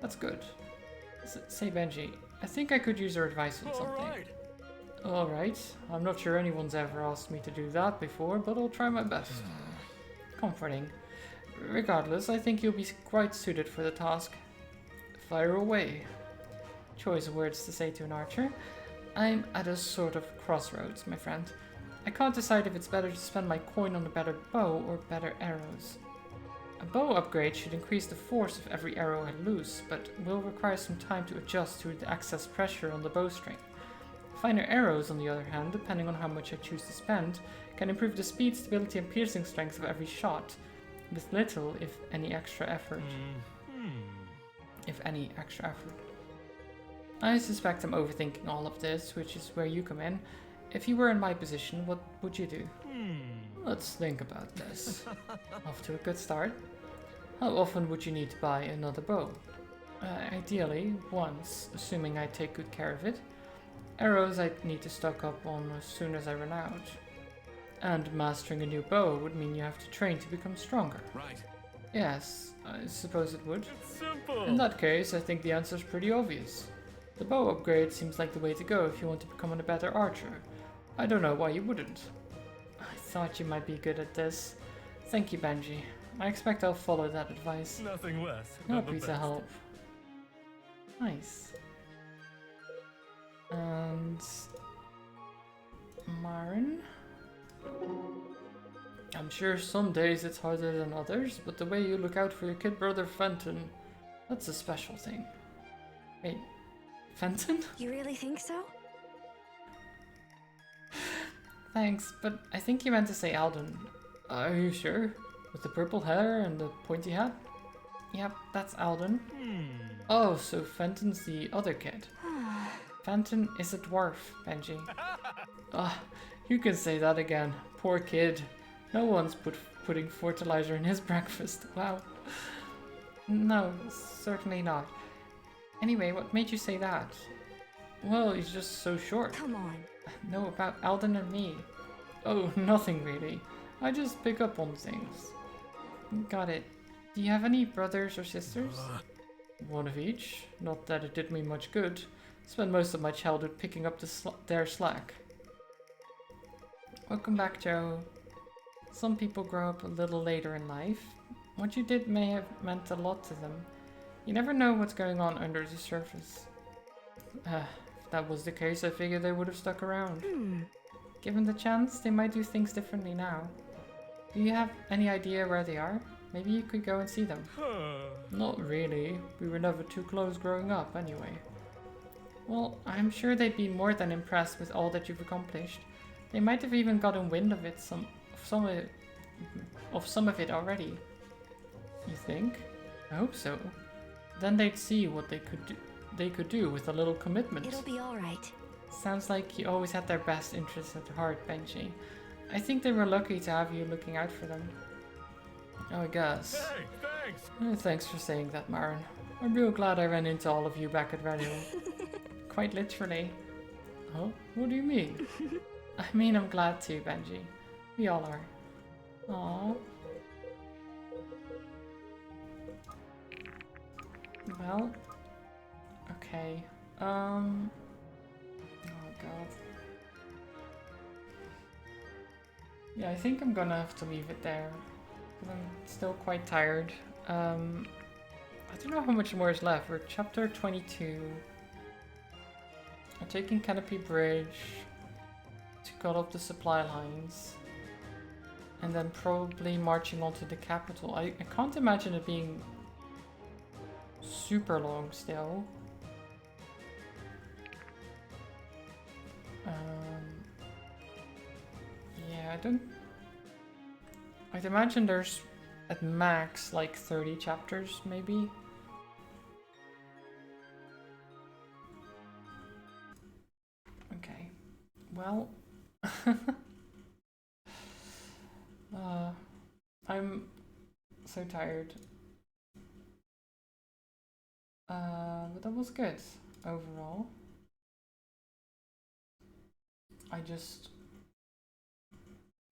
That's good. Say, Benji, I think I could use your advice on something. Alright. I'm not sure anyone's ever asked me to do that before, but I'll try my best. Comforting. Regardless, I think you'll be quite suited for the task. Fire away. Choice of words to say to an archer. I'm at a sort of crossroads, my friend. I can't decide if it's better to spend my coin on a better bow or better arrows. A bow upgrade should increase the force of every arrow I loose, but will require some time to adjust to the excess pressure on the bowstring. Finer arrows, on the other hand, depending on how much I choose to spend, can improve the speed, stability and piercing strength of every shot, with little, if any, extra effort. If any extra effort. I suspect I'm overthinking all of this, which is where you come in. If you were in my position, what would you do? Let's think about this. Off to a good start. How often would you need to buy another bow? Ideally, once, assuming I take good care of it. Arrows I'd need to stock up on as soon as I run out. And mastering a new bow would mean you have to train to become stronger. Right. Yes, I suppose it would. It's simple. In that case, I think the answer's pretty obvious. The bow upgrade seems like the way to go if you want to become a better archer. I don't know why you wouldn't. I thought you might be good at this. Thank you, Benji. I expect I'll follow that advice. Nothing less than Happy the to best. help. Nice. And Marin. I'm sure some days it's harder than others, but the way you look out for your kid brother Fenton, that's a special thing. Wait, Fenton? You really think so? Thanks, but I think you meant to say Alden. Are you sure? With the purple hair and the pointy hat? Yep, that's Alden. Oh, so Fenton's the other kid. Fenton is a dwarf, Benji. Ah, you can say that again. Poor kid. No one's putting fertilizer in his breakfast. Wow. No, certainly not. Anyway, what made you say that? Well, he's just so short. Come on. No, about Alden and me. Oh, nothing really. I just pick up on things. Got it. Do you have any brothers or sisters? One of each. Not that it did me much good. Spent most of my childhood picking up their slack. Welcome back, Joe. Some people grow up a little later in life. What you did may have meant a lot to them. You never know what's going on under the surface. If that was the case, I figured they would have stuck around. Given the chance, they might do things differently now. Do you have any idea where they are? Maybe you could go and see them. Not really. We were never too close growing up, anyway. Well, I'm sure they'd be more than impressed with all that you've accomplished. They might have even gotten wind of it, some of it already. You think? I hope so. Then they'd see what they could do with a little commitment. It'll be all right. Sounds like you always had their best interests at heart, Benji. I think they were lucky to have you looking out for them. Oh, I guess. Hey, thanks. Thanks for saying that, Marin. I'm real glad I ran into all of you back at Radio. Quite literally. Oh, what do you mean? I mean, I'm glad too, Benji. We all are. Aww. Well, okay. Oh god. Yeah, I think I'm gonna have to leave it there. 'Cause I'm still quite tired. I don't know how much more is left. We're chapter 22. I'm taking Canopy Bridge to cut up the supply lines. And then probably marching on to the capital. I can't imagine it being super long still. Yeah, I'd imagine there's at max like 30 chapters maybe. Okay, well, I'm so tired. But that was good overall. I just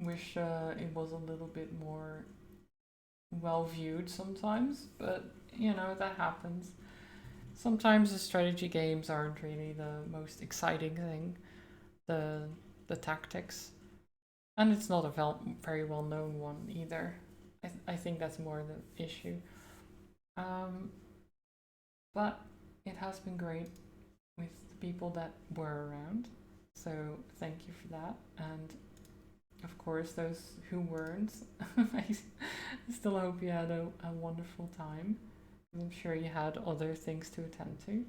wish it was a little bit more well viewed sometimes, but you know, that happens. Sometimes the strategy games aren't really the most exciting thing, the tactics, and it's not a very well known one either. I think that's more the issue. But it has been great with the people that were around, so thank you for that. And of course, those who weren't, I still hope you had a wonderful time. I'm sure you had other things to attend to.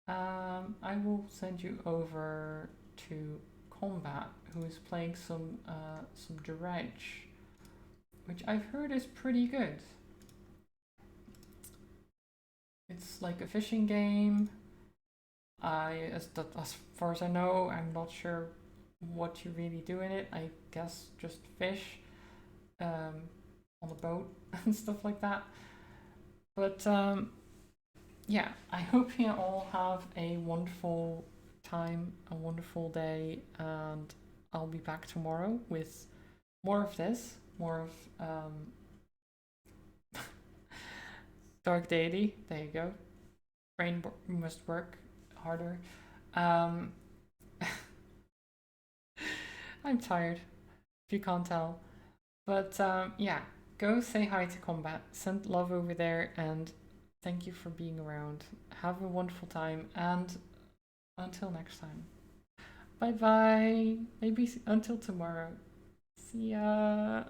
I will send you over to Combat, who is playing some Dredge, which I've heard is pretty good. It's like a fishing game. As far as I know, I'm not sure what you really do in it. I guess just fish on a boat and stuff like that. But yeah, I hope you all have a wonderful time, a wonderful day, and I'll be back tomorrow with more of this, more of Dark Deity. There you go. Brain must work harder. I'm tired, if you can't tell. But yeah, go say hi to Combat, send love over there, and thank you for being around. Have a wonderful time, and until next time. Bye bye. Maybe until tomorrow. See ya.